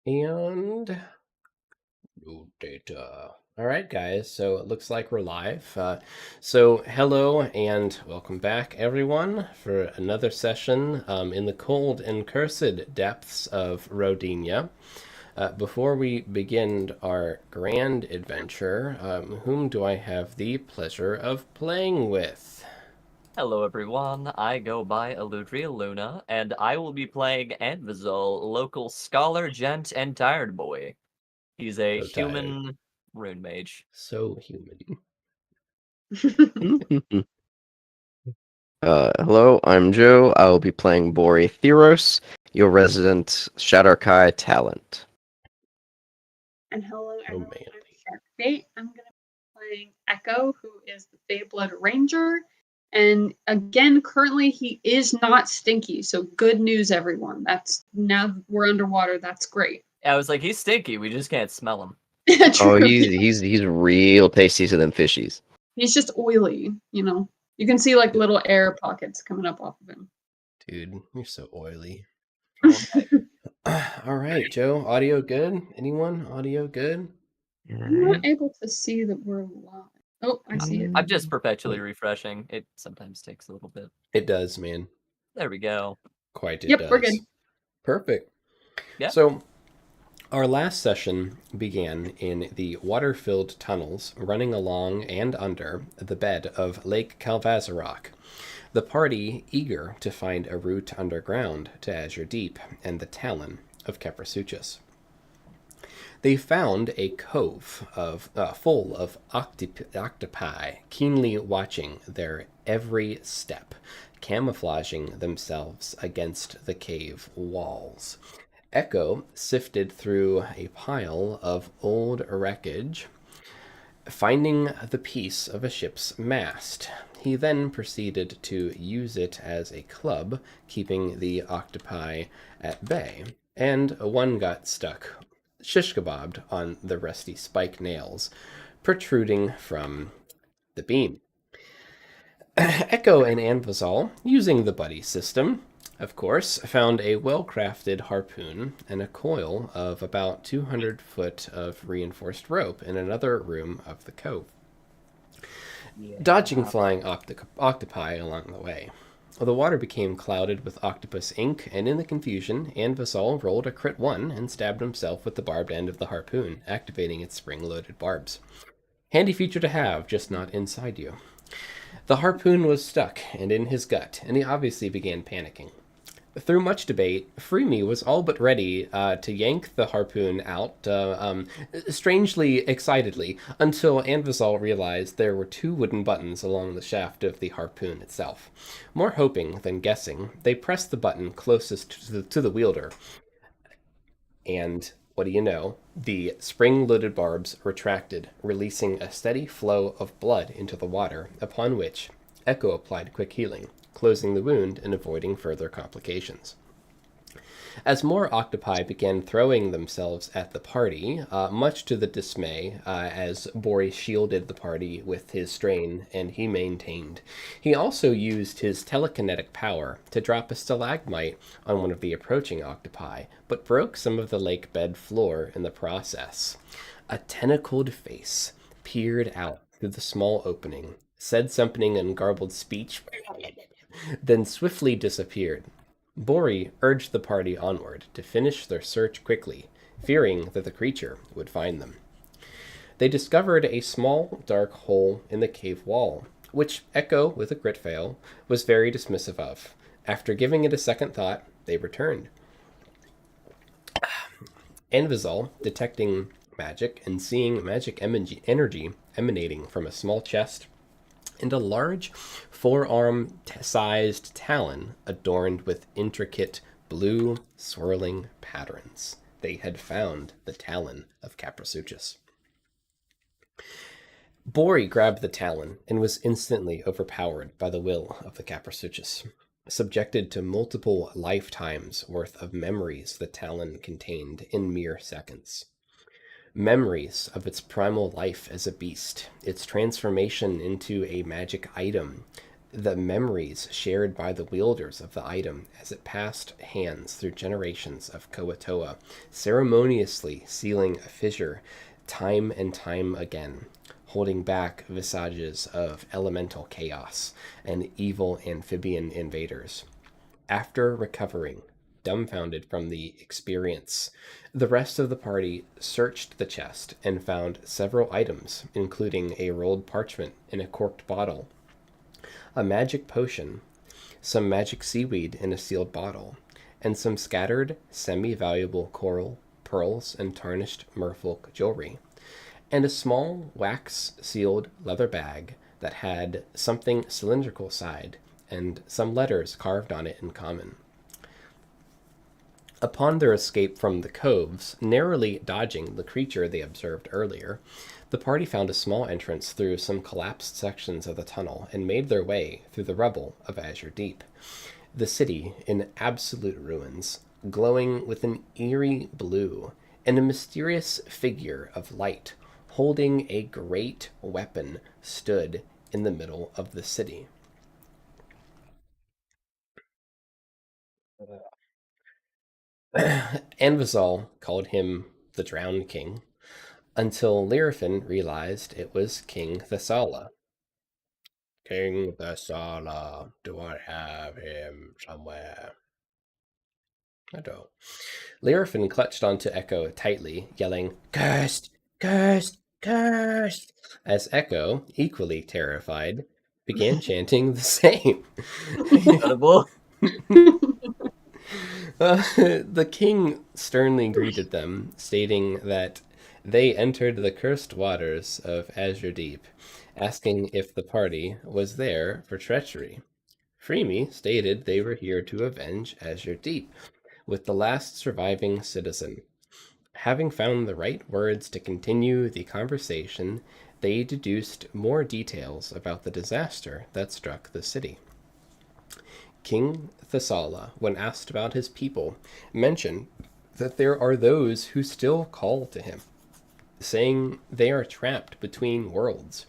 And no data. All right, guys. So it looks like we're live. So hello and welcome back, everyone, for another session in the cold and cursed depths of Rodinia. Before we begin our grand adventure, whom do I have the pleasure of playing with? Hello everyone, I go by Aludriea Luna, and I will be playing Anvizol, local scholar, gent, and tired boy. He's a So tired. human rune mage. So human. Hello, I'm Joe. I will be playing Bori Theros, your resident Shadar-Kai talent. And hello Oh, everyone, man. I'm Shark Fate. I'm going to be playing Echo, who is the Fayblood Ranger. And again, currently he is not stinky, so good news, everyone. That's now we're underwater. That's great. I was like, he's stinky, we just can't smell him. Oh, True. he's real tasty to them fishies. He's just oily, you know. You can see like little air pockets coming up off of him. Dude, you're so oily. Okay. All right, Joe. Audio good? Anyone? Audio good? I'm not able to see that we're live. Oh, I see it. I'm just perpetually refreshing. It sometimes takes a little bit. It does, man. There we go. Quite it Yep, does. we're good. Perfect. Yeah. So, our last session began in the water-filled tunnels running along and under the bed of Lake Calvazarok. The party eager to find a route underground to Azure Deep and the Talon of Keprasuchus. They found a cove full of octopi, keenly watching their every step, camouflaging themselves against the cave walls. Echo sifted through a pile of old wreckage, finding the piece of a ship's mast. He then proceeded to use it as a club, keeping the octopi at bay, and one got stuck shish kebabbed on the rusty spike nails protruding from the beam. Echo and Anvizol, using the buddy system, of course, found a well-crafted harpoon and a coil of about 200 foot of reinforced rope in another room of the cove, dodging flying octopi along the way. The water became clouded with octopus ink, and in the confusion, Anvizol rolled a crit 1 and stabbed himself with the barbed end of the harpoon, activating its spring-loaded barbs. Handy feature to have, just not inside you. The harpoon was stuck and in his gut, and he obviously began panicking. Through much debate, Freemy was all but ready to yank the harpoon out, strangely excitedly, until Anvizol realized there were 2 wooden buttons along the shaft of the harpoon itself. More hoping than guessing, they pressed the button closest to the wielder, and what do you know? The spring-loaded barbs retracted, releasing a steady flow of blood into the water, upon which Echo applied quick healing, closing the wound and avoiding further complications. As more octopi began throwing themselves at the party, much to the dismay, as Bori shielded the party with his strain, and he maintained. He also used his telekinetic power to drop a stalagmite on one of the approaching octopi, but broke some of the lake bed floor in the process. A tentacled face peered out through the small opening, said something in garbled speech, then swiftly disappeared. Bori urged the party onward to finish their search quickly, fearing that the creature would find them. They discovered a small, dark hole in the cave wall, which Echo, with a crit fail, was very dismissive of. After giving it a second thought, they returned. Anvizol, detecting magic and seeing magic energy emanating from a small chest and a large forearm-sized talon adorned with intricate blue swirling patterns. They had found the talon of Keprasuchus. Bori grabbed the talon and was instantly overpowered by the will of the Keprasuchus. Subjected to multiple lifetimes worth of memories the talon contained in mere seconds. Memories of its primal life as a beast, its transformation into a magic item, the memories shared by the wielders of the item as it passed hands through generations of Koatoa, ceremoniously sealing a fissure time and time again, holding back visages of elemental chaos and evil amphibian invaders. After recovering, dumbfounded from the experience, the rest of the party searched the chest and found several items, including a rolled parchment in a corked bottle, a magic potion, some magic seaweed in a sealed bottle, and some scattered, semi-valuable coral, pearls, and tarnished merfolk jewelry, and a small wax-sealed leather bag that had something cylindrical side and some letters carved on it in common. Upon their escape from the coves, narrowly dodging the creature they observed earlier, the party found a small entrance through some collapsed sections of the tunnel and made their way through the rubble of Azure Deep. The city, in absolute ruins, glowing with an eerie blue, and a mysterious figure of light holding a great weapon stood in the middle of the city. Anvizal called him the Drowned King, until Lyrafin realized it was King Thessala. King Thessala, do I have him somewhere? I don't. Lyrafin clutched onto Echo tightly, yelling, "Cursed! Cursed! Cursed!" as Echo, equally terrified, began chanting the same. Incredible. The king sternly greeted them, stating that they entered the cursed waters of Azure Deep, asking if the party was there for treachery. Freemy stated they were here to avenge Azure Deep, with the last surviving citizen. Having found the right words to continue the conversation, they deduced more details about the disaster that struck the city. King Thessala, when asked about his people, mentioned that there are those who still call to him, saying they are trapped between worlds,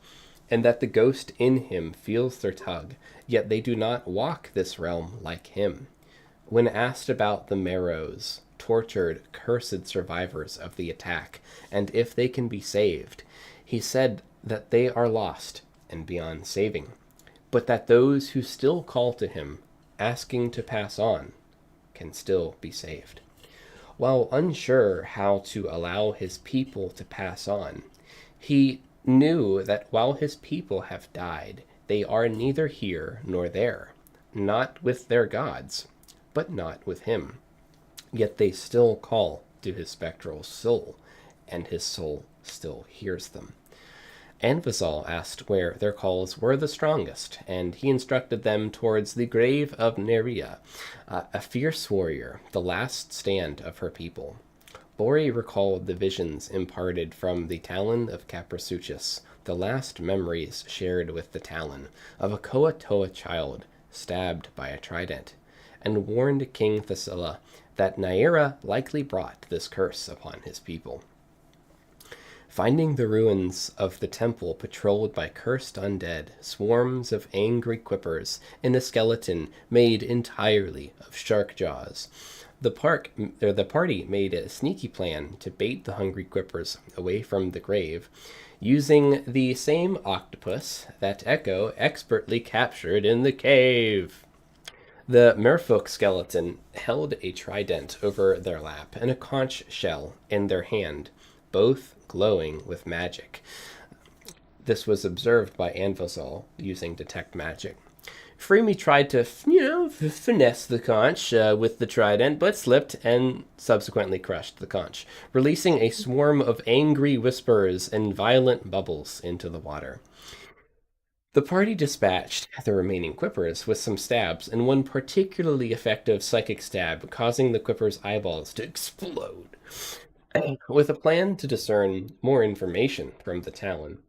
and that the ghost in him feels their tug, yet they do not walk this realm like him. When asked about the Marrows, tortured, cursed survivors of the attack, and if they can be saved, he said that they are lost and beyond saving, but that those who still call to him, asking to pass on, can still be saved. While unsure how to allow his people to pass on, he knew that while his people have died, they are neither here nor there, not with their gods, but not with him. Yet they still call to his spectral soul, and his soul still hears them. Anvizal asked where their calls were the strongest, and he instructed them towards the grave of Nerea, a fierce warrior, the last stand of her people. Bori recalled the visions imparted from the Talon of Caprasuchus, the last memories shared with the Talon, of a Koatoa child stabbed by a trident, and warned King Thessala that Naira likely brought this curse upon his people. Finding the ruins of the temple patrolled by cursed undead, swarms of angry quippers, and a skeleton made entirely of shark jaws, the party made a sneaky plan to bait the hungry quippers away from the grave, using the same octopus that Echo expertly captured in the cave. The merfolk skeleton held a trident over their lap and a conch shell in their hand, both glowing with magic. This was observed by Anvizal using Detect Magic. Freemy tried to, finesse the conch with the trident, but slipped and subsequently crushed the conch, releasing a swarm of angry whispers and violent bubbles into the water. The party dispatched the remaining quippers with some stabs, and one particularly effective psychic stab, causing the quipper's eyeballs to explode. With a plan to discern more information from the Talon,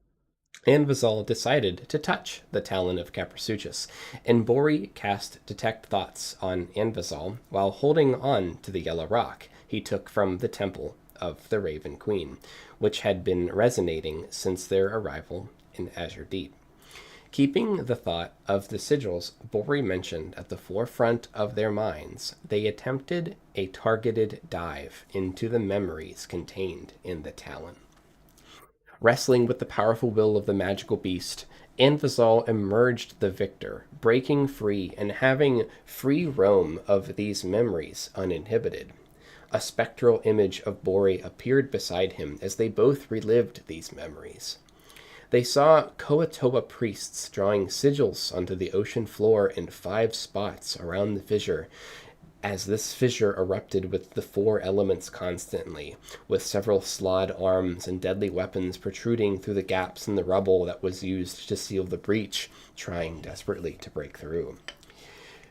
Anvizal decided to touch the Talon of Caprasuchus, and Bori cast Detect Thoughts on Anvizal while holding on to the yellow rock he took from the temple of the Raven Queen, which had been resonating since their arrival in Azure Deep. Keeping the thought of the sigils Bori mentioned at the forefront of their minds, they attempted a targeted dive into the memories contained in the talon. Wrestling with the powerful will of the magical beast, Anvizal emerged the victor, breaking free and having free roam of these memories uninhibited. A spectral image of Bori appeared beside him as they both relived these memories. They saw Koatoa priests drawing sigils onto the ocean floor in 5 spots around the fissure, as this fissure erupted with the 4 elements constantly, with several slawed arms and deadly weapons protruding through the gaps in the rubble that was used to seal the breach, trying desperately to break through.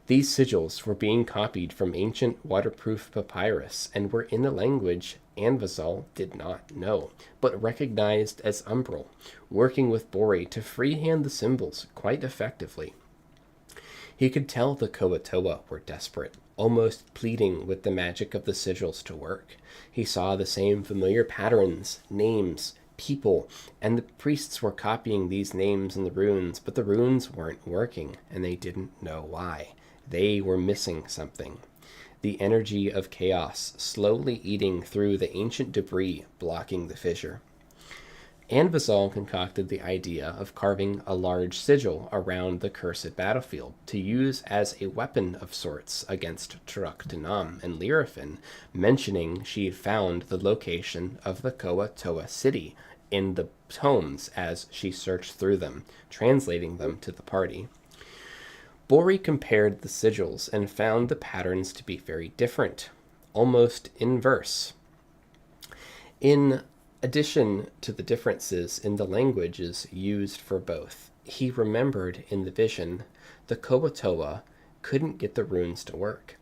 These sigils were being copied from ancient waterproof papyrus and were in a language Anvizal did not know, but recognized as Umbral, working with Bori to freehand the symbols quite effectively. He could tell the Koatoa were desperate, almost pleading with the magic of the sigils to work. He saw the same familiar patterns, names, people, and the priests were copying these names in the runes, but the runes weren't working, and they didn't know why. They were missing something. The energy of chaos slowly eating through the ancient debris blocking the fissure. Anvizal concocted the idea of carving a large sigil around the cursed battlefield to use as a weapon of sorts against Turak and Lyrafin, mentioning she had found the location of the Koatoa city in the tomes as she searched through them, translating them to the party. Bori compared the sigils and found the patterns to be very different, almost inverse. In addition to the differences in the languages used for both, he remembered in the vision the Koatoa couldn't get the runes to work,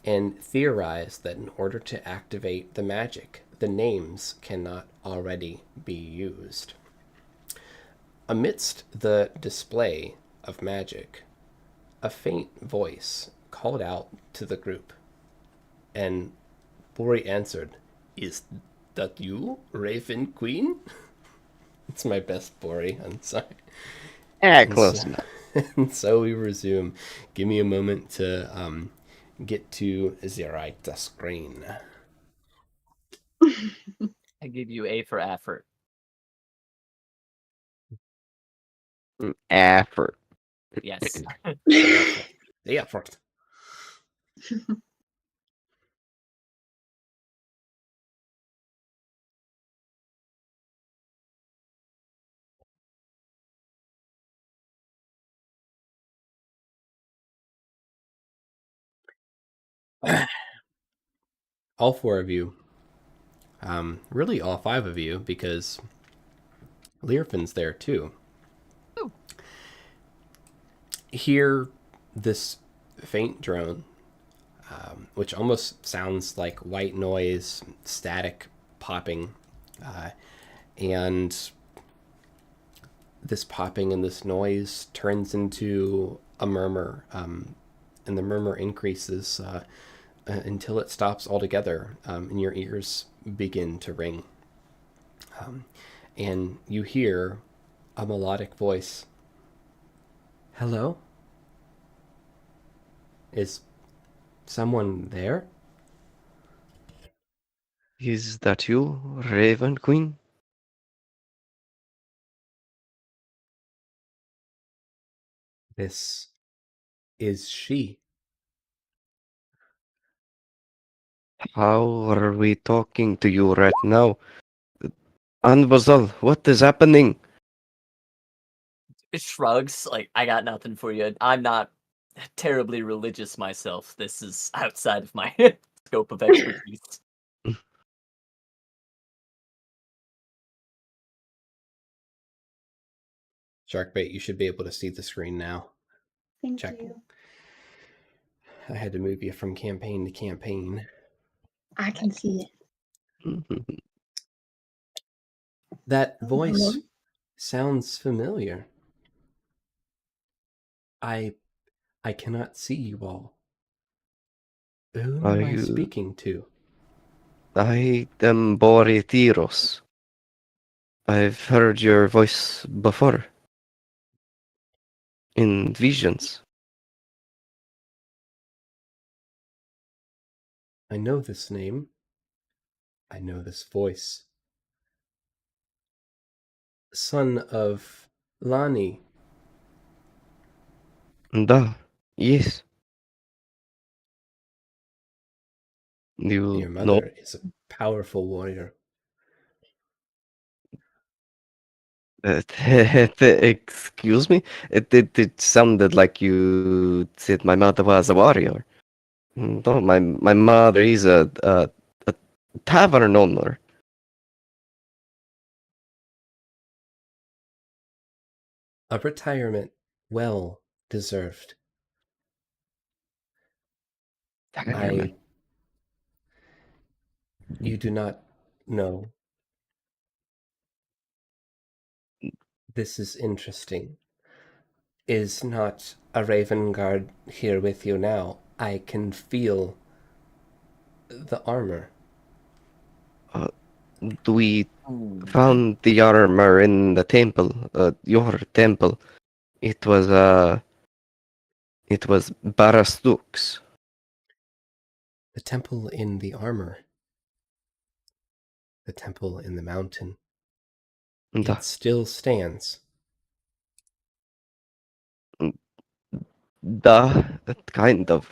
and theorized that in order to activate the magic, the names cannot already be used. Amidst the display of magic, a faint voice called out to the group, and Bori answered, "Is that you, Raven Queen?" It's my best Bori, I'm sorry. Close enough. And so we resume. Give me a moment to get to the right screen. I give you A for effort. Effort. Yes. The effort. All 4 of you, really all 5 of you, because Learfin's there too, Ooh. hear this faint drone, which almost sounds like white noise, static popping, and this popping and this noise turns into a murmur, and the murmur increases until it stops altogether, and your ears begin to ring. And you hear a melodic voice. "Hello? Is someone there?" Is that you, Raven Queen? "This is she." How are we talking to you right now? Anvazal, what is happening? It shrugs, like, I got nothing for you. I'm not terribly religious myself. This is outside of my scope of expertise. Sharkbait, you should be able to see the screen now. Thank Check. you. I had to move you from campaign to campaign. I can see it. That voice Hello? sounds familiar. I cannot see you all. Who Are am I you- speaking to? I am Boritiros. I've heard your voice before. in visions. I know this name. I know this voice. Son of Lani. Da, yes. You Your know, mother is a powerful warrior. excuse me? It sounded like you said my mother was a warrior. No, my mother is a tavern owner. A retirement well deserved. Retirement. You do not know. This is interesting. Is not a Raven Guard here with you now? I can feel the armor. We Ooh. found the armor in the temple, your temple. It was Barastuk's. The temple in the armor. The temple in the mountain. Da, It still stands. kind of.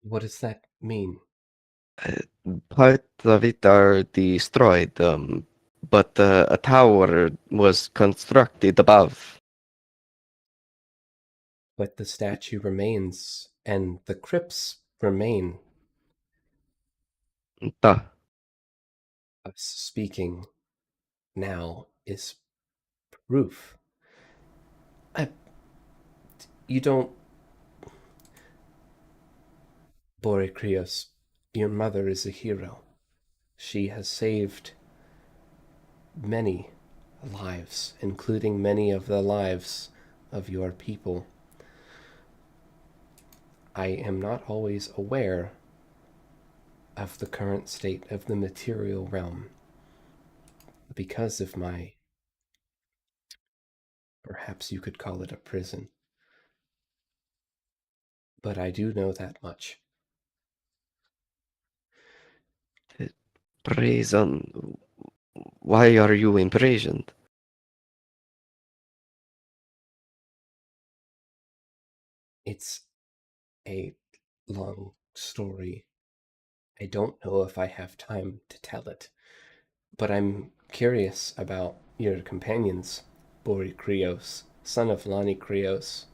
What does that mean? Part of it are destroyed, but a tower was constructed above. But the statue remains, and the crypts remain. Da, Us speaking now is proof. You don't. Borikrios, your mother is a hero. She has saved many lives, including many of the lives of your people. I am not always aware of the current state of the material realm because of my, perhaps you could call it a prison. But I do know that much. prison. Why are you imprisoned? It's a long story. I don't know if I have time to tell it, but I'm curious about your companions, Bori Krios, son of Lani Krios,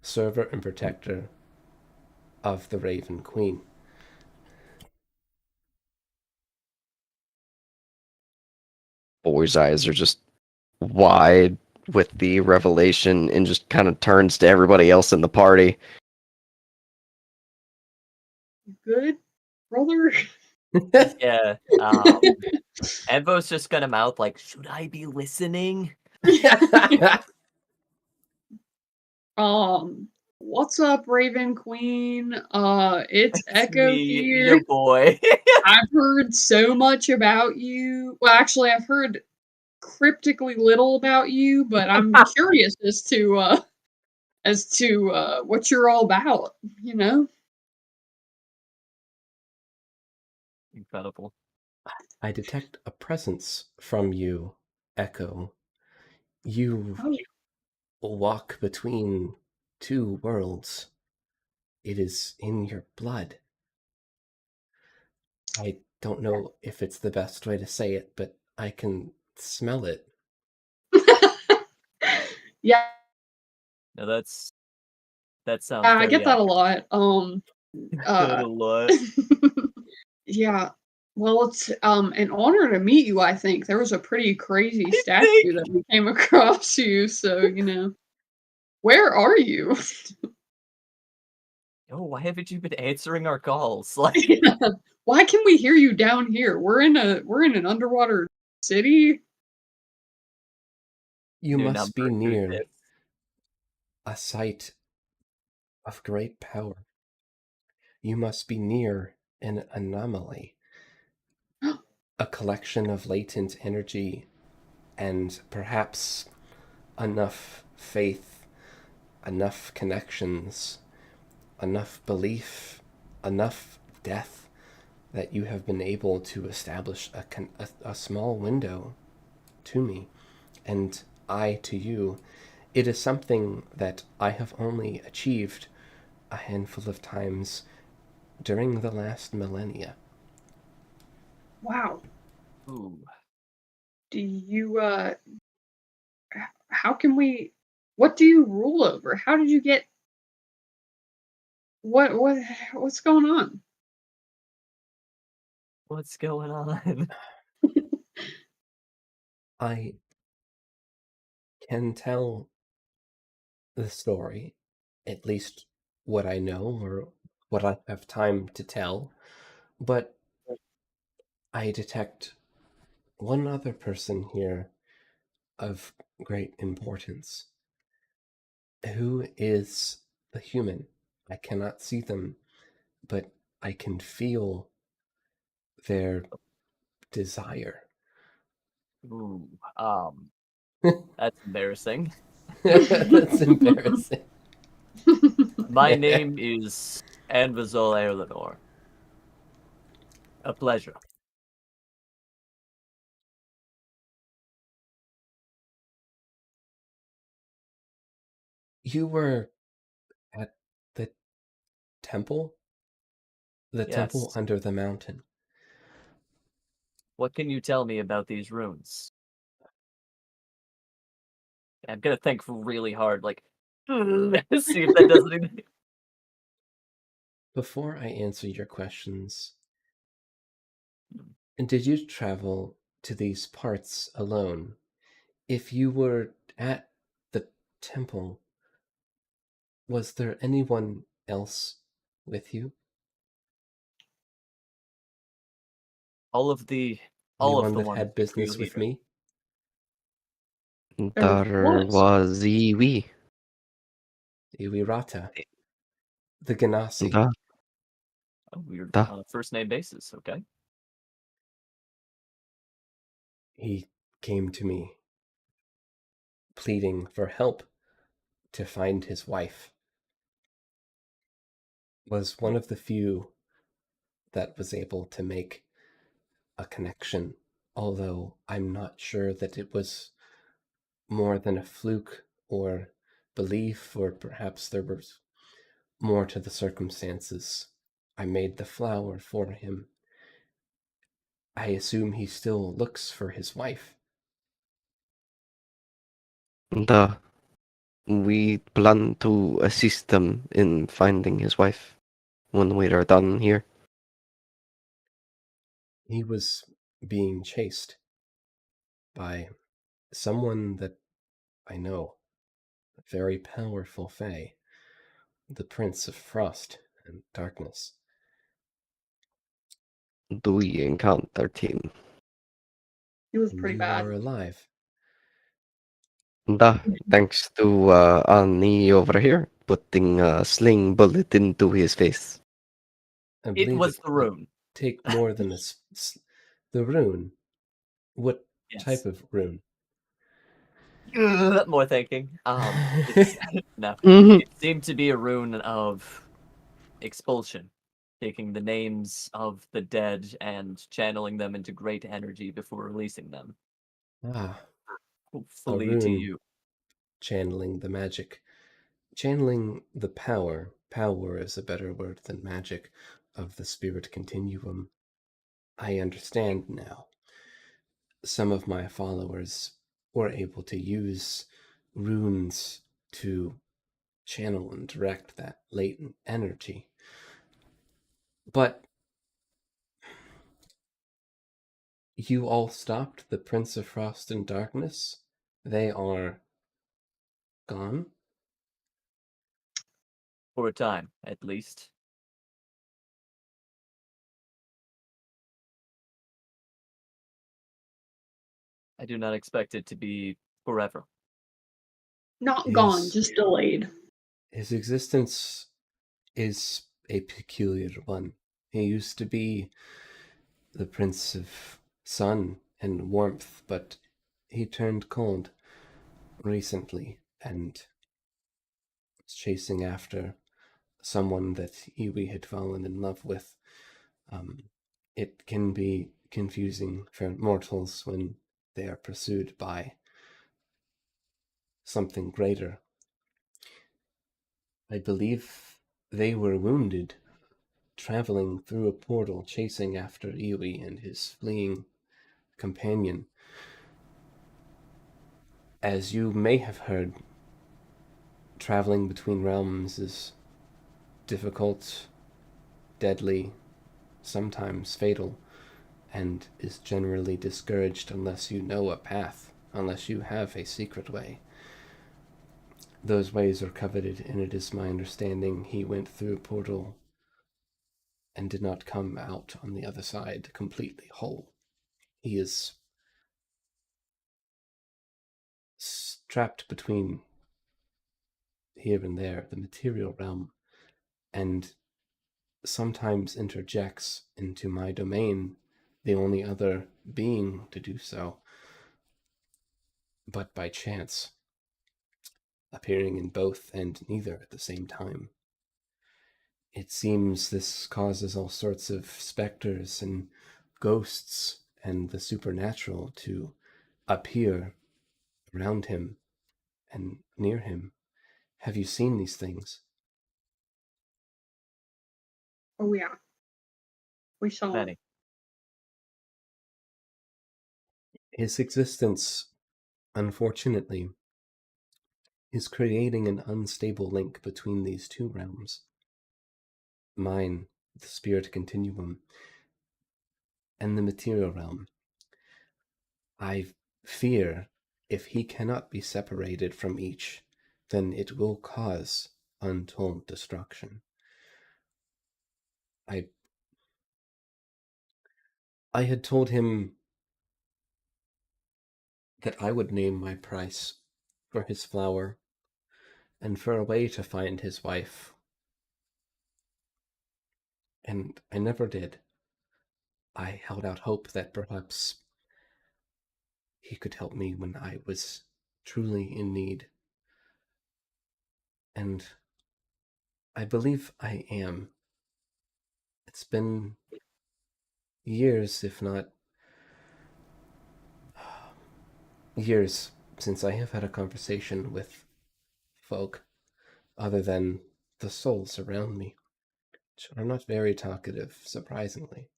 server and protector of the Raven Queen. Boy's eyes are just wide with the revelation and just kind of turns to everybody else in the party. Good, brother. Yeah. Evo's just gonna mouth like, "Should I be listening?" What's up, Raven Queen? It's It's Echo me, here. your boy. I've heard so much about you. Well, actually, I've heard cryptically little about you, but I'm curious as to what you're all about. You know? Incredible. I detect a presence from you, Echo. You Oh, walk between two worlds. It is in your blood. I don't know if it's the best way to say it, but I can smell it. yeah, No, that sounds I very get that a lot. good Uh, a lot. yeah. Well, it's an honor to meet you. I think there was a pretty crazy I statue think. that we came across you. So where are you? Oh, why haven't you been answering our calls? Like, Why can we hear you down here? We're in an underwater city. You new must be number through near this. a site of great power. You must be near an anomaly. a collection of latent energy and perhaps enough faith, enough connections, enough belief, enough death that you have been able to establish a small window to me, and I to you. It is something that I have only achieved a handful of times during the last millennia. Wow. Ooh. Do you how can we what do you rule over? How did you get what's going on? What's going on? I can tell the story, at least what I know or what I have time to tell, but I detect one other person here of great importance. Who is the human? I cannot see them, but I can feel their desire. Ooh. That's embarrassing. That's embarrassing. My name is Anvazol Erlenor. A pleasure. You were at the temple? The temple Yes. under the mountain. What can you tell me about these runes? I'm gonna think really hard, like, see if that does anything. Before I answer your questions, did you travel to these parts alone? If you were at the temple, was there anyone else with you? All of the Anyone that ones had you feel business with here. me? There was Iwi. Iwirata, the Ganassi. Da, Oh, we're da. on a first name basis, okay? He came to me, pleading for help to find his wife. Was one of the few that was able to make a connection, although I'm not sure that it was more than a fluke or belief, or perhaps there was more to the circumstances. I made the flower for him. I assume he still looks for his wife. Da. We plan to assist them in finding his wife when we are done here. He was being chased by someone that I know, a very powerful fae, the Prince of Frost and Darkness. Do we encounter him? It was And pretty you bad. are alive. Da. Thanks to Annie over here putting a sling bullet into his face. I It believe was it the would rune. take more than the rune. What Yes. type of rune? More thinking. It's no. Mhm. It seemed to be a rune of expulsion, taking the names of the dead and channeling them into great energy before releasing them. Ah, a Hopefully to rune you. channeling the magic. Channeling the power. Power is a better word than magic of the spirit continuum. I understand now. Some of my followers were able to use runes to channel and direct that latent energy. But you all stopped the Prince of Frost and Darkness? They are gone? For a time, at least. I do not expect it to be forever. Not gone, His, just delayed. his existence is a peculiar one. He used to be the Prince of sun and warmth, but he turned cold recently and was chasing after someone that Iwi had fallen in love with. It can be confusing for mortals when they are pursued by something greater. I believe they were wounded traveling through a portal chasing after Iwi and his fleeing companion. As you may have heard, traveling between realms is difficult, deadly, sometimes fatal, and is generally discouraged unless you know a path, unless you have a secret way. Those ways are coveted, and it is my understanding he went through a portal and did not come out on the other side completely whole. He is trapped between here and there, the material realm, and sometimes interjects into my domain, the only other being to do so, but by chance, appearing in both and neither at the same time. It seems this causes all sorts of specters and ghosts and the supernatural to appear around him and near him. Have you seen these things? Oh yeah. We saw Many. His existence, unfortunately, is creating an unstable link between these two realms. Mine, the spirit continuum, and the material realm. I fear if he cannot be separated from each, then it will cause untold destruction. I had told him that I would name my price for his flower and for a way to find his wife. And I never did. I held out hope that perhaps he could help me when I was truly in need. And I believe I am. It's been years, if not years, since I have had a conversation with folk other than the souls around me, which are not very talkative, surprisingly.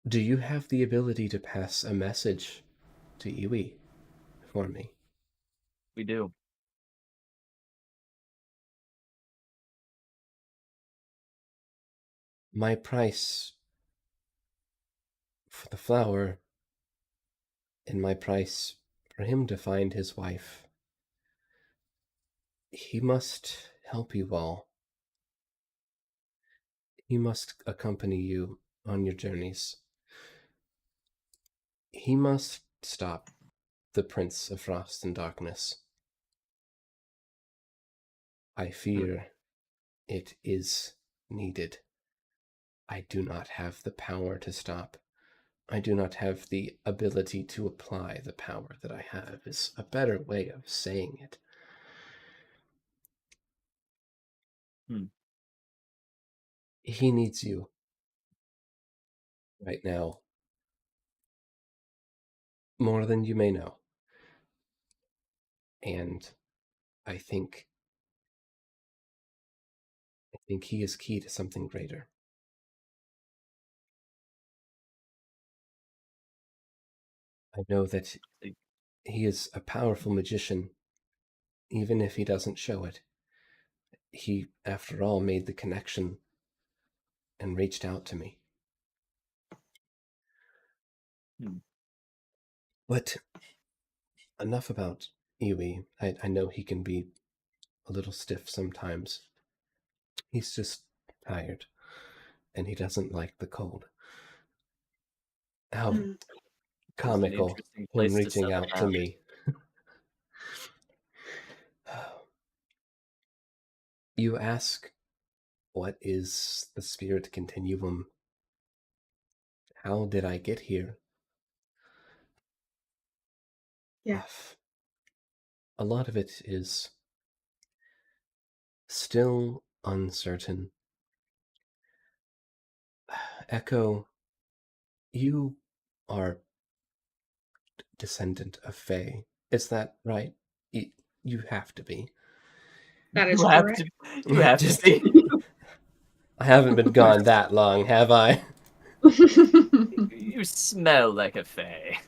Do you have the ability to pass a message to Iwi for me? We do. My price for the flower and my price for him to find his wife. He must help you all. He must accompany you on your journeys. He must stop the Prince of Frost and Darkness. I fear it is needed. I do not have the power to stop. I do not have the ability to apply the power that I have, is a better way of saying it. He needs you right now more than you may know. And I think he is key to something greater. I know that he is a powerful magician, even if he doesn't show it. He, after all, made the connection and reached out to me. But enough about Iwi. I know he can be a little stiff sometimes. He's just tired, and he doesn't like the cold. How comical interesting him place to reaching settle out to down. me. You ask, what is the spirit continuum? how did I get here? Yeah. A lot of it is still uncertain. Echo, you are descendant of Fae. Is that right? You have to be. That is You have correct. to. You have to see. I haven't been gone that long, have I? You smell like a fae.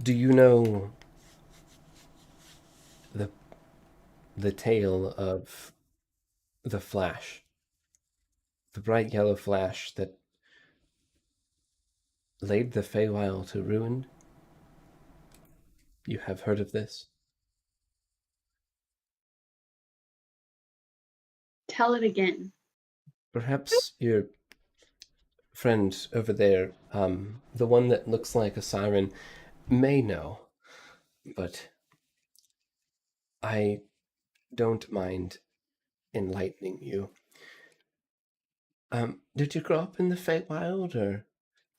Do you know the tale of the flash? The bright yellow flash that laid the Feywild to ruin? You have heard of this? Tell it again. Perhaps your friend over there, the one that looks like a siren, may know, but I don't mind enlightening you. Did you grow up in the Feywild or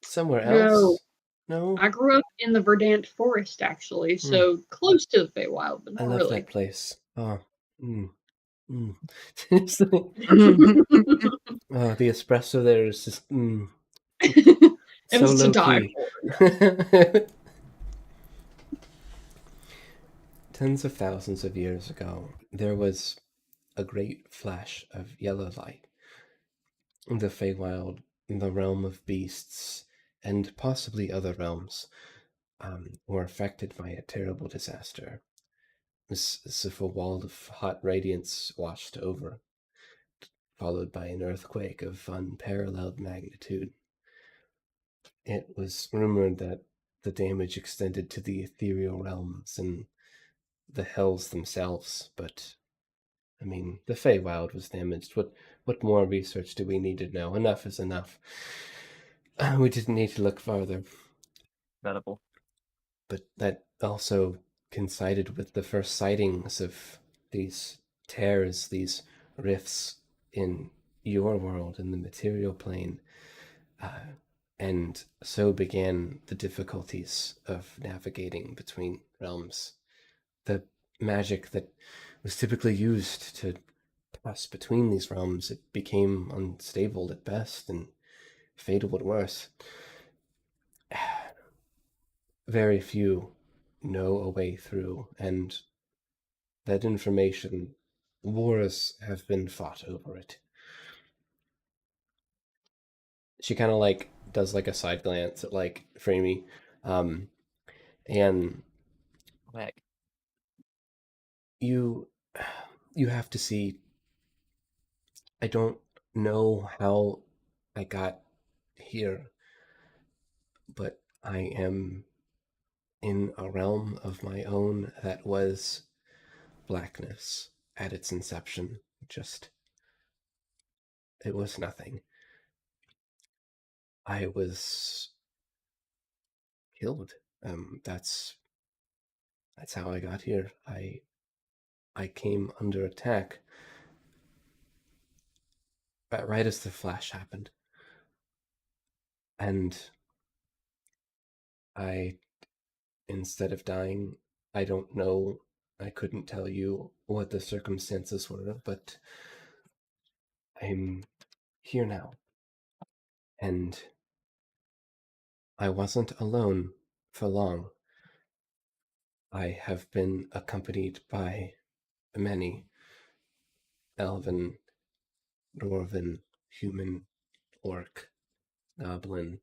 somewhere No. else? No? I grew up in the Verdant Forest, actually, Hmm. so close to the Feywild, but I not love really. that place. Oh, oh, the espresso there is just It so was to low die key. for. Tens of thousands of years ago, there was a great flash of yellow light. The Feywild, the realm of beasts, and possibly other realms, were affected by a terrible disaster. As if a wall of hot radiance washed over, followed by an earthquake of unparalleled magnitude. It was rumored that the damage extended to the ethereal realms and the hells themselves, but I mean, the Feywild was damaged. What more research do we need to know? Enough is enough. We didn't need to look farther. Incredible. But that also coincided with the first sightings of these tears, these rifts in your world, in the material plane. And so began the difficulties of navigating between realms. The magic that was typically used to pass between these realms, it became unstable at best and fatal at worst. Very few know a way through, and that information, wars have been fought over it. She kind of like does like a side glance at like Framey, and Heck. you have to see. I don't know how I got here, but I am in a realm of my own that was blackness at its inception. It was nothing. I was killed. That's how I got here. I came under attack right as the flash happened, and I, instead of dying, I don't know. I couldn't tell you what the circumstances were, but I'm here now, and I wasn't alone for long. I have been accompanied by many elven, dwarven, human, orc, goblin,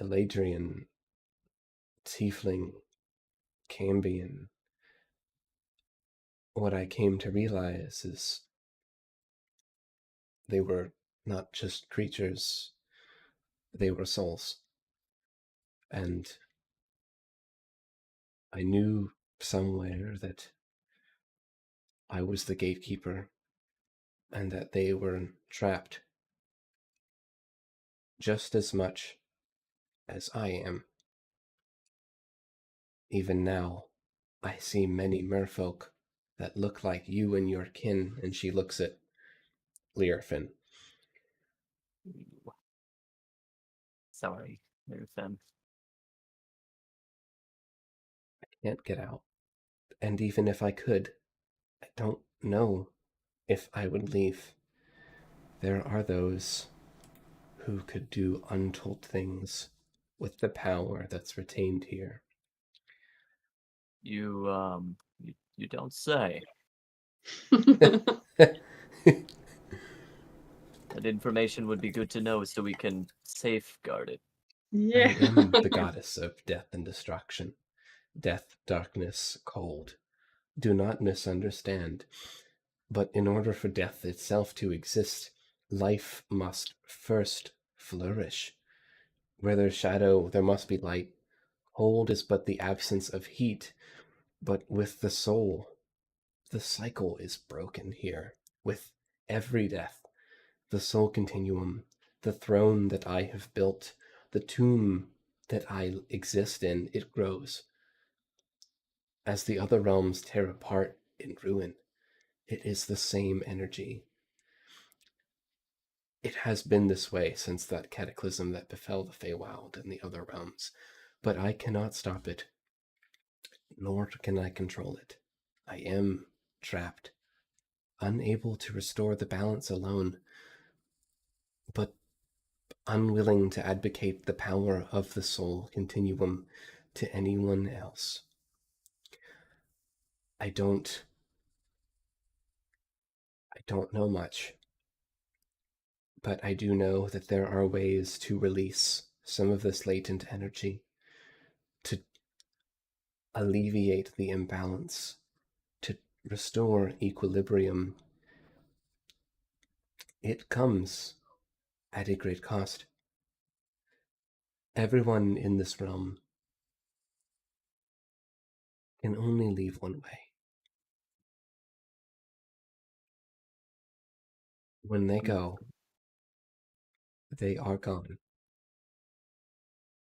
Eladrian, tiefling, Cambion. What I came to realize is they were not just creatures, they were souls. And I knew somewhere that I was the gatekeeper and that they were trapped just as much as I am. Even now, I see many merfolk that look like you and your kin, and she looks at Learfin. Sorry, Learfin. I can't get out. And even if I could, I don't know if I would leave. There are those who could do untold things with the power that's retained here. You don't say. That information would be good to know so we can safeguard it. Yeah. I am the goddess of death and destruction. Death, darkness, cold. Do not misunderstand. But in order for death itself to exist, life must first flourish. Where there's shadow, there must be light. Cold is but the absence of heat. But with the soul, the cycle is broken here. With every death, the soul continuum, the throne that I have built, the tomb that I exist in, it grows. As the other realms tear apart in ruin, it is the same energy. It has been this way since that cataclysm that befell the Feywild and the other realms, but I cannot stop it, nor can I control it. I am trapped, unable to restore the balance alone, but unwilling to advocate the power of the soul continuum to anyone else. I don't know much, but I do know that there are ways to release some of this latent energy, to alleviate the imbalance, to restore equilibrium. It comes at a great cost. Everyone in this realm can only leave one way. When they go, they are gone.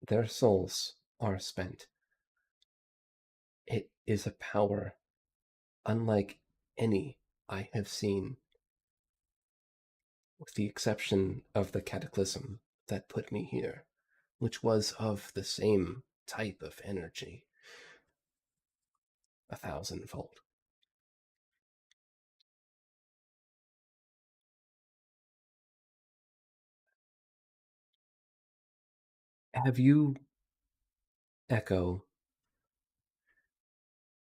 Their souls are spent. It is a power unlike any I have seen, with the exception of the cataclysm that put me here, which was of the same type of energy, 1,000-fold. Have you, Echo?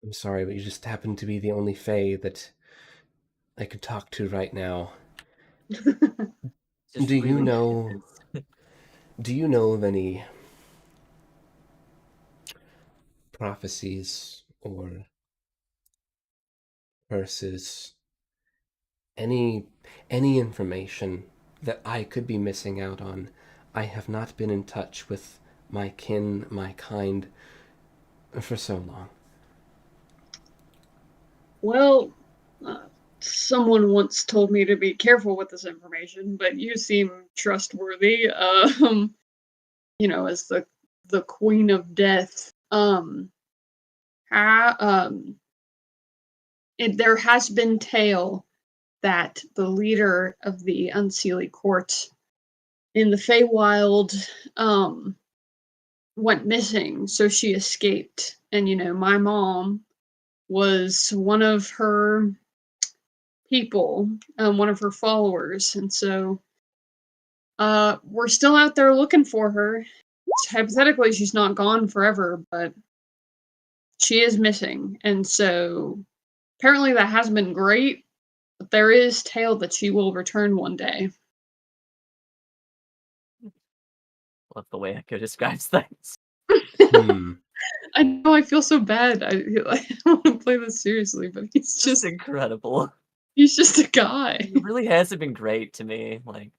I'm sorry, but you just happen to be the only Fae that I could talk to right now. Just Do you really know? Do you know of any prophecies or verses, any information that I could be missing out on? I have not been in touch with my kin, my kind, for so long. Well, someone once told me to be careful with this information, but you seem trustworthy. As the Queen of Death. There has been tale that the leader of the Unseelie Court in the Feywild went missing, so she escaped. And my mom was one of her people, one of her followers, and so we're still out there looking for her. Hypothetically, she's not gone forever, but she is missing, and so apparently that hasn't been great, but there is tale that she will return one day. Love the way Echo describes things. I know, I feel so bad. I want to play this seriously, but he's Just incredible. He's just a guy. He really hasn't been great to me. Like,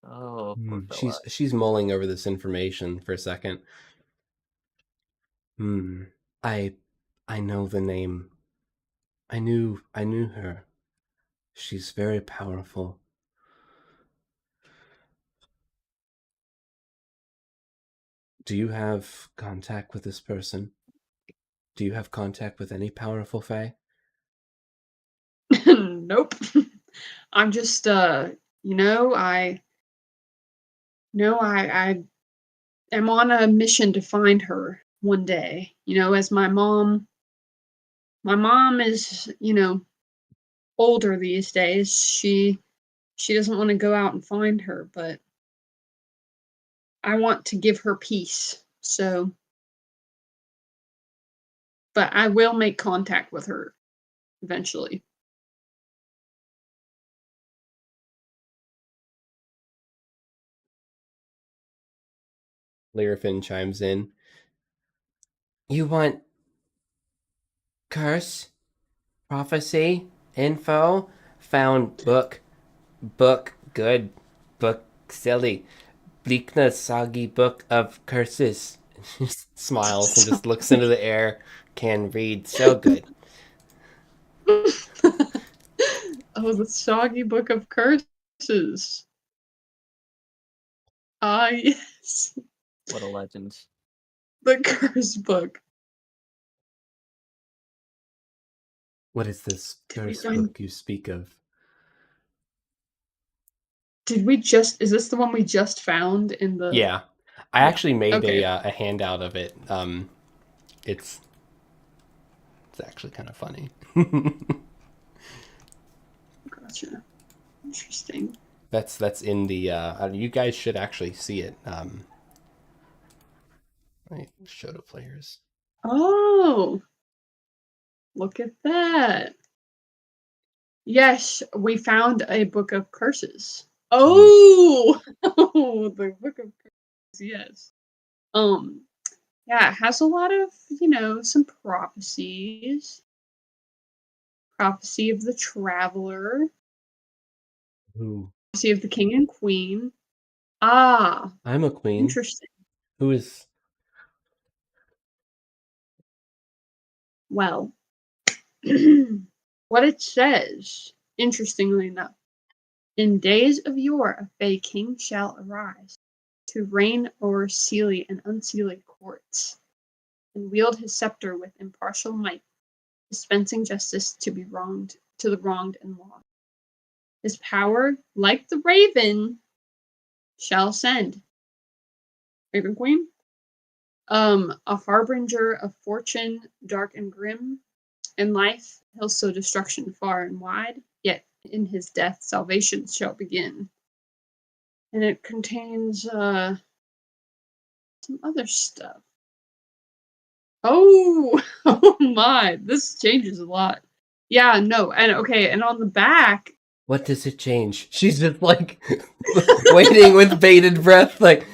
oh, poor fella. She's mulling over this information for a second. I know the name. I knew her. She's very powerful. Do you have contact with this person? Do you have contact with any powerful Fae? nope. I'm just I am on a mission to find her one day. As my mom is, older these days. She doesn't want to go out and find her, but I want to give her peace. So, but I will make contact with her eventually. Lyrafin chimes in. You want curse, prophecy, info, found book, good, book, silly, bleakness, soggy book of curses. She just smiles and just looks into the air. Can read so good. Oh, the soggy book of curses. Ah, yes. What a legend. The curse book. What is this Did we curse find- book you speak of? is this the one we just found in the... Yeah. I Yeah. actually made Okay. a handout of it. It's actually kind of funny. Gotcha. Interesting. That's in the you guys should actually see it. Right, show to players. Oh, look at that. Yes, we found a book of curses. Oh, oh, the book of curses, yes. Yeah, it has a lot of, some prophecies. Prophecy of the traveler, Who? prophecy of the king and queen. Ah, I'm a queen. interesting. Who is? Well, what it says, interestingly enough, in days of yore a fey king shall arise, to reign o'er seelie and unseelie courts, and wield his sceptre with impartial might, dispensing justice to the wronged and lost. His power, like the raven, shall send. Raven Queen? A harbinger of fortune, dark and grim. In life, he'll sow destruction far and wide, yet in his death, salvation shall begin. And it contains some other stuff. Oh, oh my, this changes a lot. Yeah, no, and okay, and on the back. What does it change? She's just like waiting with bated breath, like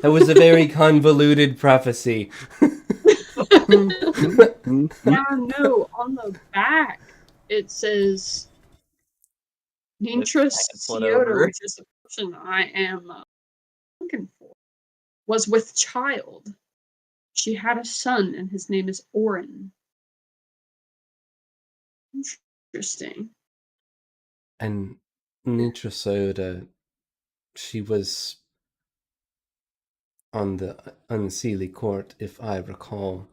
that was a very convoluted prophecy. Yeah, no, on the back it says Nintras Flip Ciota, over. which is the person I am looking for, was with child. She had a son, and his name is Orin. Interesting. And Nitra Soda, she was on the Unseelie court, if I recall.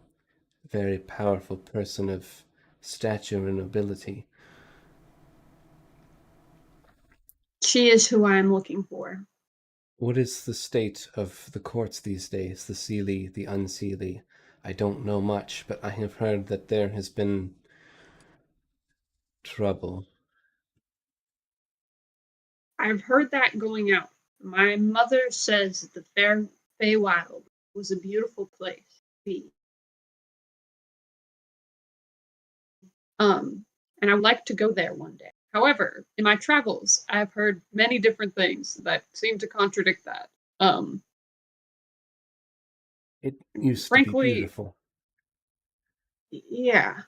Very powerful person of stature and nobility. She is who I am looking for. What is the state of the courts these days? The Seelie, the Unseelie? I don't know much, but I have heard that there has been trouble. I've heard that going out. My mother says that the fair Feywild was a beautiful place to be. And I would like to go there one day. However, in my travels, I've heard many different things that seem to contradict that. It used Frankly, to be beautiful. yeah.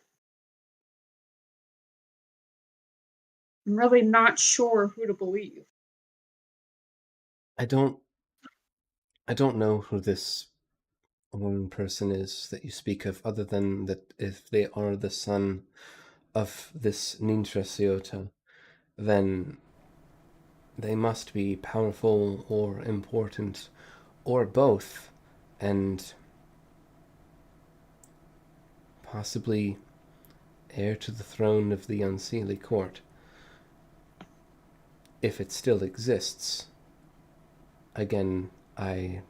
I'm really not sure who to believe. I don't know who this one person is that you speak of, other than that if they are the son of this Nintra Ciota, then they must be powerful or important, or both, and possibly heir to the throne of the Unseelie court. if it still exists. Again, I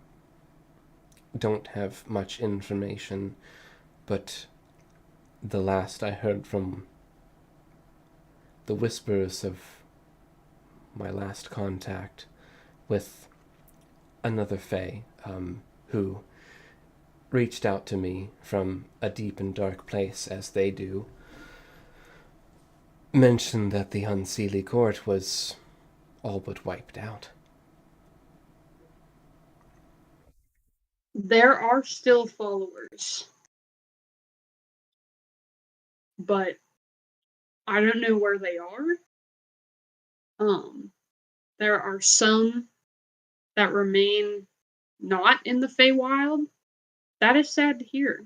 don't have much information, but the last I heard from the whispers of my last contact with another Fae, who reached out to me from a deep and dark place, as they do, mentioned that the Unseelie Court was all but wiped out. There are still followers, but I don't know where they are. There are some that remain not in the Feywild. That is sad to hear.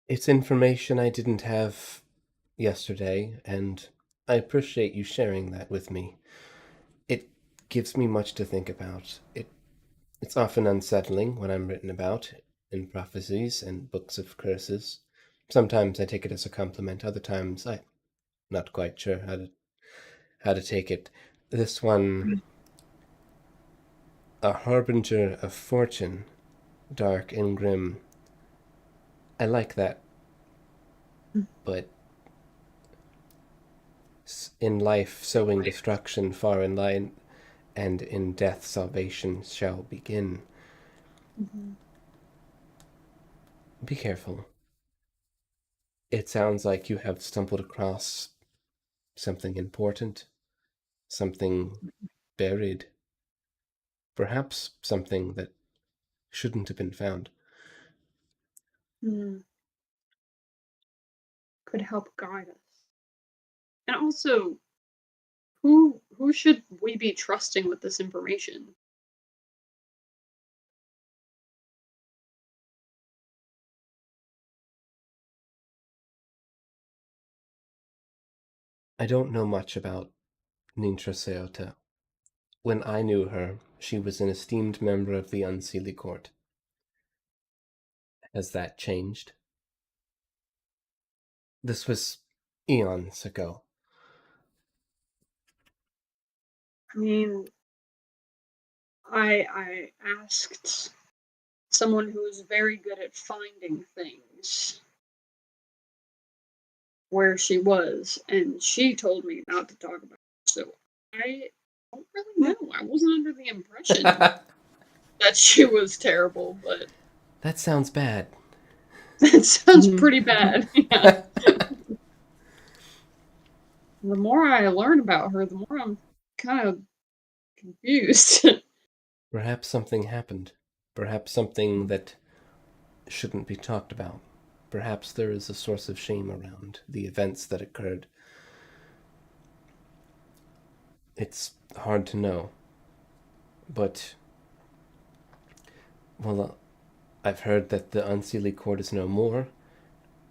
It's information I didn't have yesterday, and I appreciate you sharing that with me. It gives me much to think about. It's often unsettling when I'm written about in prophecies and books of curses. Sometimes I take it as a compliment, other times I'm not quite sure how to take it. This one, a harbinger of fortune, dark and grim. I like that, but in life sowing destruction far in line, and in death salvation shall begin. Mm-hmm. Be careful. It sounds like you have stumbled across something important, something buried, perhaps something that shouldn't have been found. Could help guide us. And also, who should we be trusting with this information? I don't know much about Nintra Seota. When I knew her, she was an esteemed member of the Unseelie Court. Has that changed? This was eons ago. I mean, I asked someone who is very good at finding things where she was, and she told me not to talk about it. So I don't really know. I wasn't under the impression that she was terrible, but That sounds bad. that sounds pretty bad. Yeah. The more I learn about her, the more I'm kind of confused. Perhaps something happened. Perhaps something that shouldn't be talked about. Perhaps there is a source of shame around the events that occurred. It's hard to know. But, well, I've heard that the Unseelie Court is no more,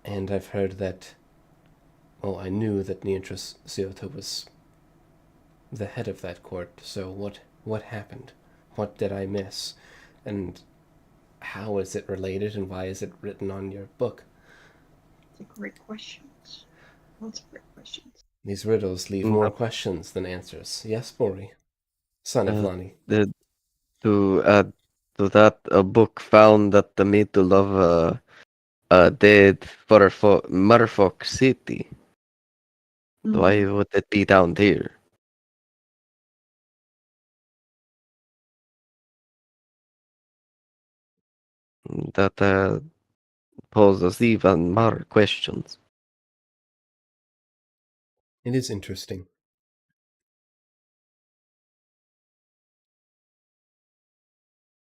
and I've heard that, well, I knew that Neantris Seota was the head of that court, so what happened? What did I miss? And how is it related, and why is it written on your book? Those are great questions. Lots of great questions. These riddles leave more questions than answers. Yes, Bori, son of Lani. To that book found at the middle of dead Murfolk City. Why would it be down there? That poses even more questions. It is interesting.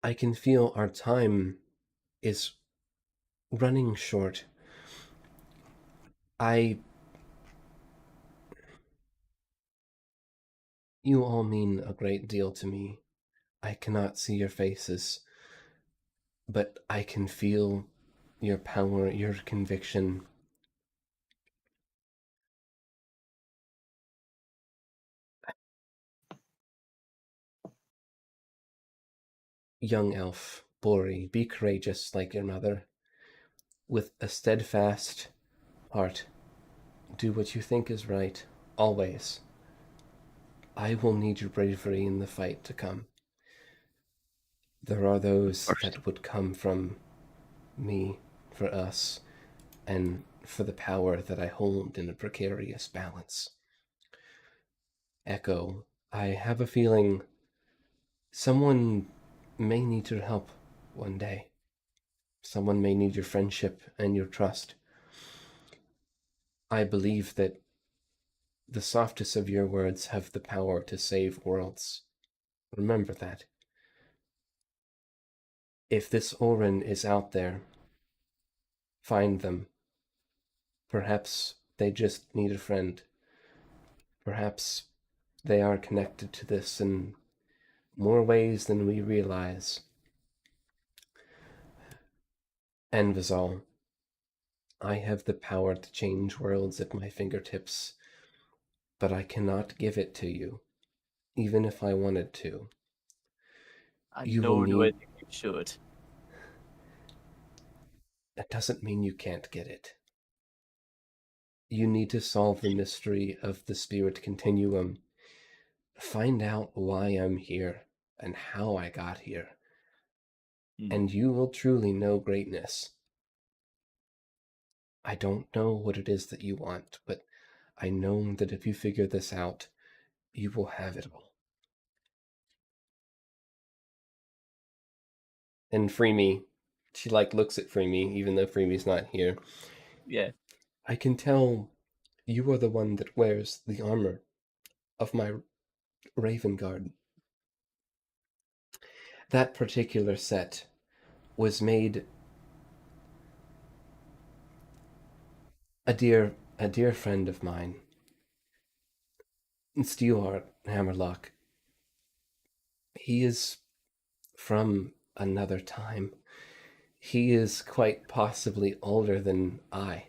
I can feel our time is running short. You all mean a great deal to me. I cannot see your faces, but I can feel your power, your conviction. Young elf, Bori, be courageous like your mother. with a steadfast heart. Do what you think is right, always. I will need your bravery in the fight to come. There are those course. that would come from me for us and for the power that I hold in a precarious balance. Echo, I have a feeling someone may need your help one day. Someone may need your friendship and your trust. I believe that the softest of your words have the power to save worlds. Remember that. If this Orin is out there, find them. Perhaps they just need a friend. Perhaps they are connected to this in more ways than we realize. And Vizal, I have the power to change worlds at my fingertips, but I cannot give it to you, even if I wanted to. You will Nor do I need... think you should. That doesn't mean you can't get it. You need to solve the mystery of the spirit continuum. Find out why I'm here and how I got here. And you will truly know greatness. I don't know what it is that you want, but I know that if you figure this out, you will have it all. And Freemy, she looks at Freemy, even though Freemy's not here. Yeah. I can tell you are the one that wears the armor of my Raven Guard. That particular set was made a dear friend of mine, Steelheart Hammerlock. He is from another time. He is quite possibly older than I.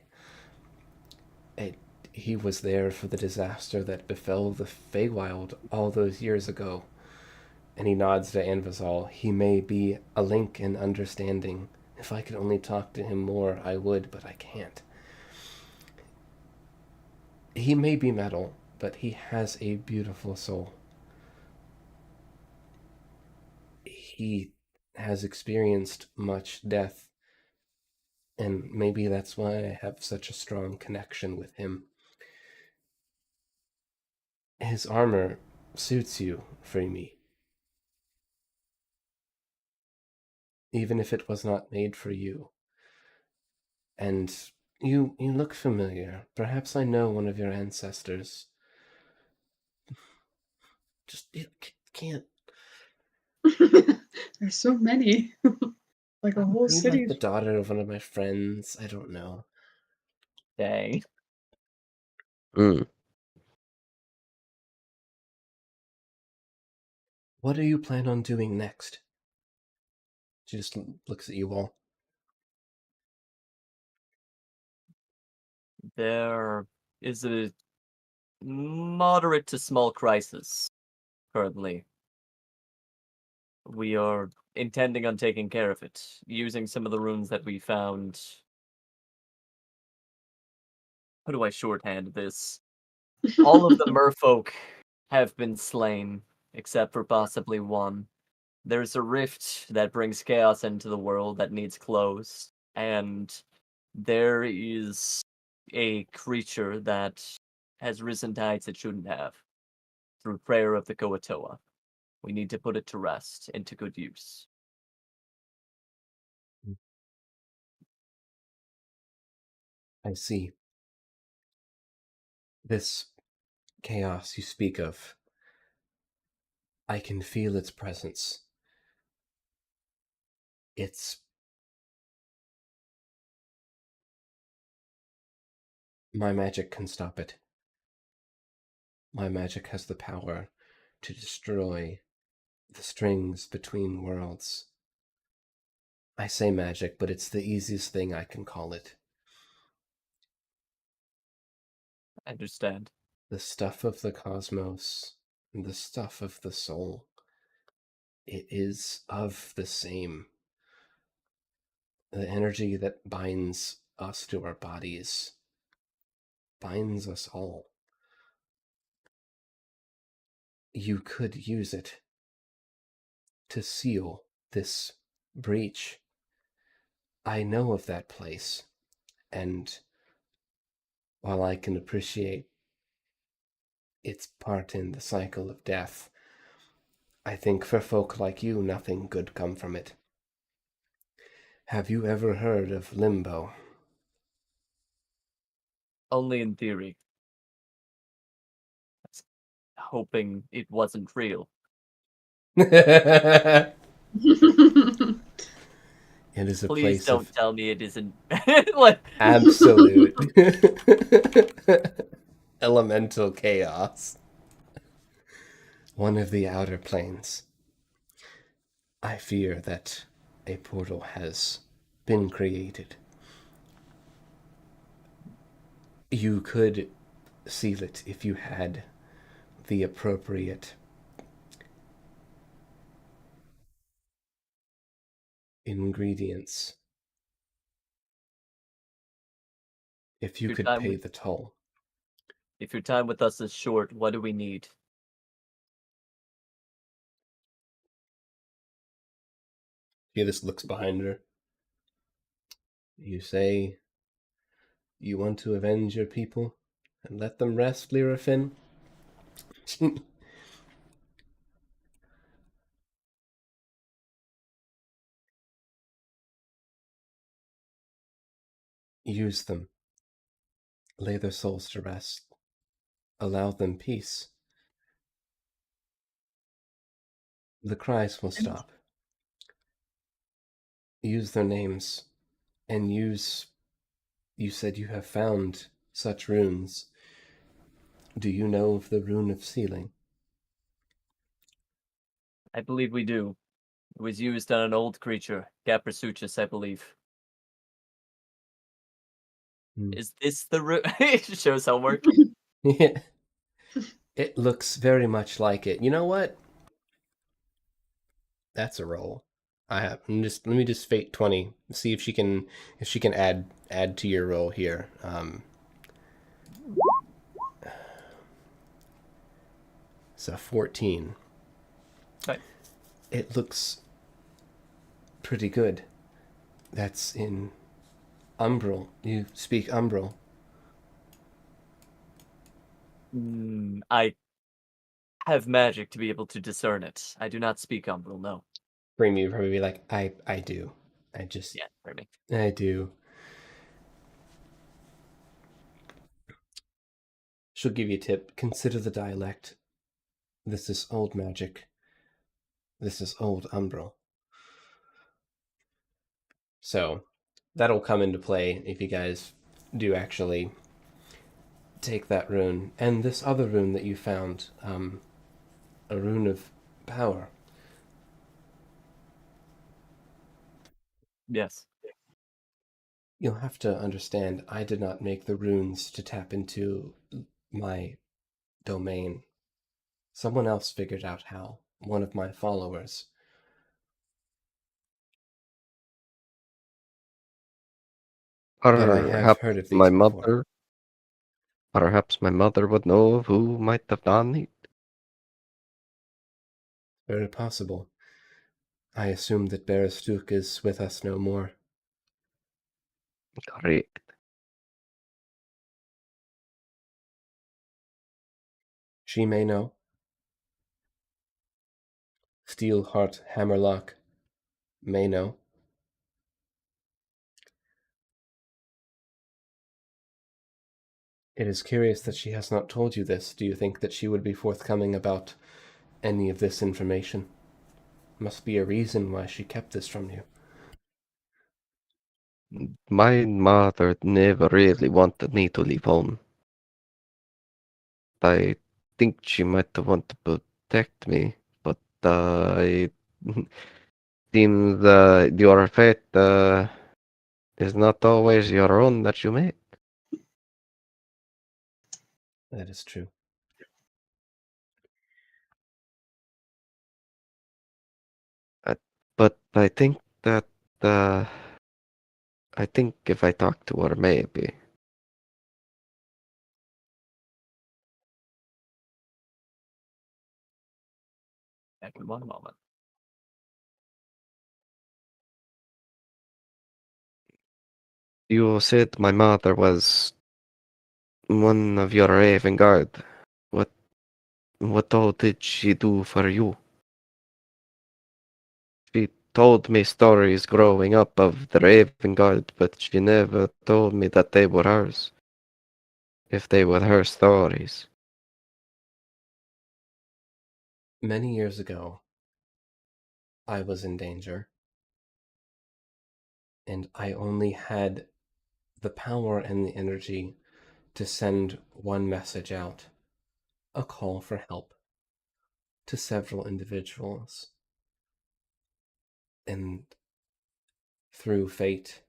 He was there for the disaster that befell the Feywild all those years ago. And he nods to Anvizal. He may be a link in understanding. If I could only talk to him more, I would, but I can't. He may be metal, but he has a beautiful soul. He has experienced much death, and maybe that's why I have such a strong connection with him. His armor suits you, Freemy. Even if it was not made for you. And you look familiar. Perhaps I know one of your ancestors. Just can't. There's so many. Like a whole You city. like the daughter of one of my friends. I don't know. Dang. What do you plan on doing next? She just looks at you all. There is a moderate to small crisis currently. We are intending on taking care of it, using some of the runes that we found. How do I shorthand this? All of the merfolk have been slain, except for possibly one. There's a rift that brings chaos into the world that needs closed, and there is a creature that has risen to heights it shouldn't have through prayer of the Koatoa. We need to put it to rest and to good use. I see. This chaos you speak of, I can feel its presence. It's... My magic can stop it. My magic has the power to destroy the strings between worlds. I say magic, but it's the easiest thing I can call it. I understand. The stuff of the cosmos, the stuff of the soul. It is of the same. The energy that binds us to our bodies binds us all. You could use it to seal this breach. I know of that place, and while I can appreciate its part in the cycle of death, I think for folk like you, nothing good come from it. Have you ever heard of limbo? Only in theory. Hoping it wasn't real. It is a Please place don't of tell me it isn't. Like, absolute elemental chaos. One of the outer planes. I fear that a portal has been created. You could seal it if you had the appropriate ingredients. If you Your could time pay with- the toll. if your time with us is short, what do we need? This looks behind her. You say you want to avenge your people and let them rest, Lyra Finn? Use them. Lay their souls to rest. Allow them peace. The cries will stop. Use their names, and use... You said you have found such runes. Do you know of the rune of sealing? I believe we do. It was used on an old creature, Gaprasuchus, I believe. Is this the root? It shows homework. Yeah. It looks very much like it. You know what? That's a roll. Let me just fate 20. See if she can add to your roll here. So 14. Okay. It looks pretty good. That's in Umbral. You speak Umbral. I have magic to be able to discern it. I do not speak Umbral, no. Creamy would probably be like, I do. Yeah, for me. I do. She'll give you a tip. Consider the dialect. This is old magic. This is old Umbral. So that'll come into play if you guys do actually take that rune. And this other rune that you found, a rune of power. Yes. You'll have to understand, I did not make the runes to tap into my domain. Someone else figured out how. One of my followers. But I have Perhaps heard of my these before. mother. Perhaps my mother would know who might have done it. Very possible. I assume that Berestuk is with us no more. Correct. She may know. Steelheart Hammerlock may know. It is curious that she has not told you this. Do you think that she would be forthcoming about any of this information? Must be a reason why she kept this from you. My mother never really wanted me to leave home. I think she might have wanted to protect me, but it seems your fate is not always your own that you make. That is true. But I think that uh, I think if I talk to her, maybe. Back in one moment. You said my mother was one of your Raven Guard. What what all did she do for you? She told me stories growing up of the Raven Guard, but she never told me that they were hers. If they were her stories. Many years ago, I was in danger, and I only had the power and the energy to send one message out, a call for help, to several individuals. And through fate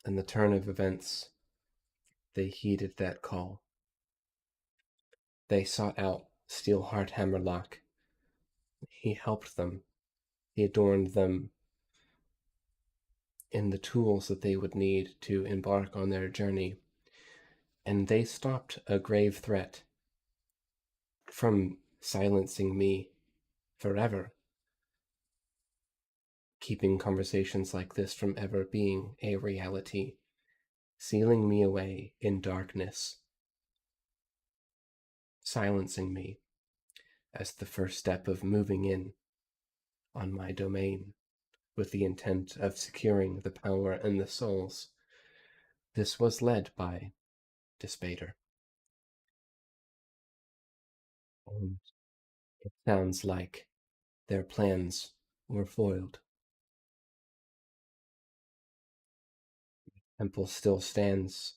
and the turn of events, they heeded that call. They sought out Steelheart Hammerlock. He helped them. He adorned them in the tools that they would need to embark on their journey. And they stopped a grave threat from silencing me forever, keeping conversations like this from ever being a reality, sealing me away in darkness, silencing me as the first step of moving in on my domain with the intent of securing the power and the souls. This was led by Despater. And it sounds like their plans were foiled. Temple still stands.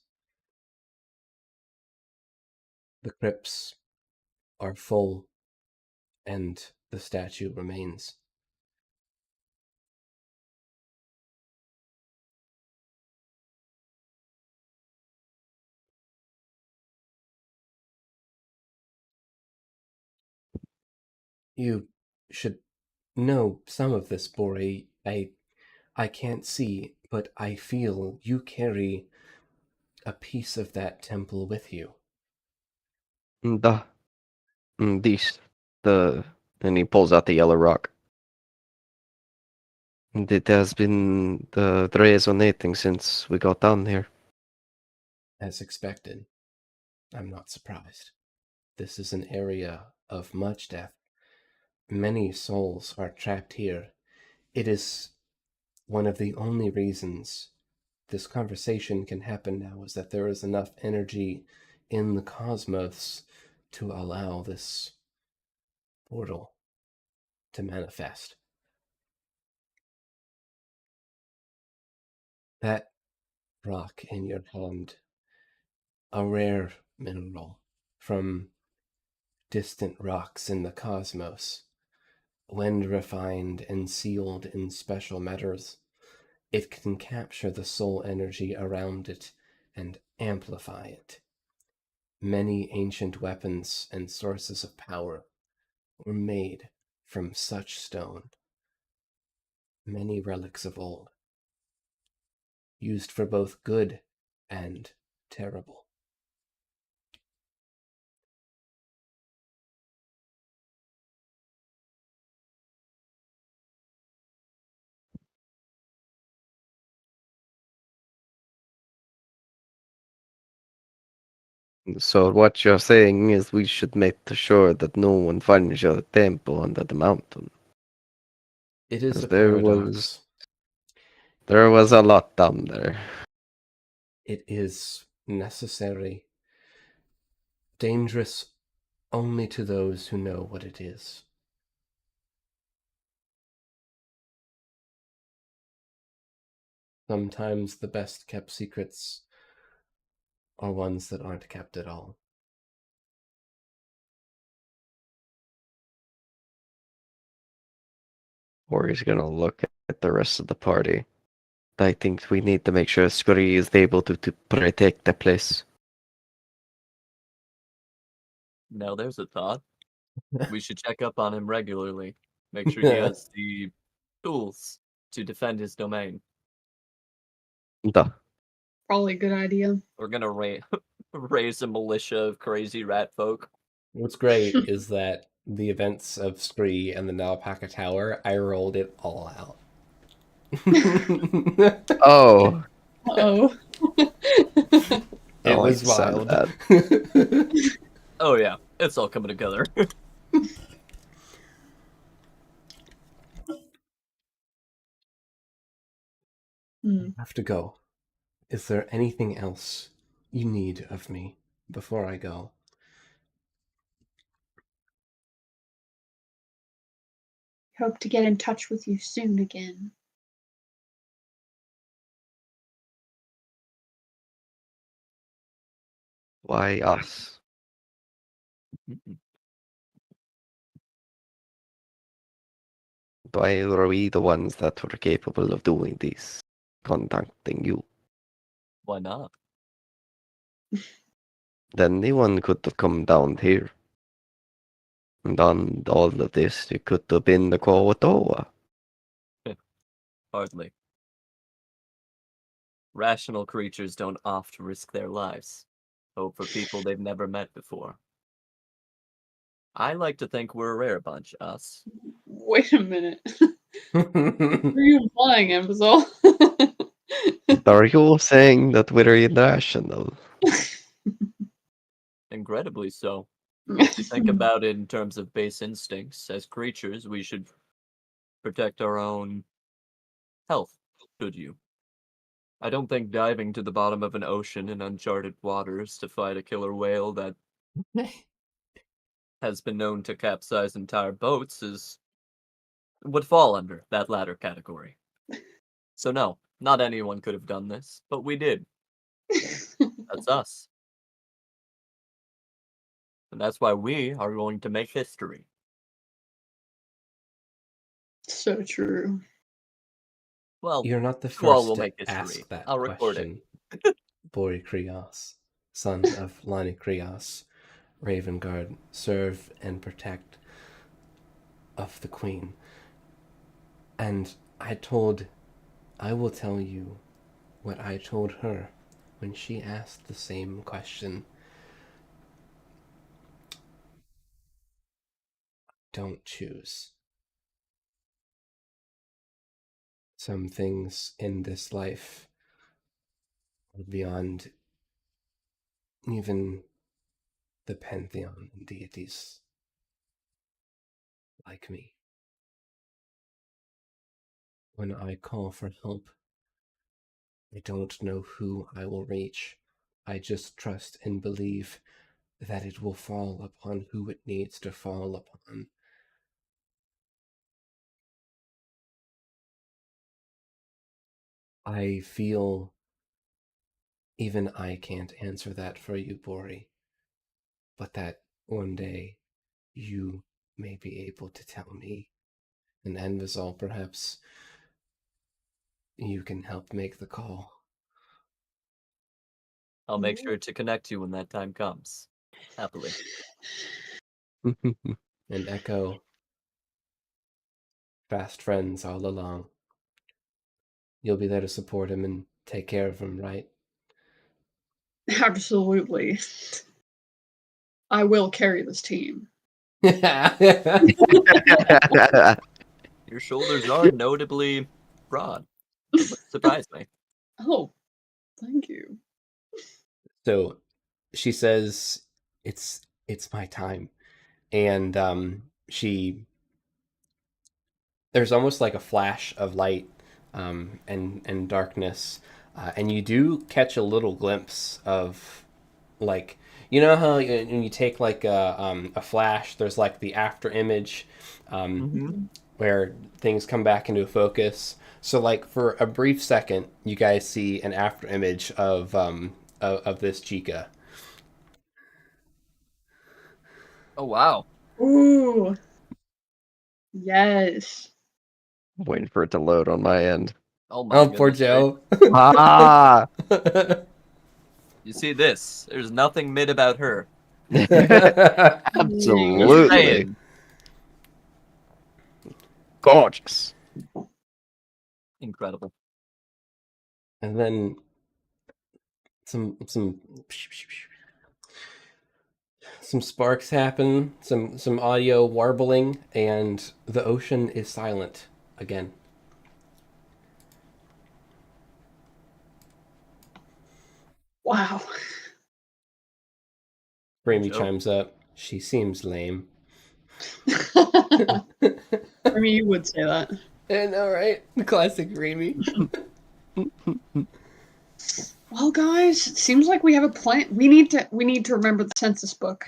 The crypts are full, and the statue remains. You should know some of this, Bori. I can't see, but I feel you carry a piece of that temple with you. The this and he pulls out the yellow rock. And it has been the resonating since we got down here. As expected. I'm not surprised. This is an area of much death. Many souls are trapped here. It is one of the only reasons this conversation can happen now, is that there is enough energy in the cosmos to allow this portal to manifest. That rock in your hand, a rare mineral from distant rocks in the cosmos, when refined and sealed in special metals, it can capture the soul energy around it and amplify it. Many ancient weapons and sources of power were made from such stone. Many relics of old, used for both good and terrible. So what you're saying is we should make sure that no one finds your temple under the mountain. It is 'Cause a paradox. there was a lot down there. It is necessary, dangerous only to those who know what it is. Sometimes the best kept secrets are ones that aren't kept at all. Or he's gonna look at the rest of the party. I think we need to make sure Scurry is able to protect the place. Now there's a thought. We should check up on him regularly. Make sure he has the tools to defend his domain. Duh. Probably a good idea. We're gonna raise a militia of crazy rat folk. What's great is that the events of Scree and the Nalpaca Tower, I rolled it all out. Oh, Uh-oh. It like was the sound of wild. Oh yeah, it's all coming together. Hmm. I have to go. Is there anything else you need of me before I go? Hope to get in touch with you soon again. why us? Why were we the ones that were capable of doing this? Contacting you. Why not? Then anyone could have come down here. And done all of this. It could have been the Kawatoa. Hardly. Rational creatures don't oft risk their lives. Hope for people they've never met before. I like to think we're a rare bunch, us. Wait a minute. What are you implying, Ambazol? Are you saying that we're irrational? Incredibly so. If you think about it in terms of base instincts, as creatures, we should protect our own health, should you? I don't think diving to the bottom of an ocean in uncharted waters to fight a killer whale that has been known to capsize entire boats would fall under that latter category. So no, not anyone could have done this, but we did. That's us. And that's why we are going to make history. So true. Well, You're not the you all first will to make history. ask that I'll record it. question, Bori Krios, son of Lani Krios, Raven Guard, serve and protect of the Queen. And I will tell you what I told her when she asked the same question. Don't choose. Some things in this life are beyond even the pantheon of deities like me. When I call for help, I don't know who I will reach. I just trust and believe that it will fall upon who it needs to fall upon. I feel even I can't answer that for you, Bori, but that one day you may be able to tell me. And Envizal, perhaps you can help make the call. I'll make sure to connect you when that time comes. Happily. And Echo, fast friends all along. You'll be there to support him and take care of him, right? Absolutely. I will carry this team. Your shoulders are notably broad. It wouldn't surprise me. Oh, thank you. So she says, it's my time. And there's almost like a flash of light and darkness. And you do catch a little glimpse of, like, you know how when you take like a flash, there's like the after image where things come back into focus. So like for a brief second, you guys see an after image of this chica. Oh wow. Ooh. Yes. Waiting for it to load on my end. Oh my Oh, goodness. poor Joe. Ah! You see this? There's nothing mid about her. Absolutely. Saying. Gorgeous. Incredible. And then some sparks happen, some audio warbling, and the ocean is silent again. Wow. Bramy Joke. chimes up. She seems lame. I mean, you would say that. I know, right? Classic Bramy. Well, guys, it seems like we have a plan. We need to remember the census book.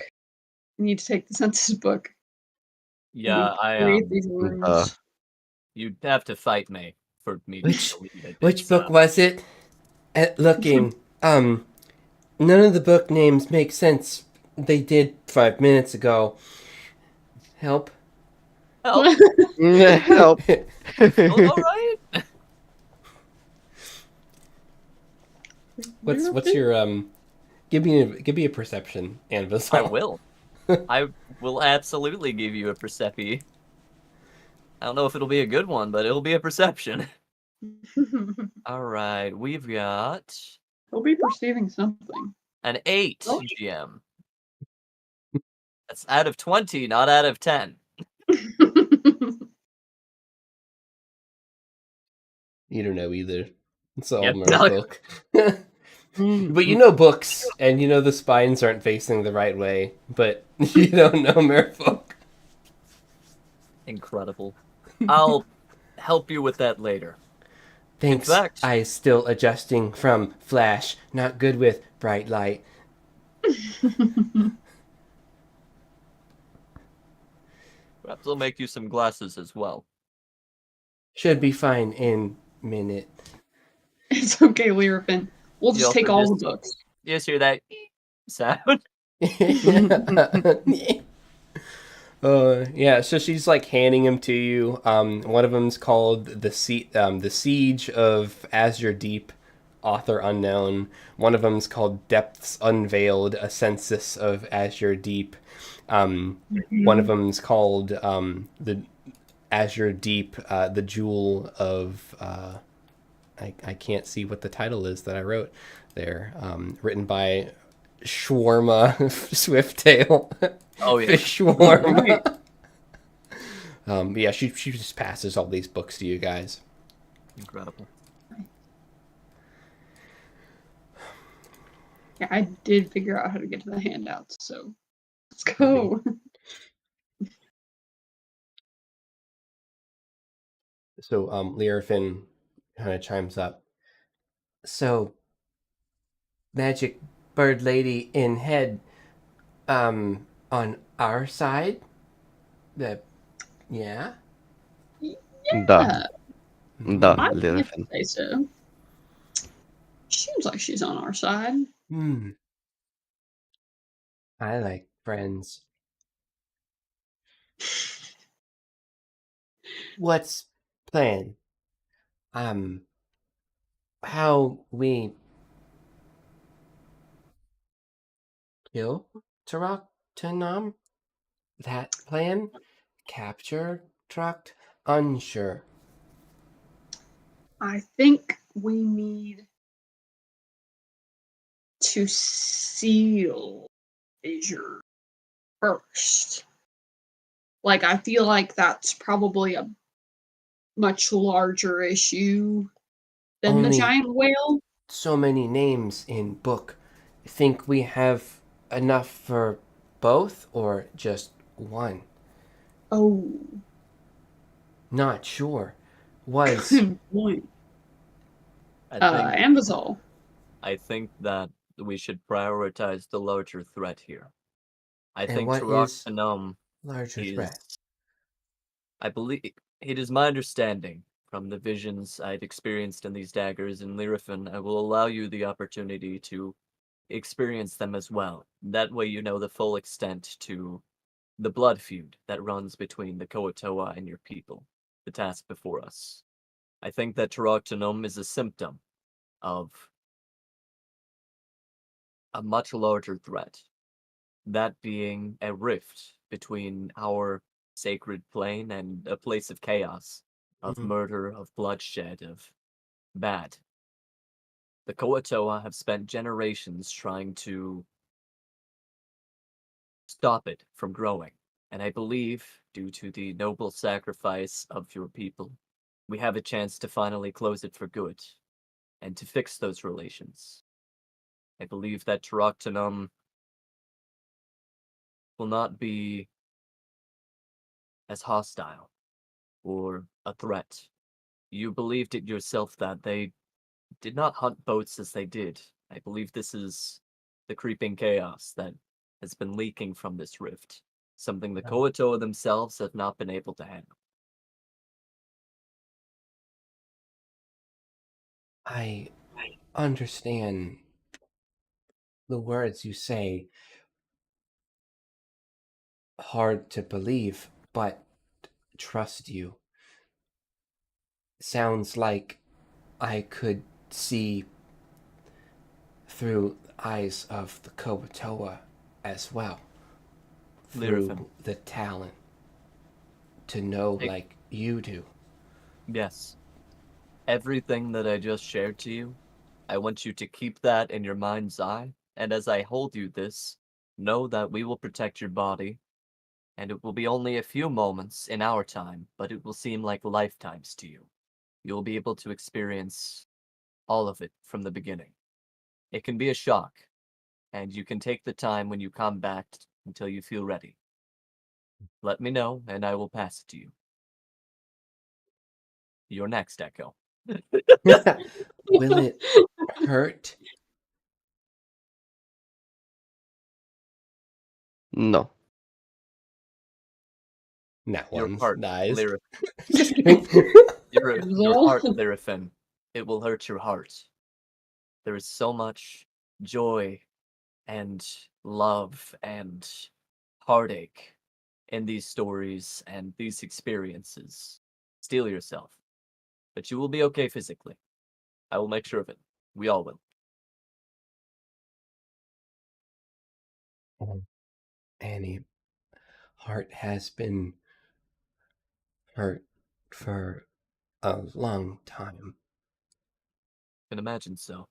We need to take the census book. Yeah, Create these rooms. you'd have to fight me for me Which to believe it. which It's, book was it? Looking. None of the book names make sense. They did 5 minutes ago. Help. Help. Help. All right. What's your give me a perception, Anvis. I will. I will absolutely give you a percepi. I don't know if it'll be a good one, but it'll be a perception. All right, we've got He'll be perceiving something. an 8 Oh. GM. That's out of 20, not out of 10. You don't know either. It's all Yep. merfolk. But you know books, and you know the spines aren't facing the right way, but you don't know merfolk. Incredible. I'll help you with that later. Thanks. fact- I still adjusting from flash. Not good with bright light. Perhaps I'll make you some glasses as well. Should be fine in minute. It's okay, Lyrafin. We'll You just take also all just- the books. You just hear that sound? Yeah, so she's like handing them to you. One of them's called the Siege of Azure Deep, author unknown. One of them's called Depths Unveiled, a census of Azure Deep. One of them's called the Azure Deep, the Jewel of. I can't see what the title is that I wrote there. Written by Shawarma Swifttail. Oh, yeah. Fish Shawarma. Yeah, she just passes all these books to you guys. Incredible. Yeah, I did figure out how to get to the handouts, so let's go. So Lyrafin kind of chimes up. So, magic bird lady in head, on our side? Yeah? Da. Da, I would Lyrafin. say so. Seems like she's on our side. I like friends. What's plan? How we kill Tarak Tanam? That plan? Capture Truck? Unsure. I think we need to seal Azure first. Like, I feel like that's probably a much larger issue than the Only giant whale. so many names in book. Think we have enough for both or just one? Oh, Not sure. Was good point. Ambazol. I think that we should prioritize the larger threat here. I And think what Tarak is Tanum larger is. threat? I believe it is my understanding from the visions I've experienced in these daggers in Lyrafin. I will allow you the opportunity to experience them as well. That way, you know the full extent to the blood feud that runs between the Koatoa and your people. The task before us. I think that Tarak Tanum is a symptom of a much larger threat. That being a rift between our sacred plane and a place of chaos, of Mhm. murder, of bloodshed, of bad. The Koatoa have spent generations trying to stop it from growing. And I believe, due to the noble sacrifice of your people, we have a chance to finally close it for good and to fix those relations. I believe that Taraktanum will not be as hostile or a threat. You believed it yourself that they did not hunt boats as they did. I believe this is the creeping chaos that has been leaking from this rift, something the Koatoa themselves have not been able to handle. I understand the words you say. Hard to believe, but trust you. Sounds like I could see through the eyes of the Koatoa as well. Through Lyrifin. the talent to know like you do. Yes. Everything that I just shared to you, I want you to keep that in your mind's eye, and as I hold you this, know that we will protect your body, and it will be only a few moments in our time, but it will seem like lifetimes to you. You'll be able to experience all of it from the beginning. It can be a shock, and you can take the time when you come back until you feel ready. Let me know, and I will pass it to you. You're next, Echo. Will it hurt? No. That Your one's heart, dies. Lyrif. Just kidding. Your heart, Lyrifin. It will hurt your heart. There is so much joy and love and heartache in these stories and these experiences. Steel yourself. But you will be okay physically. I will make sure of it. We all will. Annie, heart has been hurt for a long time. Can imagine so.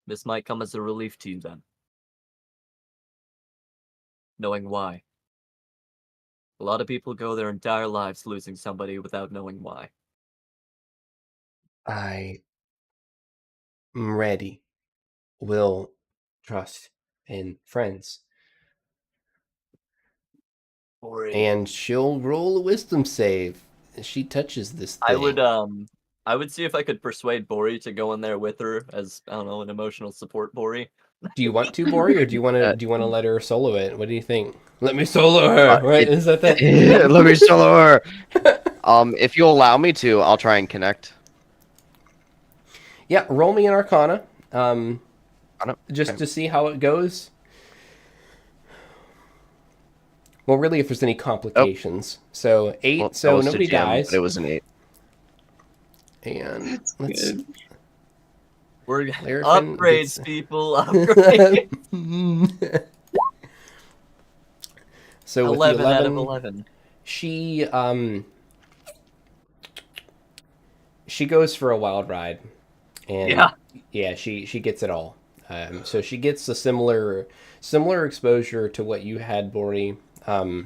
This might come as a relief to you then. Knowing why. A lot of people go their entire lives losing somebody without knowing why. I am ready. Will trust in friends. And she'll roll a wisdom save as she touches this thing. I would see if I could persuade Bori to go in there with her as, I don't know, an emotional support Bori. Do you want to, Bori, or do you want to let her solo it? What do you think? Let me solo her, right? Is that? Let me solo her. If you allow me to, I'll try and connect. Yeah, roll me an Arcana. Just Okay. to see how it goes. Well, really, if there's any complications. So 8, Well, so I was nobody to GM, dies. but it was an 8. And That's let's. good. We're Lyrifin upgrades, gets- people. Upgrades. So with 11 the 11, out of 11. she goes for a wild ride, and she gets it all. So she gets a similar exposure to what you had, Bori. So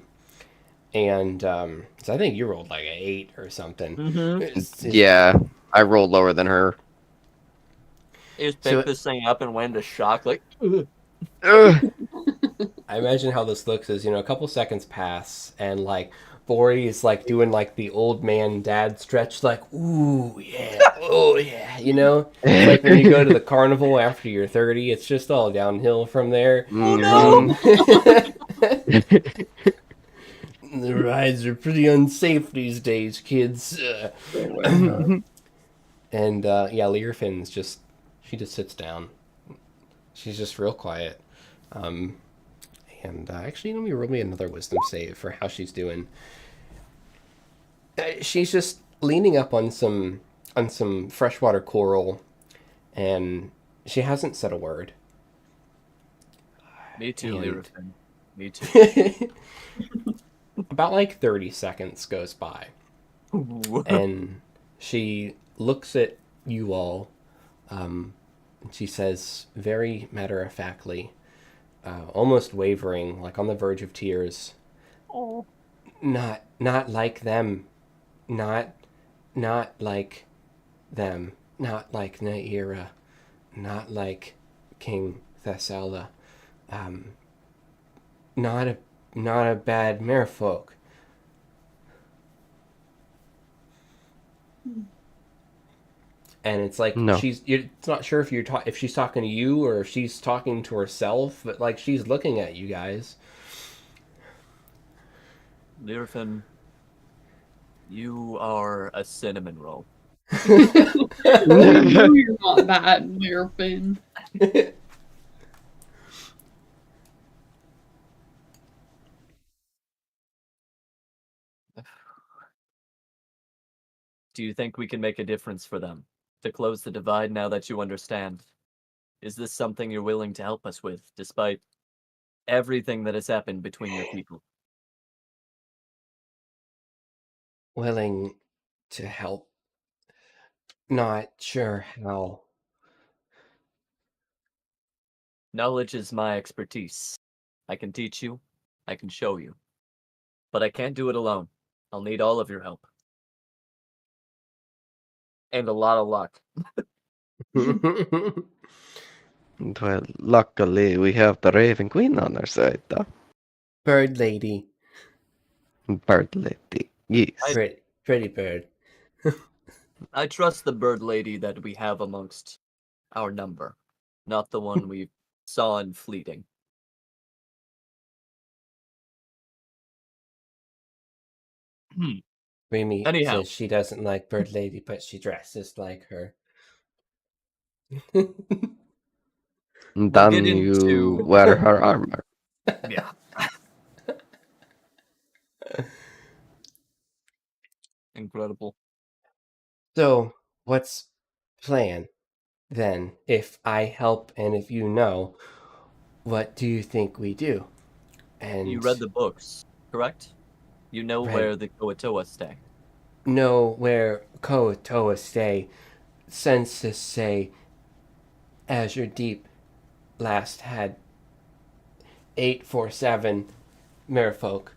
I think you rolled like an 8 or something. Mm-hmm. Yeah, I rolled lower than her. You just So- pick this thing up and went into shock, like, Ugh. I imagine how this looks is, a couple seconds pass, and like Bori is like doing like the old man dad stretch, like, ooh yeah, oh yeah, It's like when you go to the carnival after you're 30, it's just all downhill from there. oh no! The rides are pretty unsafe these days, kids. And Learfin's she just sits down. She's just real quiet. And actually, let me roll me another wisdom save for how she's doing. She's just leaning up on some freshwater coral, and she hasn't said a word. Me too, And- Lyrifin. Me too. About like 30 seconds goes by, and she looks at you all, She says very matter-of-factly, almost wavering, like on the verge of tears. Oh. Not like them. Not like them. Not like Naira. Not like King Thessala. Not a bad merfolk. And it's like No. it's not sure if if she's talking to you or if she's talking to herself, but like she's looking at you guys. Lyrfin, you are a cinnamon roll. I know you're not bad, Lyrfin. Do you think we can make a difference for them to close the divide now that you understand? Is this something you're willing to help us with, despite everything that has happened between your people? Willing to help. Not sure how. Knowledge is my expertise. I can teach you, I can show you. But I can't do it alone. I'll need all of your help. And a lot of luck. Well, luckily we have the Raven Queen on our side, though. Bird lady. Bird lady. Yes. Pretty bird. I trust the bird lady that we have amongst our number, not the one we saw in fleeting. Remy Anyhow. says she doesn't like bird lady, but she dresses like her. And We'll then get you into- wear her armor. Yeah. Incredible. So, what's plan then? If I help and if you know, what do you think we do? And You read the books, correct? You know Read- where the Koatoa stay. know where Koatoa stay. Census say Azure Deep last had 847 merfolk.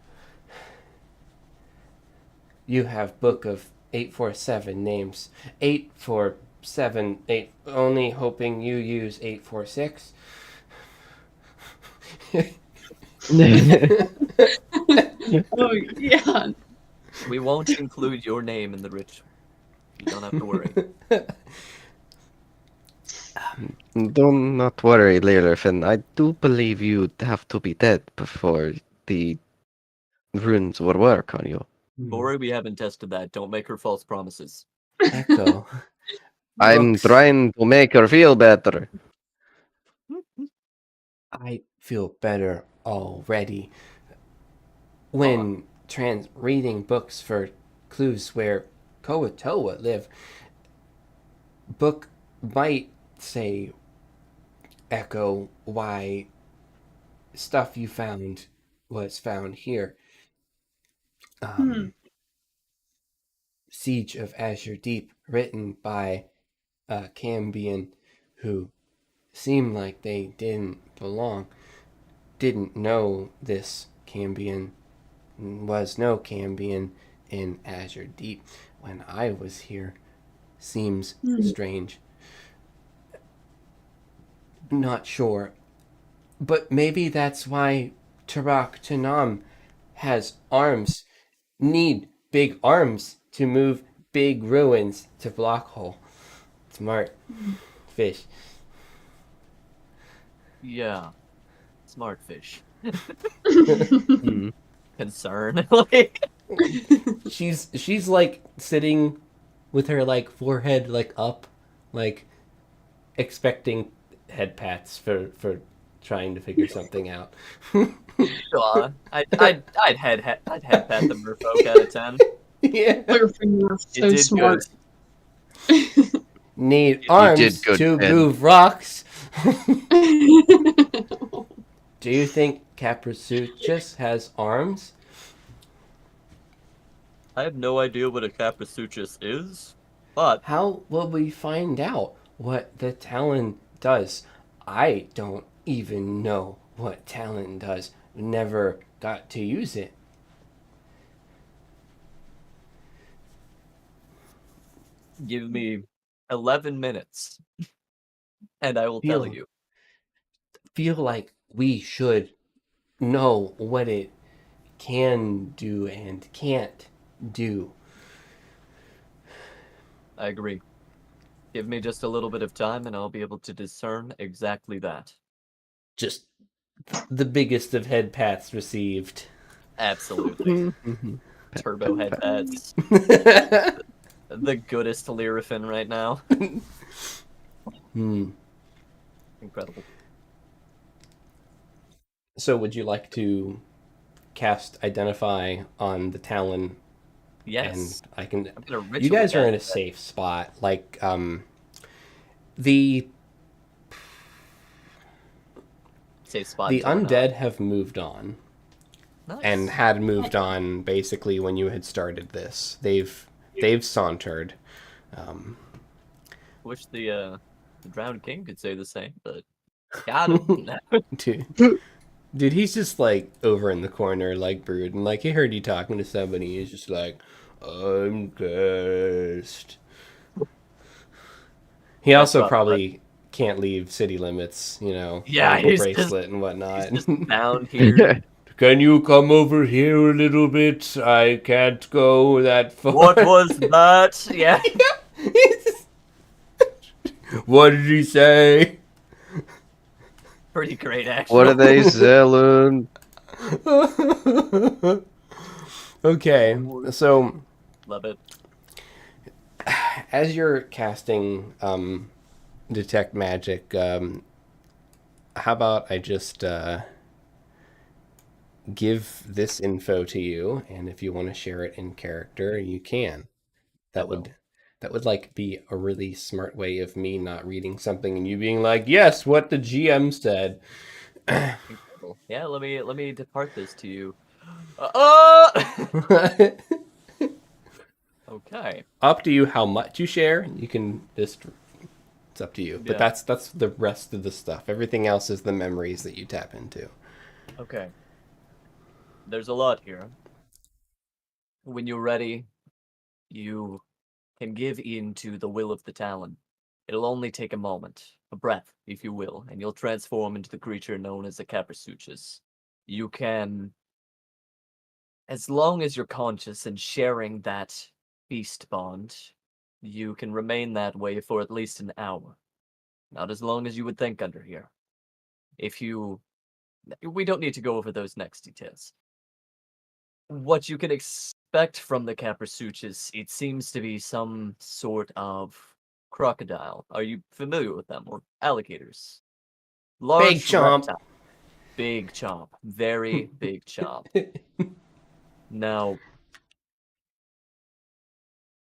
You have book of 847 names. 847, only hoping you use 846. Oh, yeah. We won't include your name in the ritual. You don't have to worry. Do not worry, Lyrfin. I do believe you'd have to be dead before the runes would work on you. Bori, we haven't tested that. Don't make her false promises. Echo. I'm Books. trying to make her feel better. I feel better already. When reading books for clues where Koatoa live, book might say echo why stuff you found was found here. Siege of Azure Deep, written by a Cambion who seemed like they didn't belong. Didn't know this Cambion was no Cambion in Azure Deep when I was here. Seems strange. Not sure. But maybe that's why Tarak Tanam has arms. Need big arms to move big ruins to Blockhole. Smart fish. Yeah. Smart fish. Hmm. Concern. Like, She's like sitting with her like forehead like up, like expecting head pats for trying to figure something out. sure. I'd head pat the merfolk out of 10. Yeah. Lyrfin, you're You so did smart. Need You arms did good, to Ben. move rocks. Do you think Caprisuchus has arms? I have no idea what a Caprisuchus is, but How will we find out what the Talon does. I don't even know what talent does. Never got to use it. Give me 11 minutes, and I will tell Feel you. feel like we should know what it can do and can't do. I agree. Give me just a little bit of time, and I'll be able to discern exactly that. Just the biggest of head pats received. Absolutely. Turbo headpads. The goodest Lyrifin right now. Incredible. So would you like to cast Identify on the Talon? Yes. And I can... I'm gonna You guys are in a ritually safe spot. Like, the safe spot. the until we're not. undead have moved on. Nice. And had moved on basically when you had started this. They've sauntered. Wish the drowned king could say the same, but got him. Dude, he's just like over in the corner, like brooding. Like he heard you talking to somebody. He's just like, I'm cursed. He also probably can't leave city limits, you know. Yeah, ankle he's bracelet just, and whatnot. He's just down here. Can you come over here a little bit? I can't go that far. What was that? Yeah. What did he say? Pretty great, actually. What are they selling? Okay, so Love it. as you're casting detect magic, how about I just give this info to you, and if you want to share it in character, you can. That would like be a really smart way of me not reading something and you being like, yes, what the GM said. Incredible. Yeah, let me depart this to you. Okay. Up to you how much you share. You can just, it's up to you. But Yeah. that's the rest of the stuff. Everything else is the memories that you tap into. Okay. There's a lot here. When you're ready, you can give in to the will of the Talon. It'll only take a moment, a breath, if you will, and you'll transform into the creature known as the Caprisuchus. You can, as long as you're conscious and sharing that beast bond, you can remain that way for at least an hour. Not as long as you would think under here. We don't need to go over those next details. What you can expect from the Caprisuchus, it seems to be some sort of crocodile. Are you familiar with them? Or alligators? Large Big chomp. reptile. Big chomp. Very big chomp. Now,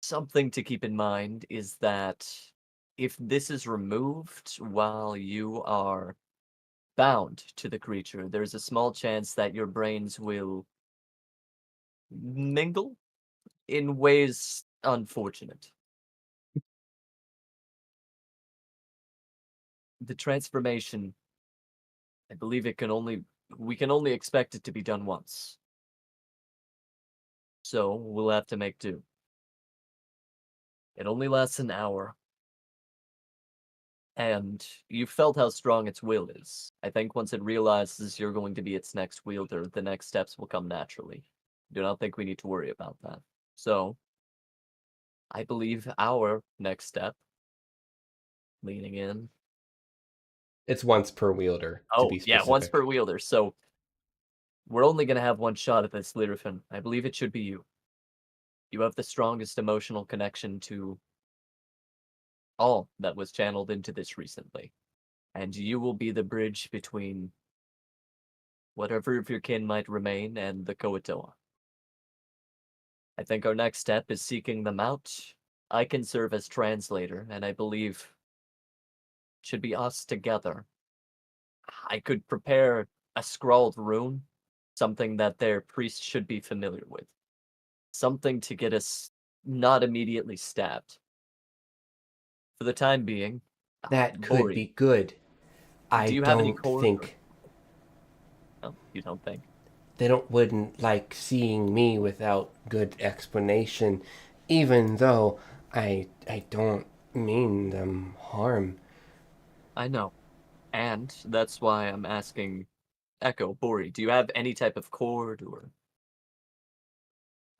something to keep in mind is that if this is removed while you are bound to the creature, there's a small chance that your brains will mingle in ways unfortunate. The transformation, I believe we can only expect it to be done once. So we'll have to make do. It only lasts an hour. And you felt how strong its will is. I think once it realizes you're going to be its next wielder, the next steps will come naturally. Do not think we need to worry about that. So, I believe our next step, leaning in. It's once per wielder, to be specific. Yeah, once per wielder. So, we're only going to have one shot at this, Lyrifin. I believe it should be you. You have the strongest emotional connection to all that was channeled into this recently. And you will be the bridge between whatever of your kin might remain and the Koatoa. I think our next step is seeking them out. I can serve as translator, and I believe it should be us together. I could prepare a scrawled rune, something that their priest should be familiar with. Something to get us not immediately stabbed. For the time being, That could Bori, be good. I do you have any don't core? think No, you don't think. they wouldn't like seeing me without good explanation, even though I don't mean them harm. I know. And that's why I'm asking Echo, Bori, do you have any type of cord or...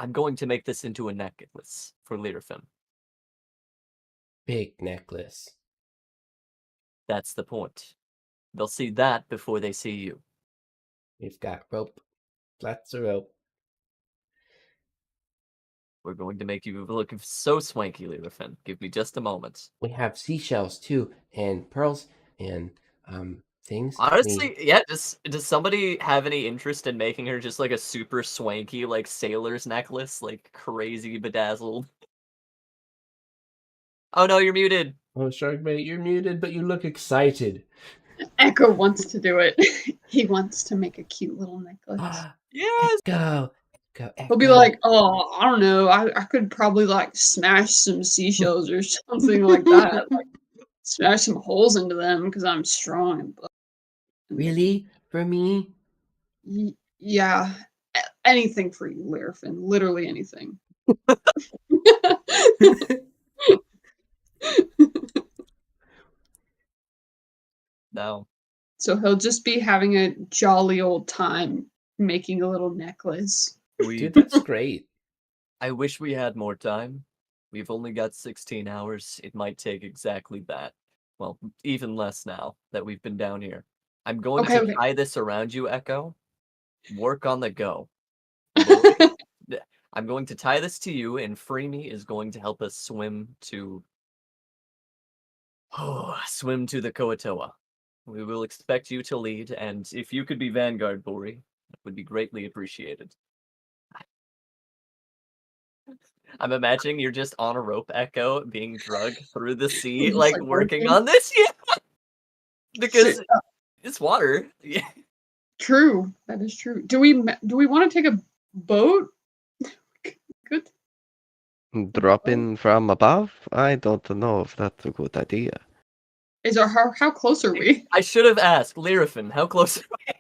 I'm going to make this into a necklace for Lyrafim. Big necklace. That's the point. They'll see that before they see you. We've got rope. Lots of rope. We're going to make you look so swanky, Lyrafim. Give me just a moment. We have seashells too, and pearls, and things. Honestly, yeah, does somebody have any interest in making her just like a super swanky, like sailor's necklace? Like crazy bedazzled. Oh no, you're muted. Oh, Sharkbait, you're muted, but you look excited. Echo wants to do it. He wants to make a cute little necklace. Yes! Go. Go. He'll be like, "Oh, I don't know. I could probably like smash some seashells or something like that. Like smash some holes into them because I'm strong and Really? For me? Yeah, anything for you, Lyrafin. Literally anything. No. So he'll just be having a jolly old time making a little necklace. Dude, that's great. I wish we had more time. We've only got 16 hours. It might take exactly that. Well, even less now that we've been down here. I'm going to Okay. tie this around you, Echo. Work on the go. I'm going to tie this to you, and Freemy is going to help us swim to the Koatoa. We will expect you to lead, and if you could be Vanguard, Bori, that would be greatly appreciated. I'm imagining you're just on a rope, Echo, being dragged through the sea, Just, like like, working working. on this. Yeah, because Shit. it's water. Yeah. True. That is true. Do we want to take a boat? Good. Dropping from above? I don't know if that's a good idea. How close are we? I should have asked Lyrafin, how close are we?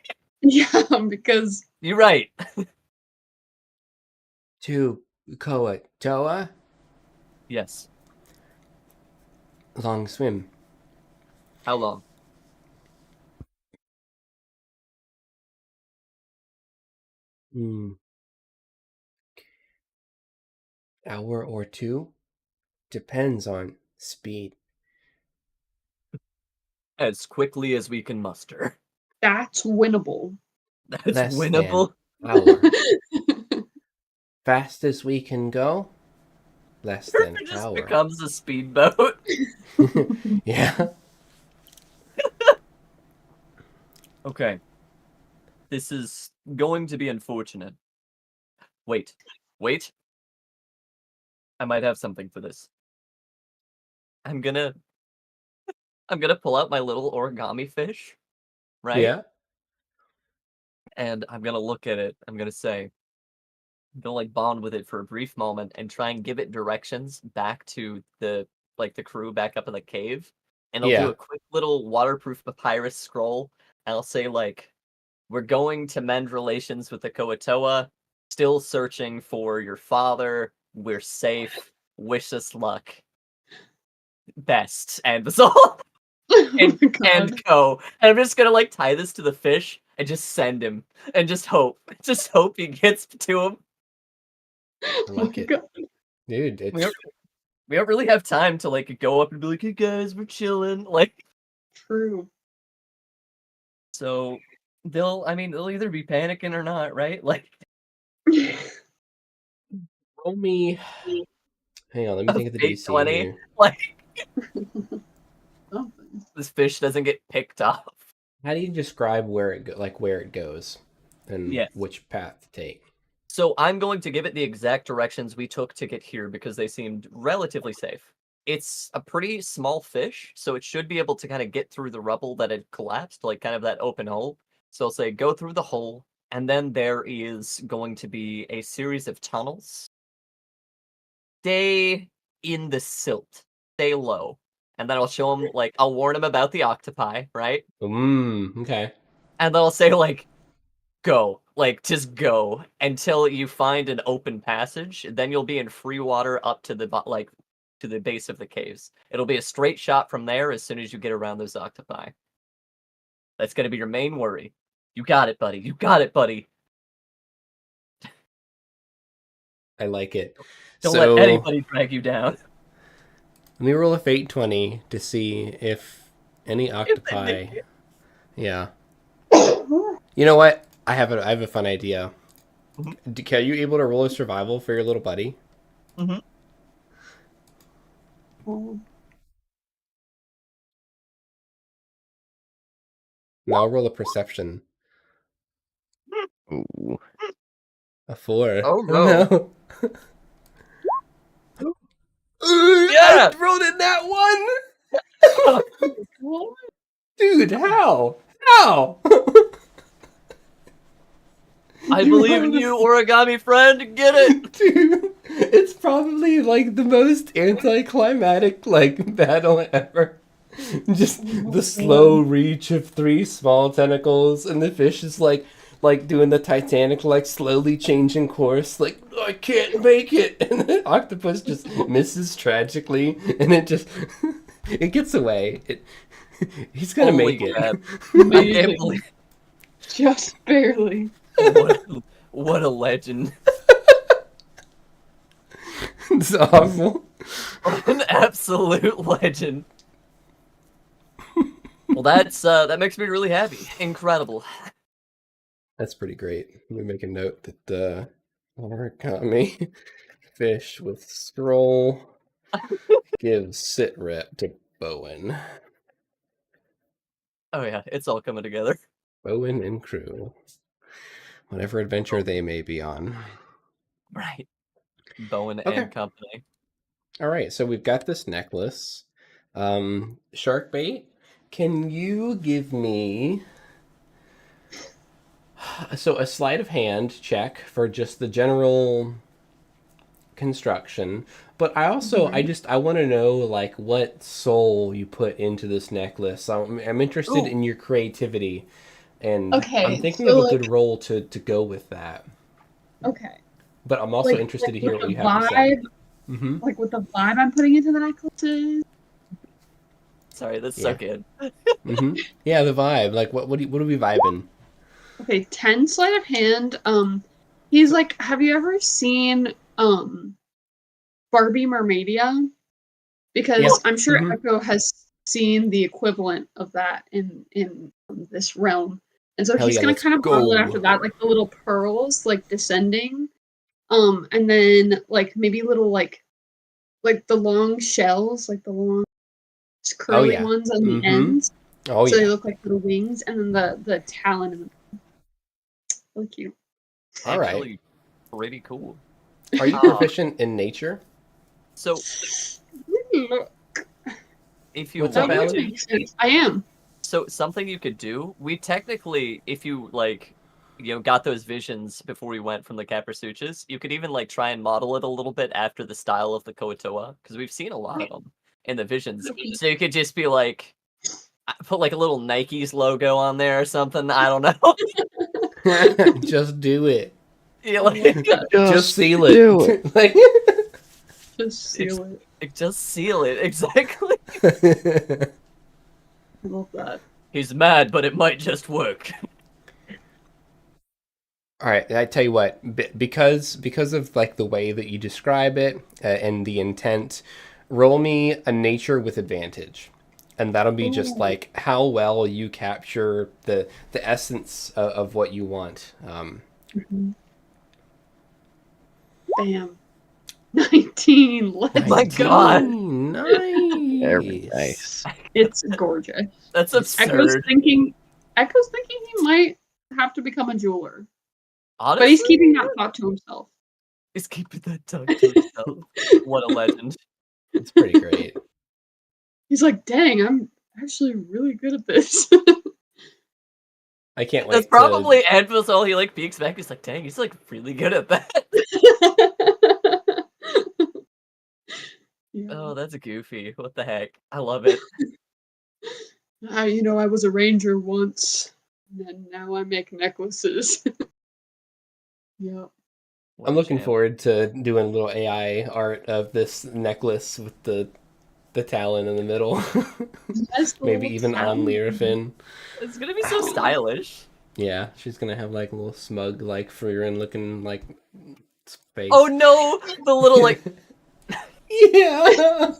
Yeah, because You're right. To Koatoa? Yes. Long swim. How long? Hour or two? Depends on speed. As quickly as we can muster. that's winnable. That's Less winnable. than hour. Fast as we can go? Less than It just hour. becomes a speedboat. Yeah. Okay. This is going to be unfortunate. Wait. I might have something for this. I'm gonna pull out my little origami fish, right? Yeah. And I'm gonna look at it. I'm gonna say, I'm gonna like bond with it for a brief moment and try and give it directions back to the crew back up in the cave. And I'll do Yeah. a quick little waterproof papyrus scroll. And I'll say like, we're going to mend relations with the Koatoa. Still searching for your father. We're safe. Wish us luck. Best. And that's all. Oh my And God. go. And I'm just gonna like tie this to the fish and just send him. And just hope. Just hope he gets to him. I like it. God. Dude, it's We don't really have time to like go up and be like, hey guys, we're chilling. Like, True. so they'll either be panicking or not, right? Like, roll me. Hang on, let me think of the fate DC 20. here. Like, Something. this fish doesn't get picked off. How do you describe where it goes and Yes. which path to take? So I'm going to give it the exact directions we took to get here because they seemed relatively safe. It's a pretty small fish, so it should be able to kind of get through the rubble that had collapsed, like kind of that open hole. So I'll say go through the hole, and then there is going to be a series of tunnels. Stay in the silt. Stay low. and then I'll show him, like, I'll warn him about the octopi, right? Okay. And then I'll say, like, go. Like, just go until you find an open passage. Then you'll be in free water up to the, to the base of the caves. It'll be a straight shot from there as soon as you get around those octopi. That's gonna be your main worry. You got it, buddy. You got it, buddy. I like it. Don't let anybody drag you down. Let me roll a fate 20 to see if any octopi. Yeah. You know what? I have a fun idea. Are you able to roll a survival for your little buddy? Mm-hmm. Now I'll roll a perception. Ooh. A 4. Oh, no. I rolled in that one! Dude, how? How? I believe in you, origami friend. Get it. Dude, it's probably like the most anticlimactic like battle ever. Just the slow reach of 3 small tentacles, and the fish is like doing the Titanic, like slowly changing course, like I can't make it, and the octopus just misses tragically, and it just it gets away. He's gonna Holy make it. crap. I can't believe. Just barely. What a legend. It's awful. An absolute legend. Well, that makes me really happy. Incredible. That's pretty great. Let me make a note that origami fish with scroll gives sit rep to Bowen. Oh yeah, it's all coming together. Bowen and crew. Whatever adventure they may be on. Right. Bowen Okay. and company. All right, so we've got this necklace. Sharkbait, can you give me a sleight of hand check for just the general construction, but I also I want to know like what soul you put into this necklace. I'm interested in your creativity, and Okay, I'm thinking so, of a good role to go with that. Okay. But I'm also interested to hear what you have to say. Mm-hmm. Like with the vibe I'm putting into the necklaces. Sorry, that's so good. Mm-hmm. Yeah, the vibe. Like what are we vibing? Okay, 10 sleight of hand. He's like, have you ever seen Barbie Mermaidia? Because I'm sure Echo has seen the equivalent of that in this realm. And so he's gonna kind of model it after that, like the little pearls like descending. And then like maybe little like the long shells, like the long curly ones on the ends. Oh so they look like little wings, and then the talon in the middle. Really cute. Actually, pretty cool. Are you proficient in nature? So, if you I am. So something you could do, we technically, if you like, got those visions before we went from the Caprasuchas, you could even like try and model it a little bit after the style of the Koatoa, because we've seen a lot of them in the visions. So you could just be like, put like a little Nike's logo on there or something. I don't know. Just do it. Yeah, like, just seal it. Like, just seal it. Just seal it. Exactly. I love that. He's mad, but it might just work. All right, I tell you what, because of like the way that you describe it and the intent, roll me a nature with advantage, and that'll be just like how well you capture the essence of what you want. Bam. 19. Oh my god. Nice. Very nice. It's gorgeous. That's absurd. Echo's thinking he might have to become a jeweler. Honestly, but he's keeping that thought to himself. He's keeping that thought to himself. What a legend. It's pretty great. He's like, dang, I'm actually really good at this. I can't wait. That's probably Anvil, he like peeks back, he's like, dang, he's like really good at that. Yeah. Oh, Oh, that's goofy. What the heck? I love it. I was a ranger once, and now I make necklaces. Yep. What I'm a looking champ. forward to doing a little AI art of this necklace with the talon in the middle. Yes, the Maybe little even on talon. Learfin. It's gonna be so stylish. Yeah, she's gonna have like a little smug, like Freerin looking like face. Oh no! The little like Yeah.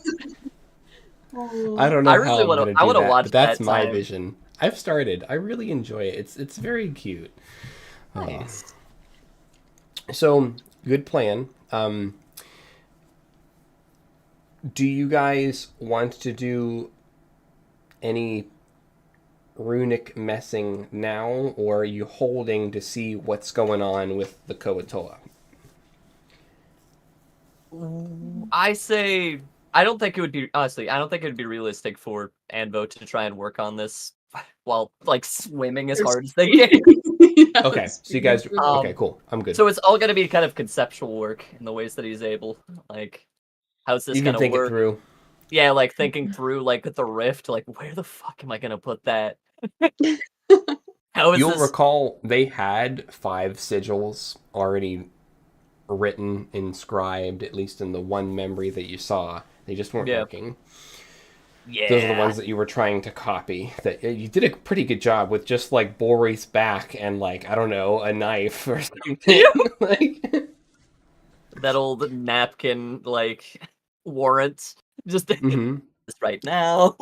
Oh, I don't I know how really I'm wanna gonna I do wanna that, watch but that's that my time. vision. I've started. I really enjoy it. It's very cute. Nice. So good plan. Do you guys want to do any runic messing now, or are you holding to see what's going on with the Koatoa? I say I don't think it would be honestly, I don't think it would be realistic for Anvo to try and work on this while like swimming as hard as they can. Okay, so you guys. Okay, cool. I'm good. So it's all gonna be kind of conceptual work in the ways that he's able. Like, how's this You can gonna think it work? through. Yeah, like thinking through like with the rift, like where the fuck am I gonna put that? How is You'll this? recall they had 5 sigils already written, inscribed, at least in the one memory that you saw. They just weren't Yeah. working. Yeah. Those are the ones that you were trying to copy. That you did a pretty good job with, just like Bori's back and like, I don't know, a knife or something. Like That old napkin like warrant. Just Mhm. this right now.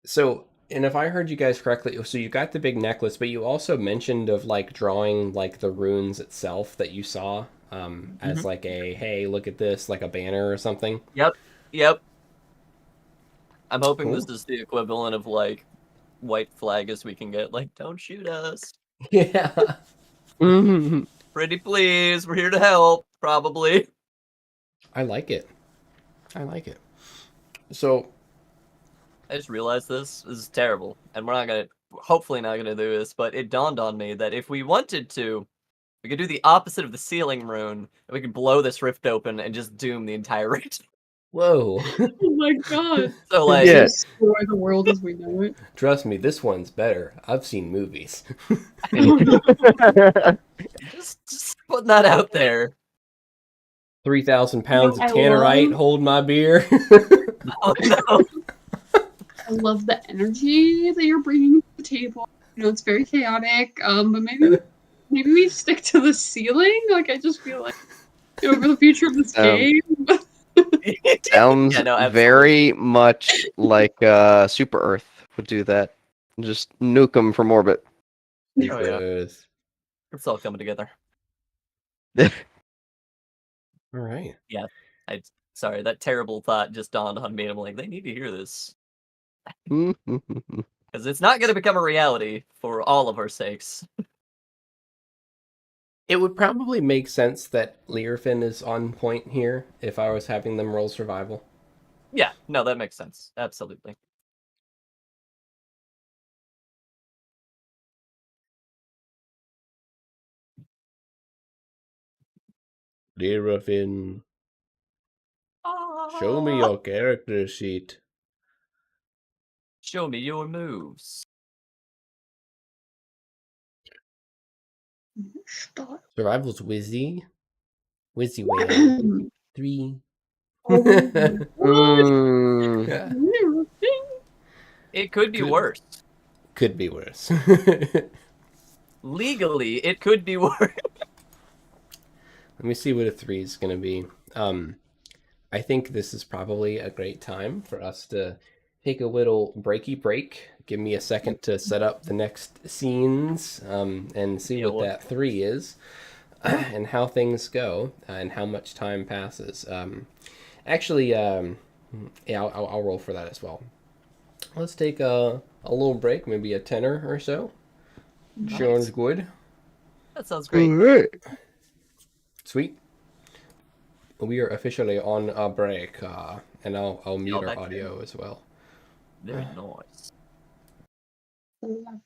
So, and if I heard you guys correctly, so you got the big necklace, but you also mentioned of like drawing like the runes itself that you saw as like a, hey, look at this, like a banner or something. Yep. Yep. I'm hoping Cool. this is the equivalent of like white flag as we can get. Like, don't shoot us. Yeah. Pretty please, we're here to help. Probably. I like it. I like it. So, I just realized this is terrible, and we're not gonna, hopefully not gonna do this. But it dawned on me that if we wanted to, we could do the opposite of the sealing rune, and we could blow this rift open and just doom the entire region. whoa. Oh my god. So like, Yeah. Destroy the world as we know it. Trust me, this one's better. I've seen movies. just putting that out there. 3,000 pounds of I tannerite, love- hold my beer. Oh no. I love the energy that you're bringing to the table. It's very chaotic. But maybe we stick to the ceiling. Like I just feel like for the future of this game. Sounds Yeah, no, absolutely. very much like Super Earth would do that. Just nuke them from orbit. Oh, yeah. Yes. It's all coming together. All right. Yeah. Sorry, that terrible thought just dawned on me. I'm like, they need to hear this. Because it's not going to become a reality for all of our sakes. It would probably make sense that Learfin is on point here if I was having them roll survival. Yeah, no, that makes sense. Absolutely. Learfin, show me your character sheet. Show me your moves. Stop. Survival's Wizzy. Wizzy Whale. 3. Oh my god. Mm. It could be Good. worse. Could be worse. Legally, it could be worse. Let me see what a 3 is going to be. I think this is probably a great time for us to take a little breaky break. Give me a second to set up the next scenes and see what that 3 is and how things go and how much time passes. Actually, yeah, I'll roll for that as well. Let's take a little break, maybe a tenner or so. Nice. Sounds good. That sounds great. Alright. Sweet. We are officially on a break, and I'll mute our back audio as well. Very nice. Love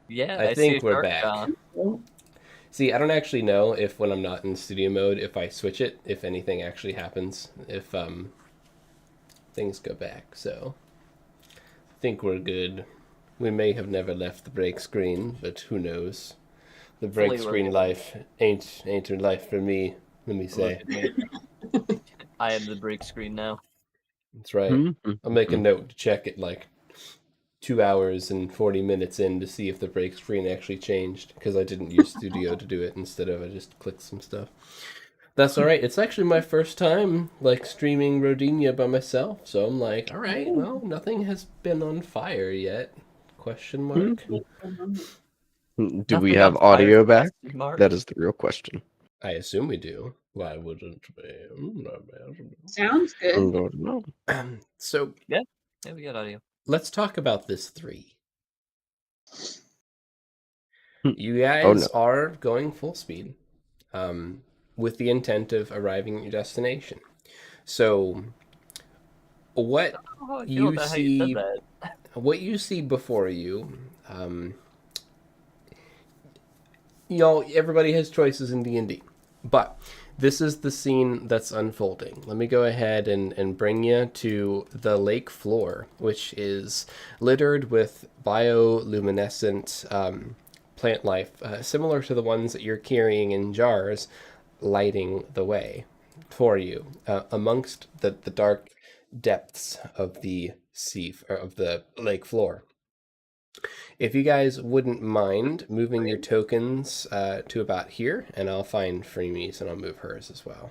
Yeah, I I see a think we're shark back. jaw. See, I don't actually know if when I'm not in studio mode, if I switch it, if anything actually happens, if things go back. So I think we're good. We may have never left the break screen, but who knows? The break Fully screen relatable. life ain't a life for me. Let me Look say. at me. I am the break screen now. That's right. Mm-hmm. I'll make a note to check it like 2 hours and 40 minutes in to see if the break screen actually changed, because I didn't use Studio to do it. Instead of I just clicked some stuff. That's all right. It's actually my first time like streaming Rodinia by myself, so I'm like, all right, well, nothing has been on fire yet? Question mark. Do we Nothing have on fire, audio back? question mark? That is the real question. I assume we do. Why wouldn't we? Sounds I good. don't know. So Yeah, we got audio. let's talk about this 3. Hmm. You guys Oh, no. are going full speed, with the intent of arriving at your destination. So, what Oh, I feel you about how you said see, that. what you see before you, you know, everybody has choices in D&D, but this is the scene that's unfolding. Let me go ahead and bring you to the lake floor, which is littered with bioluminescent plant life, similar to the ones that you're carrying in jars, lighting the way for you amongst the dark depths of the sea, or of the lake floor. If you guys wouldn't mind moving your tokens to about here, and I'll find Freemies and I'll move hers as well.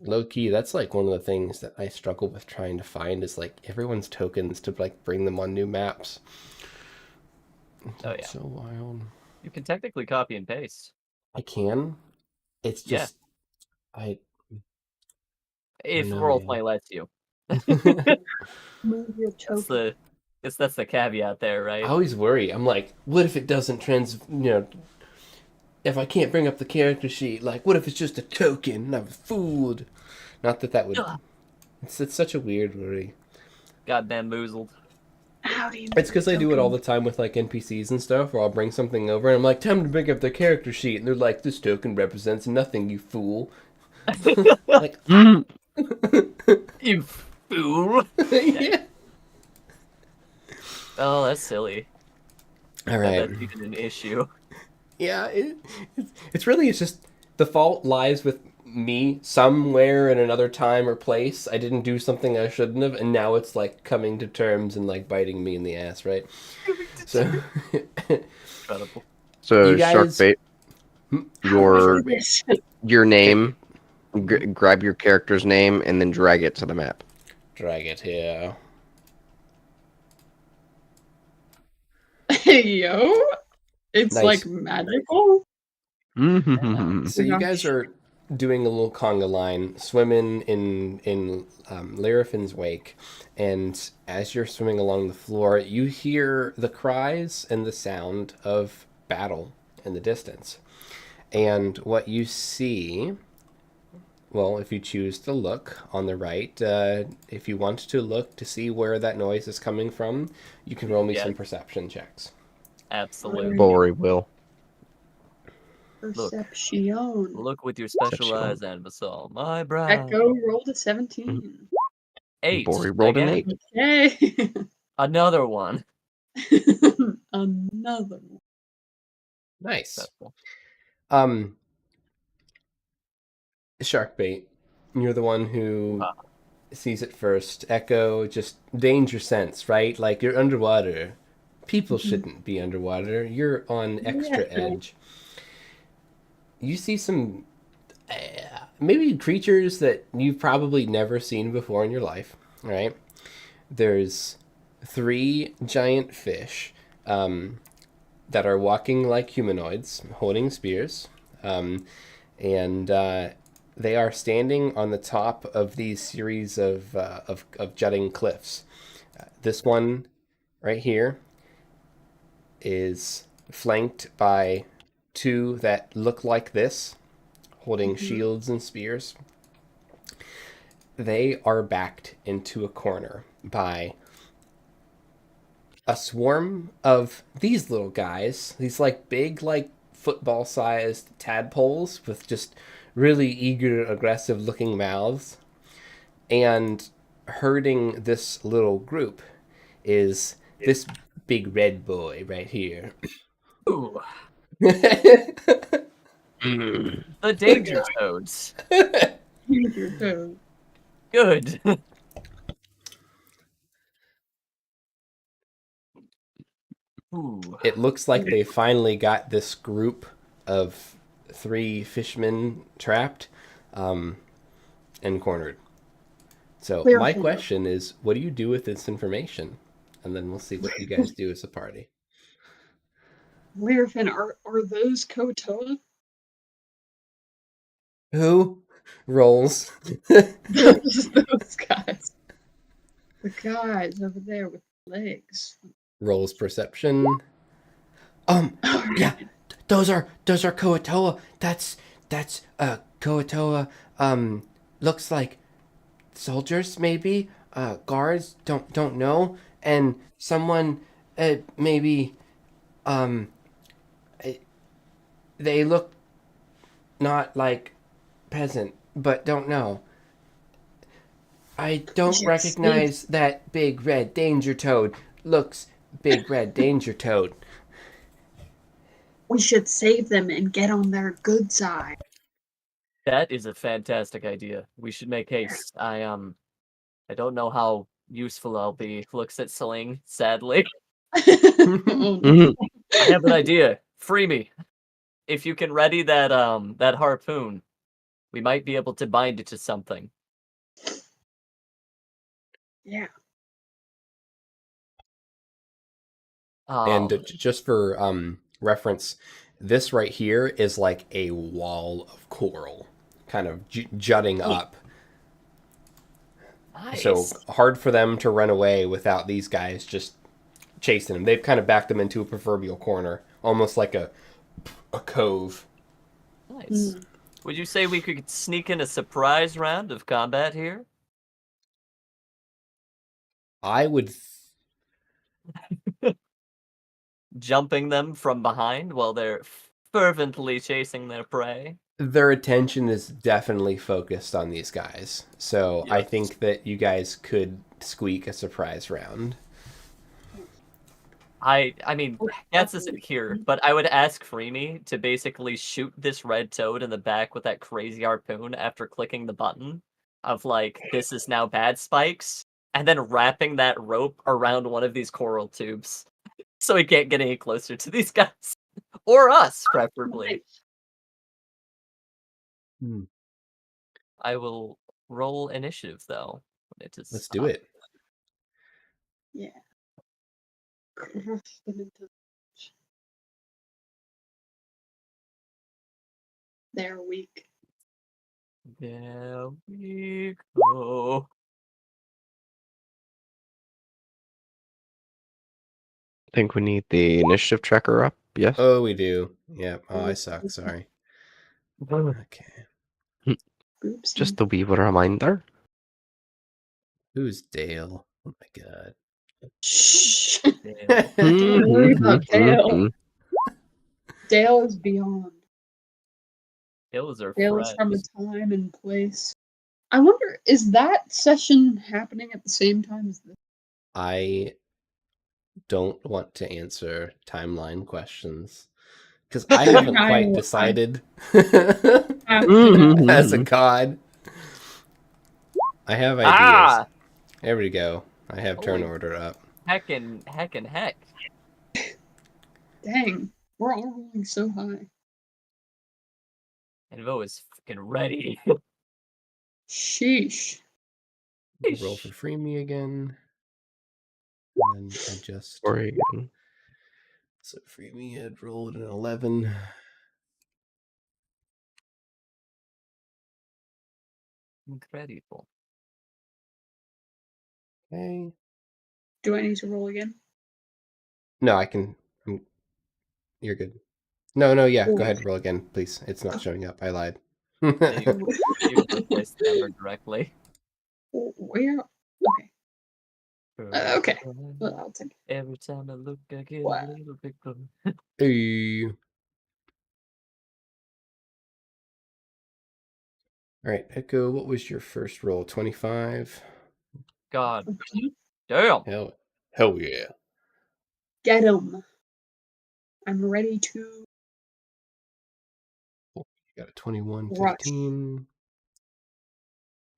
Low key, that's like one of the things that I struggle with trying to find is like everyone's tokens to like bring them on new maps. Oh, yeah. So wild. You can technically copy and paste. I can. It's Yeah. just If know, roleplay lets you. Move your token. That's the caveat there, right? I always worry. I'm like, what if it doesn't if I can't bring up the character sheet, like, what if it's just a token and I'm fooled? Not that would. Ugh. It's such a weird worry. Got bamboozled. How do you It's because I do it all token? the time with like NPCs and stuff, where I'll bring something over and I'm like, time to bring up the character sheet, and they're like, this token represents nothing, you fool. Like, You fool. yeah. Oh, that's silly. All right. That's even an issue. Yeah, it's really, it's just the fault lies with me somewhere in another time or place. I didn't do something I shouldn't have, and now it's like coming to terms and like biting me in the ass, right? So, Incredible. So, You guys- Sharkbait, your Yes. your name, grab your character's name, and then drag it to the map. drag it here. Yo, it's Nice. like magical. So you guys are doing a little conga line, swimming in Larafin's wake, and as you're swimming along the floor, you hear the cries and the sound of battle in the distance. And what you see, well, if you choose to look on the right, if you want to look to see where that noise is coming from, you can roll me Yeah. some perception checks. Absolutely. Bory will. Perception. Look with your special Perception. eyes, Anvasol. My brow. Echo rolled a 17. 8. Bory rolled an Again. 8. Okay. Another one. Another one. Nice. Successful. Sharkbait, you're the one who sees it first. Echo, just danger sense, right? Like you're underwater. People shouldn't be underwater. You're on extra edge. You see some maybe creatures that you've probably never seen before in your life, right? There's 3 giant fish that are walking like humanoids, holding spears, and they are standing on the top of these series of jutting cliffs. This one right here is flanked by 2 that look like this, holding shields and spears. they are backed into a corner by a swarm of these little guys, these like big, like football sized tadpoles with just really eager, aggressive looking mouths. And herding this little group is this big red boy right here. Ooh, Mm. the danger toads. Good. Ooh. It looks like they finally got this group of 3 fishmen trapped and cornered. So Clear my him. question is, what do you do with this information? And then we'll see what you guys do as a party. Learfin, are those Kotoa? Who rolls? Those guys. The guys over there with legs. Rolls perception. Yeah, those are Koatoa. That's Koatoa. Looks like soldiers, maybe guards. Don't know. And someone, maybe, uh, they look not like peasant, but don't know. I don't Yes, recognize that big red danger toad. Looks big red danger toad. We should save them and get on their good side. That is a fantastic idea. We should make haste. I don't know how useful I'll be. Looks at Sling, sadly. Mhm. I have an idea. Free me. If you can ready that that harpoon, we might be able to bind it to something. Yeah. And Um, just for reference, this right here is like a wall of coral, kind of jutting up. nice. So hard for them to run away without these guys just chasing them. They've kind of backed them into a proverbial corner, almost like a cove. Nice. Would you say we could sneak in a surprise round of combat here? I would. Jumping them from behind while they're fervently chasing their prey? Their attention is definitely focused on these guys. So I Yes. think that you guys could squeak a surprise round. I mean, Gats isn't here, but I would ask Freemy to basically shoot this red toad in the back with that crazy harpoon after clicking the button of like, this is now bad spikes, and then wrapping that rope around one of these coral tubes so he can't get any closer to these guys. Or us, preferably. Hmm. I will roll initiative though. Let's do it. Yeah. Crush them into. They're weak. There we go. I think we need the initiative tracker up. Yes. Oh, we do. Yeah. Oh, I suck. Sorry. Okay. Oops. Just a wee reminder. Who's Dale? Oh my god. Shh. Dale. Don't worry about Dale. Mhm. Dale is beyond. Dale's our Dale is from a friend. time and place. I wonder, is that session happening at the same time as this? I don't want to answer timeline questions because I haven't quite decided as a god. I have ideas. Ah! There we go. I have turn Holy- order up. Heck. Dang, we're all rolling so high. Envo is fucking ready. Sheesh. Roll for free me again. And then adjust. Oregon. So free me had rolled an 11. Incredible. Okay. Do I need to roll again? No, I can. You're good. No, yeah. Go Cool. ahead, roll again, please. It's not showing up. I lied. You replaced the number directly. Where? Okay. Okay. Well, I'll take it. Every time I look, I get Wow. a little bit closer. Hey. All right, Echo, what was your first roll? 25? God Okay. damn. Hell yeah. Get him. I'm ready to You got a 21, rush. 15.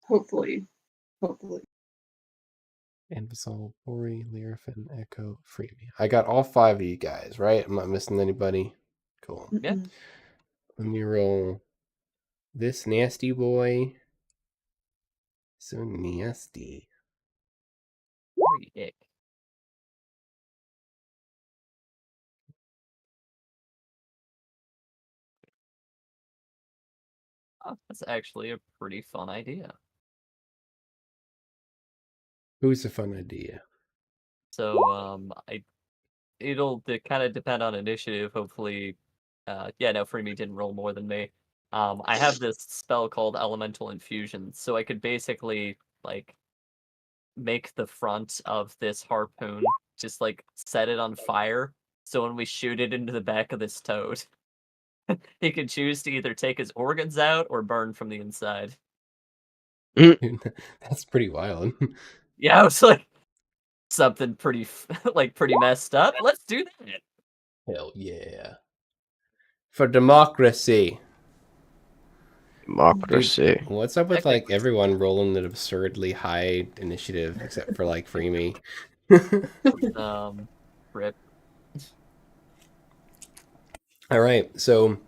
Hopefully. And Vasal, Ori, Learfin, Echo, Freemy. I got all 5 of you guys, right? I'm not missing anybody. Cool. Yeah. Mm-mm. Let me roll this nasty boy. So nasty. Holy dick. Oh, that's actually a pretty fun idea. Who's a fun idea? So, it'll kind of depend on initiative. Hopefully, yeah, no, Freemy didn't roll more than me. I have this spell called Elemental Infusion, so I could basically like make the front of this harpoon just like set it on fire. So when we shoot it into the back of this toad, he can choose to either take his organs out or burn from the inside. That's pretty wild. Yeah, I was like, something pretty pretty messed up. Let's do that. Hell yeah. For democracy. Democracy. Dude, what's up with like Technically. everyone rolling an absurdly high initiative except for like Freemy? Rip. All right, so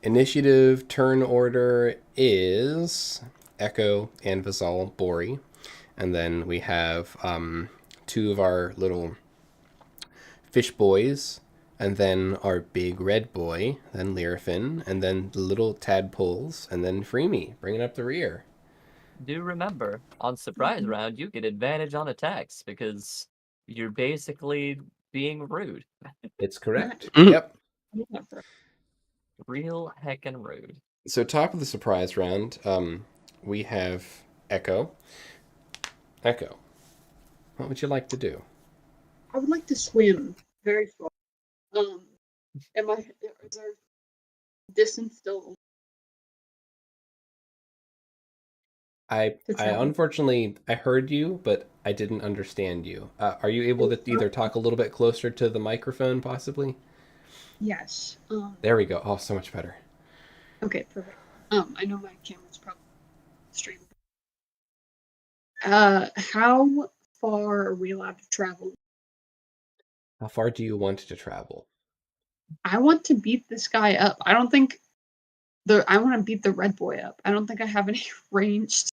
initiative turn order is Echo and Vasal Bori, and then we have 2 of our little fish boys, and then our big red boy, then Learfin, and then the little tadpoles, and then Freemy bringing up the rear. Do remember, on surprise round, you get advantage on attacks because you're basically being rude. It's correct. Mhm. Yep. Real heckin' rude. So top of the surprise round, we have Echo. Echo, what would you like to do? I would like to swim very far. Is our distance still I to travel? unfortunately I heard you, but I didn't understand you. Are you able to either talk a little bit closer to the microphone, possibly? Yes. There we go. Oh, so much better. Okay, perfect. I know my camera's probably streaming. How far are we allowed to travel? How far do you want to travel? I want to beat this guy up. I don't think I want to beat the red boy up. I don't think I have any ranged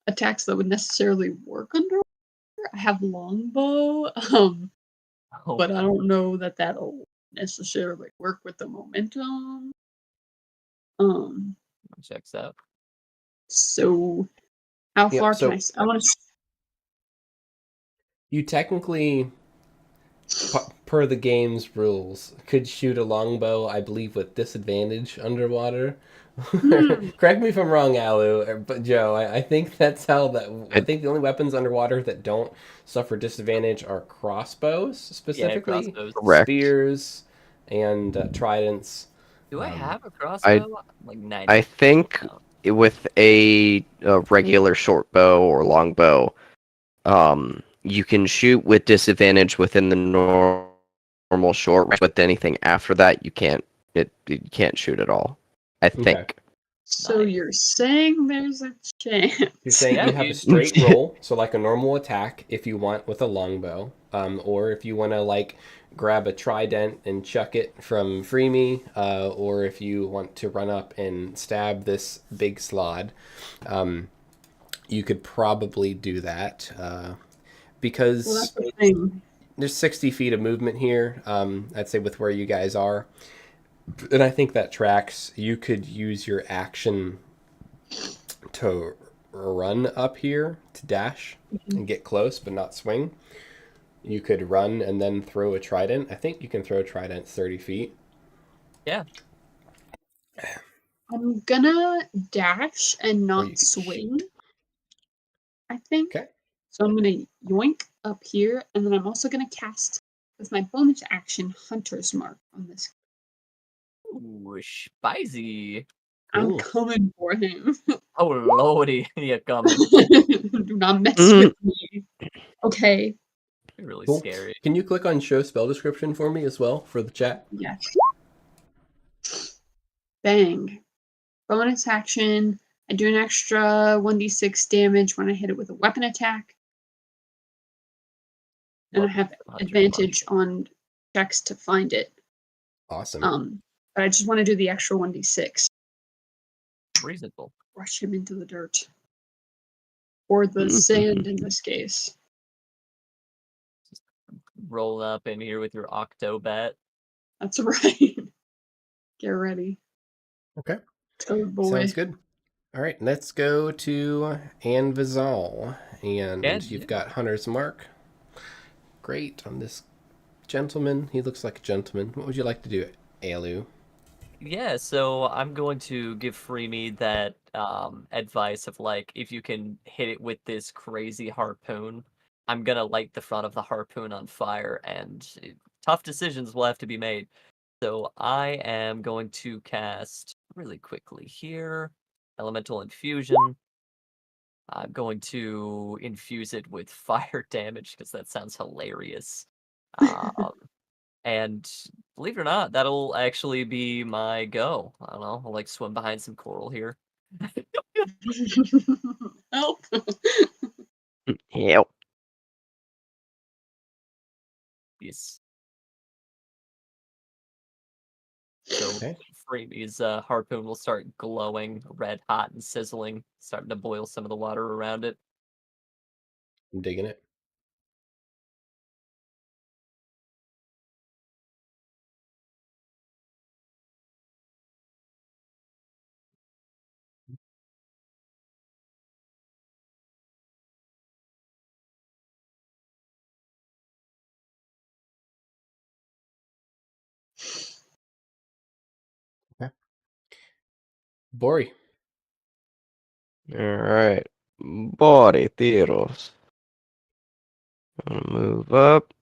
attacks that would necessarily work underwater. I have longbow, Oh, but I don't know that that'll necessarily work with the momentum. checks out. So how Yeah, far so can I want to. you technically, per the game's rules, could shoot a longbow, I believe, with disadvantage underwater. Correct me if I'm wrong, Alu, but Joe, I think that's how that. I think the only weapons underwater that don't suffer disadvantage are crossbows, Yeah, specifically, crossbows. Correct. spears, and tridents. Do I have a I crossbow? Like 90. I think with a regular short bow or long bow, you can shoot with disadvantage within the normal short range, but anything after that you can't. You can't shoot at all. I think. Okay. So Nice. you're saying there's a chance? You're saying Yeah, you have a dude. straight roll, so like a normal attack if you want with a longbow, or if you want to like grab a trident and chuck it from Freemy, or if you want to run up and stab this big slod, you could probably do that because Well, that's the thing. there's 60 feet of movement here. I'd say with where you guys are, and I think that tracks. You could use your action to run up here to dash and get close but not swing. You could run and then throw a trident. I think you can throw a trident 30 feet. Yeah. I'm gonna dash and Or you not could swing. shoot. I think. Okay. So I'm gonna yoink up here, and then I'm also gonna cast with my bonus action Hunter's Mark on this. Ooh, spicy. I'm Cool. coming for him. Oh lordy, you coming. Do not mess with me. Okay. Really Cool. scary. Can you click on show spell description for me as well for the chat? Yes. Bang. Bonus action. I do an extra 1d6 damage when I hit it with a weapon attack. And I Love have Hunter's advantage on checks to find it. Awesome. But I just want to do the extra 1d6. Mark. Reasonable. Rush him into the dirt. Or the sand in this case. Roll up in here with your Octobat. That's right. Get ready. Okay. Go boy. Sounds good. All right, let's go to Anvizal. And Can you've do. got Hunter's Mark. Great. On this gentleman. He looks like a gentleman. What would you like to do, Alu? Yeah, so I'm going to give Freemy that advice of like, if you can hit it with this crazy harpoon, I'm gonna light the front of the harpoon on fire, and tough decisions will have to be made. So I am going to cast really quickly here, Elemental Infusion. I'm going to infuse it with fire damage because that sounds hilarious. Um, and believe it or not, that'll actually be my go. I don't know. I'll like swim behind some coral here. Help. Yep. Yes. So Okay. Freeby's harpoon will start glowing red hot and sizzling, starting to boil some of the water around it. I'm digging it. Okay. Bori. Alright. Body tiros. Gonna move up.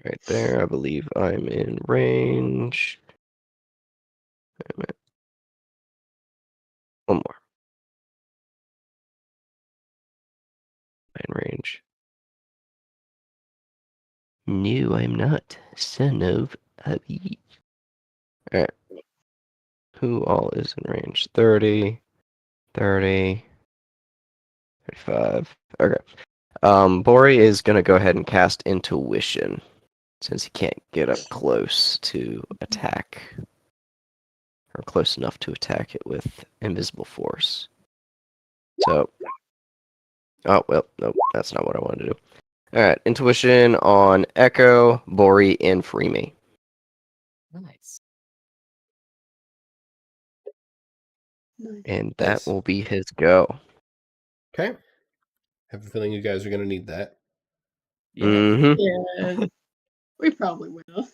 Right there. I believe I'm in range. Wait a minute. One more. In range. No, I'm not. Son of a bitch. Alright. Who all is in range? 30, 30, 35. Okay. Bori is gonna go ahead and cast Intuition since he can't get up close to attack or close enough to attack it with Invisible Force. So, oh well, nope, that's not what I wanted to do. All right, Intuition on Echo, Bori, and Freemy, Nice. Nice. and that Nice. will be his go. Okay. Have a feeling you guys are going to need that. Yeah. Mm-hmm. Yeah. We probably will.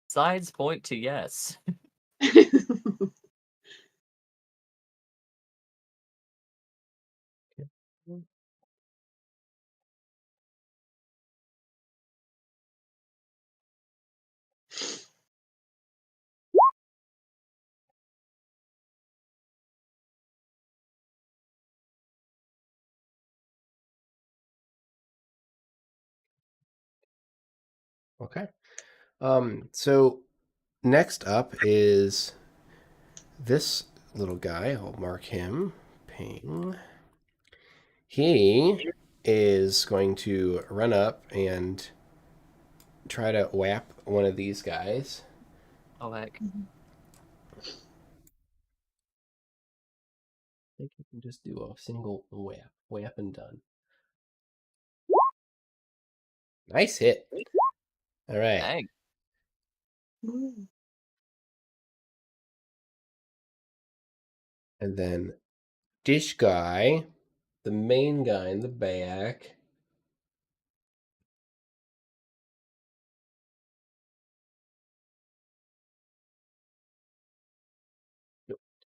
Signs point to yes. Okay. So next up is this little guy. I'll mark him. Ping. He is going to run up and try to whap one of these guys. Oh heck. I think you can just do a single whap. Whap and done. Nice hit. All right. Dang. Ooh. And then this guy, the main guy in the back.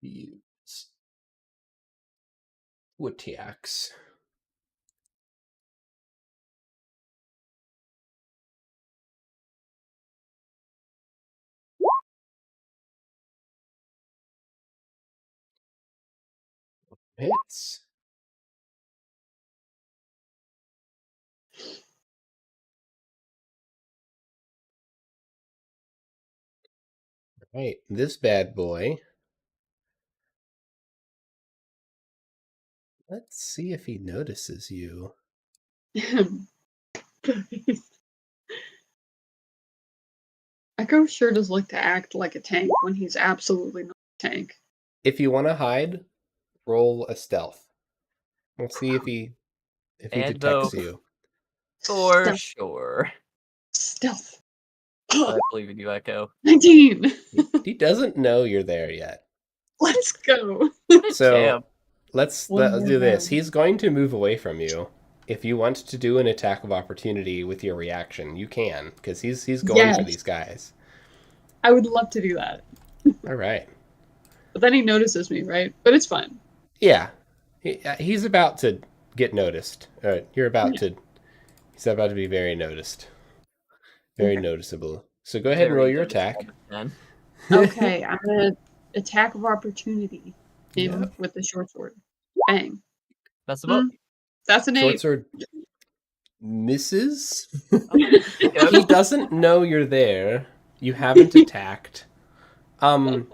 use. Who attacks? Hits. Right, this bad boy. Let's see if he notices you. Echo sure does like to act like a tank when he's absolutely not a tank. If you want to hide, roll a stealth. We'll see if he And detects both. you. For Stealth. sure. Stealth. But I believe in you, Echo. 19. He doesn't know you're there yet. Let's go. So Champ. let's One more do this. round. He's going to move away from you. If you want to do an attack of opportunity with your reaction, you can, because he's going for Yes. these guys. I would love to do that. All right. But then he notices me, right? But it's fine. Yeah, he's about to get noticed. You're about Yeah. to. He's about to be very noticed. Very Okay. noticeable. So go ahead and roll Very your good attack. man. Okay, I'm gonna attack of opportunity him Yep. with the short sword. Bang. Mess him up. That's an Short 8. sword misses. Yep. He doesn't know you're there. You haven't attacked. I'd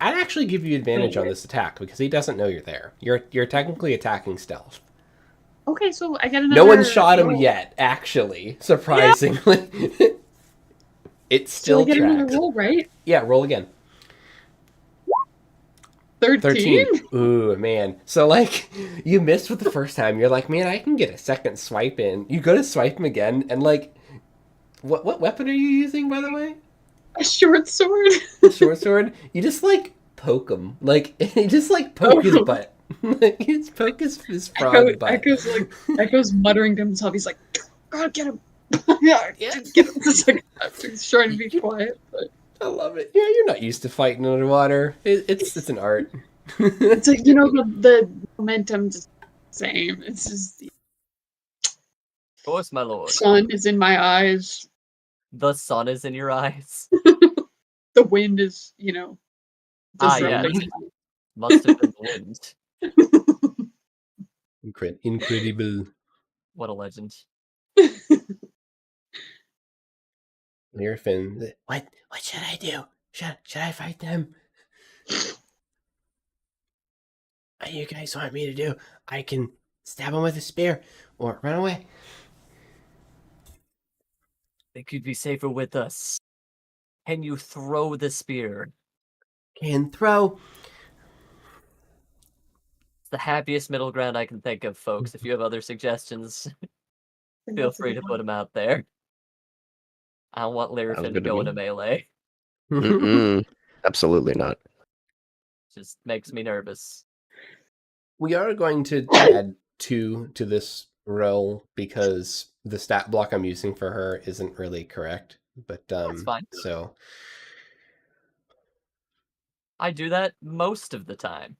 actually give you advantage on this attack because he doesn't know you're there. You're technically attacking stealth. Okay, so I get another. No one shot him roll. yet, actually. Surprisingly. It So I still get another tracks. roll, right? Yeah, roll again. 13? Ooh, man. So, like, you missed with the first time. You're like, man, I can get a second swipe in. You go to swipe him again, and, like, what weapon are you using, by the way? A short sword? The short sword? You just, like, poke him. Like, you just, like, poke his butt. Like, you just poke his frog butt. Echo's muttering to himself. He's like, God, get him. Yeah, get him. It's like, he's trying to be quiet, but I love it. Yeah, you're not used to fighting underwater. It's an art. it's like, the momentum's just the same. It's just the Of course, my lord. sun is in my eyes. The sun is in your eyes. The wind is, Ah, yeah. disrupting. Must have been the wind. Incredible. What a legend. Learfin. What should I do? Should I fight them? What do you guys want me to do? I can stab him with a spear or run away. Think you'd be safer with us. Can you throw the spear? Can throw. It's the happiest middle ground I can think of, folks. If you have other suggestions, feel free to put them out there. I don't want Sounds Lyrifin to good to go me. into melee. Mm-mm. Absolutely not. Just makes me nervous. We are going to add 2 to this roll because the stat block I'm using for her isn't really correct. But That's fine. So I do that most of the time.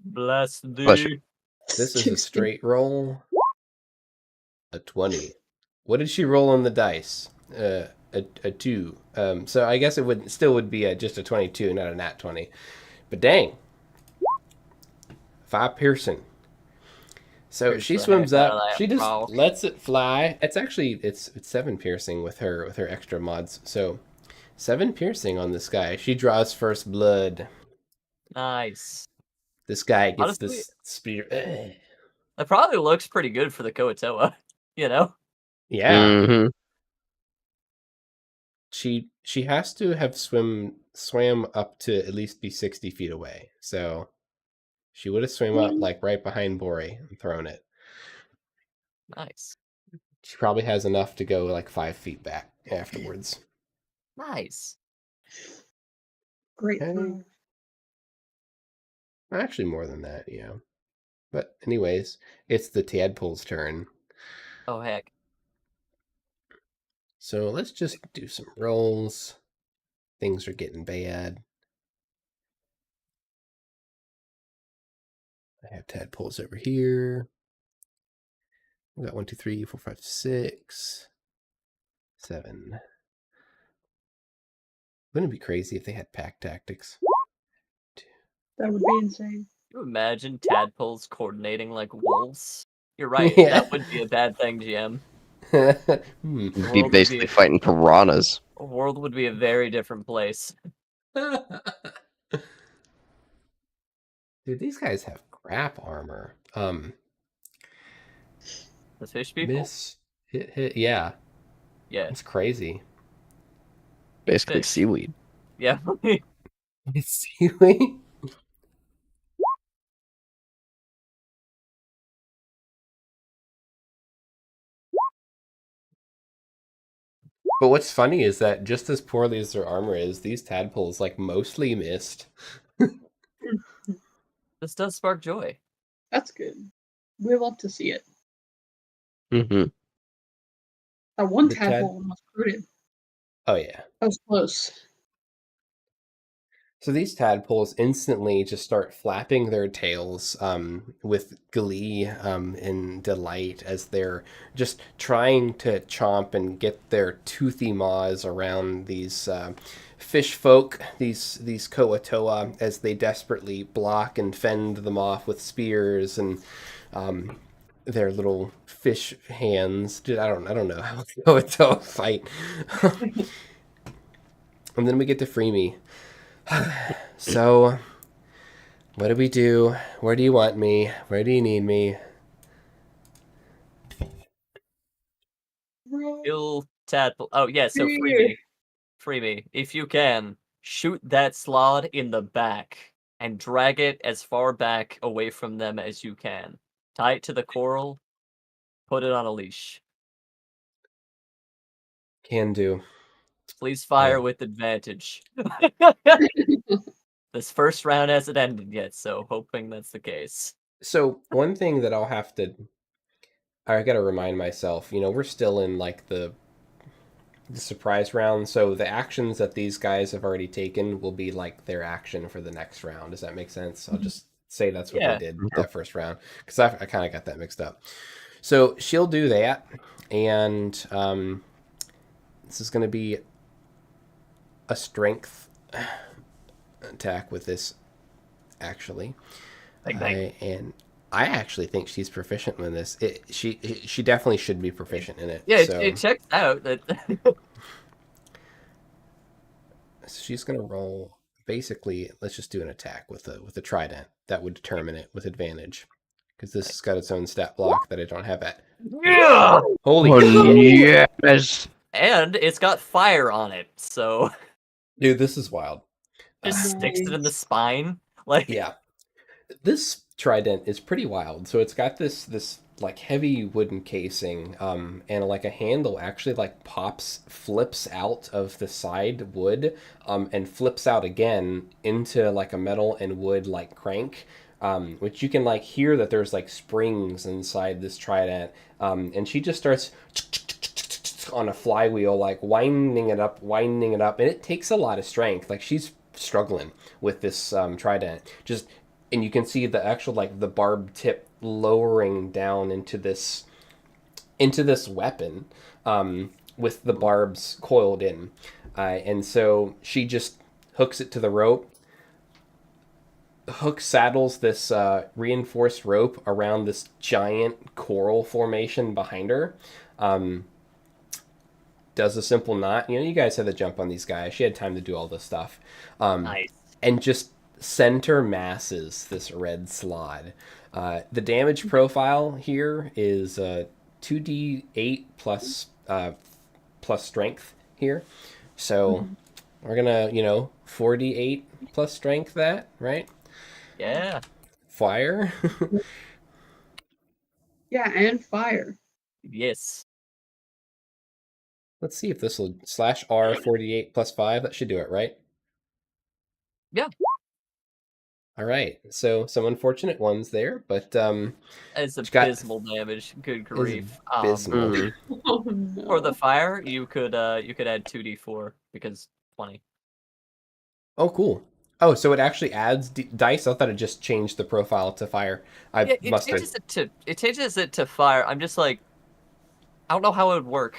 Bless Bless thee. this is a straight roll. A 20. What did she roll on the dice? A 2. So I guess it would be just a 22, not a nat 20. But dang. 5 piercing. So Pierce she the swims heck out up. of that She just frog. lets it fly. It's actually it's 7 piercing with her extra mods. So 7 piercing on this guy. She draws first blood. Nice. This guy gets Honestly, this spear. that probably looks pretty good for the Koatoa, you know? Yeah. Mm-hmm. She has to have swam up to at least be 60 feet away. So she would have swam up like right behind Bori and thrown it. Nice. She probably has enough to go like 5 feet back afterwards. Nice. Great. Okay. Actually, more than that, yeah. But anyways, it's the tadpole's turn. Oh, heck. So let's just do some rolls. Things are getting bad. I have tadpoles over here. We got 1, 2, 3, 4, 5, 6, 7. Wouldn't it be crazy if they had pack tactics? That would be insane. Can you imagine tadpoles coordinating like wolves? You're right. Yeah. That would be a bad thing, GM. You'd be world would basically be- fighting piranhas. The world would be a very different place. Dude, these guys have crap armor. The fish people? Miss, hit. Yeah, Yeah. it's crazy. Basically Fish. seaweed. Yeah. It's seaweed. But what's funny is that just as poorly as their armor is, these tadpoles like mostly missed. This does spark joy. That's good. We love to see it. Mm-hmm. That one The tadpole almost rooted. Oh yeah. That was close. So these tadpoles instantly just start flapping their tails with glee and delight as they're just trying to chomp and get their toothy maws around these fish folk, these koatoa, as they desperately block and fend them off with spears and their little fish hands. Dude, I don't know how koatoa fight. And then we get to free me. So, what do we do? Where do you want me? Where do you need me? Kill tadpole. Oh, yeah, so free me. Free me. If you can, shoot that slod in the back and drag it as far back away from them as you can. Tie it to the coral, put it on a leash. Can do. Please fire Yeah. with advantage. This first round hasn't ended yet, so hoping that's the case. So, one thing that I gotta remind myself, we're still in like the surprise round, so the actions that these guys have already taken will be like their action for the next round. Does that make sense? I'll just say that's what Yeah. they did that first round, because I kind of got that mixed up. So she'll do that, and this is going to be a strength attack with this, actually. And I actually think she's proficient in this. She definitely should be proficient in it. Yeah, so. it checks out. So she's gonna roll. Basically, let's just do an attack with a trident that would determine it with advantage, because this has got its own stat block that I don't have at. Yeah! Holy Oh, shit, yes! And it's got fire on it, so dude, this is wild. just sticks it in the Nice. spine. Like, Yeah, this trident is pretty wild. So it's got this like heavy wooden casing, and like a handle actually like flips out of the side wood, and flips out again into like a metal and wood like crank, which you can like hear that there's like springs inside this trident, and she just starts on a flywheel, like winding it up, and it takes a lot of strength. Like she's struggling with this trident, and you can see the actual like the barbed tip lowering down into this weapon, with the barbs coiled in, and so she just hooks it to the rope. Hook saddles this reinforced rope around this giant coral formation behind her. Does a simple knot. You guys had to jump on these guys. She had time to do all this stuff. nice. And just center masses this red slod. The damage profile here is 2d8 plus strength here. So we're gonna 4d8 plus strength that, right? Yeah. Fire. Yeah, and fire. Yes. Let's see if this will /R 48 plus 5. That should do it, right? Yeah. All right. So some unfortunate ones there, but It's Which got- abysmal damage. Good grief. abysmal. Mhm. Oh no. For the fire, you could add 2d4 because 20. Oh, cool. Oh, so it actually adds dice? I thought it just changed the profile to fire. Yeah, it changes it to fire. I'm just like, I don't know how it would work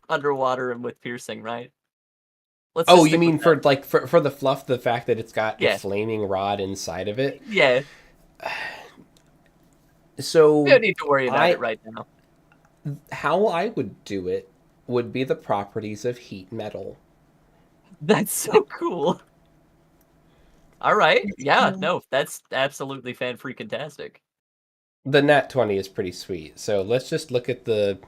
underwater and with piercing, right? Let's Oh, just you stick mean with for that. like for the fluff, the fact that it's got Yeah. a flaming rod inside of it? Yeah, So we don't need to worry about it right now. how I would do it would be the properties of heat metal. That's so cool. All right, yeah, cool. no, that's absolutely fan-freaking-tastic. The nat 20 is pretty sweet. So let's just look at the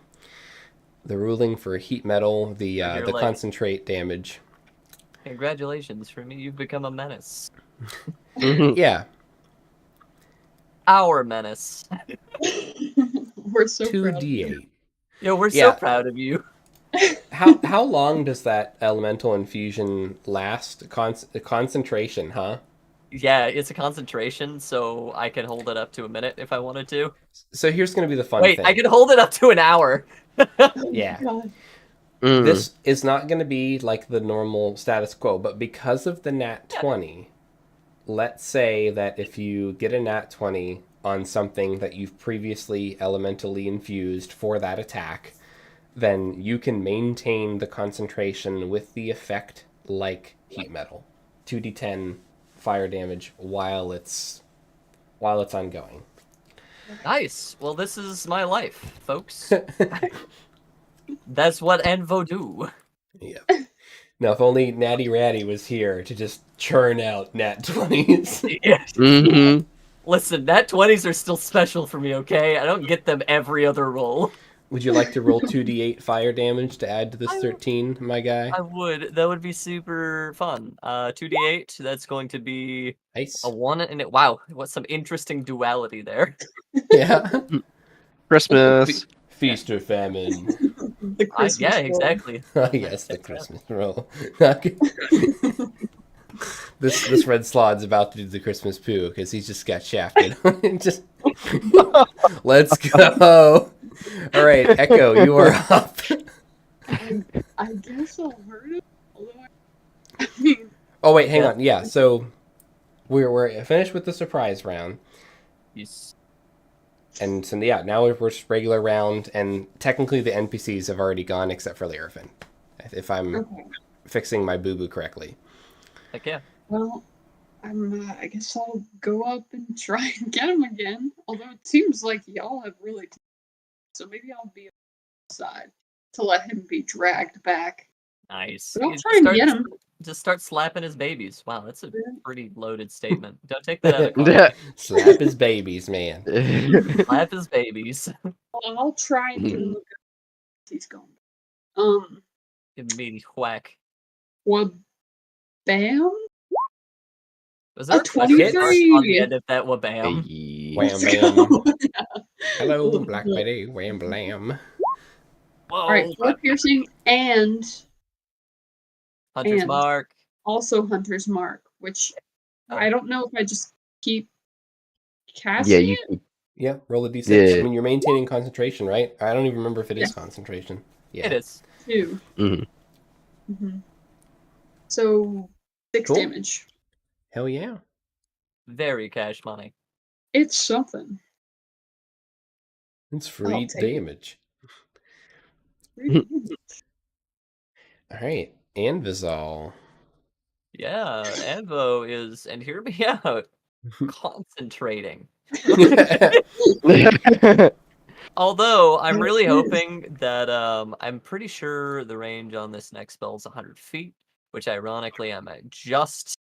ruling for heat metal, the You're the like, concentrate damage. congratulations, for me, you've become a menace. Yeah, Our menace. We're so proud of you. 2d8. Yo, we're so Yeah. proud of you. How long does that elemental infusion last? Concentration, huh? Yeah, it's a concentration, so I can hold it up to a minute if I wanted to. So here's going to be the fun Wait, thing. I can hold it up to an hour. Yeah. God. This is not going to be like the normal status quo, but because of the nat 20, let's say that if you get a nat 20 on something that you've previously elementally infused for that attack, then you can maintain the concentration with the effect like heat metal. 2d10 fire damage while it's ongoing. Nice. Well, this is my life, folks. That's what Envo do. Yep. Now, if only Natty Ratty was here to just churn out nat 20s. Yeah. Listen, nat 20s are still special for me, okay? I don't get them every other roll. Would you like to roll 2d8 fire damage to add to this 13, my guy? I would. That would be super fun. 2d8, that's going to be Nice. a 1 and it. Wow, what some interesting duality there. Yeah. Christmas. Feast or famine. The Christmas Yeah, roll. exactly. Oh, yes, the Christmas roll. This red slod's about to do the Christmas poo because he's just got shafted. Just let's go. All right, Echo, you are up. I guess I'll hurt him. Although I mean, Oh wait, hang on. Yeah, so we're finished with the surprise round, Yes. and so yeah, now we're just regular round, and technically the NPCs have already gone except for Larafin, if I'm okay. fixing my boo boo correctly. Heck yeah. Well, I guess I'll go up and try and get him again. Although it seems like y'all have really, so maybe I'll be outside to let him be dragged back. Nice. But I'll You try and get him. Just start slapping his babies. Wow, that's a pretty loaded statement. Don't take that out of context. Yeah. Slap his babies, man. Slap his babies. Well, I'll try and give him a good. He's gone. Give him a meaty whack. Well, bam. Was there A a question mark 23. on the end of that wabam? Hey. Wham Let's bam. go. Hello, Black Lady. Wham blam. Whoa. All right, 4 piercing and Hunter's and- mark. also Hunter's Mark, which Oh. I don't know if I just keep casting Yeah, you it. Yeah, roll a d6. Yeah. I mean, you're maintaining concentration, right? I don't even remember if it is Yeah. concentration. Yeah. It is. 2. Mhm. Mm-hmm. So 6 Cool. damage. Hell yeah. Very cash money. It's something. It's free I'll take it. damage. Really. All right. Anvizal. Yeah, Anvo is, and hear me out, concentrating. Although I'm really Yes. hoping that I'm pretty sure the range on this next spell is 100 feet, which ironically I'm at just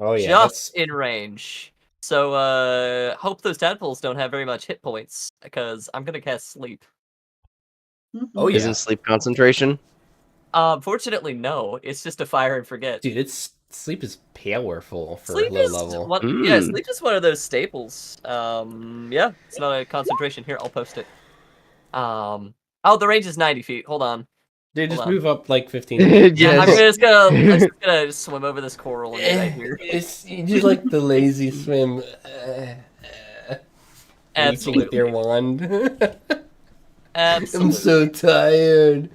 Oh, yeah. just in range. So hope those tadpoles don't have very much hit points because I'm gonna cast sleep. Oh, yeah. Isn't sleep concentration? Fortunately, no. It's just a fire and forget. Dude, sleep is powerful for Sleep low is level. yeah, Mm. sleep is one of those staples. Yeah, it's not a concentration. Here, I'll post it. Oh, the range is 90 feet. Hold on. Dude, just hold on. move up like 15 Yeah, feet. Yeah, I'm Yes. just gonna swim over this coral and get right here. It's you do like the lazy swim. Absolutely. With your wand. Absolutely. I'm so tired.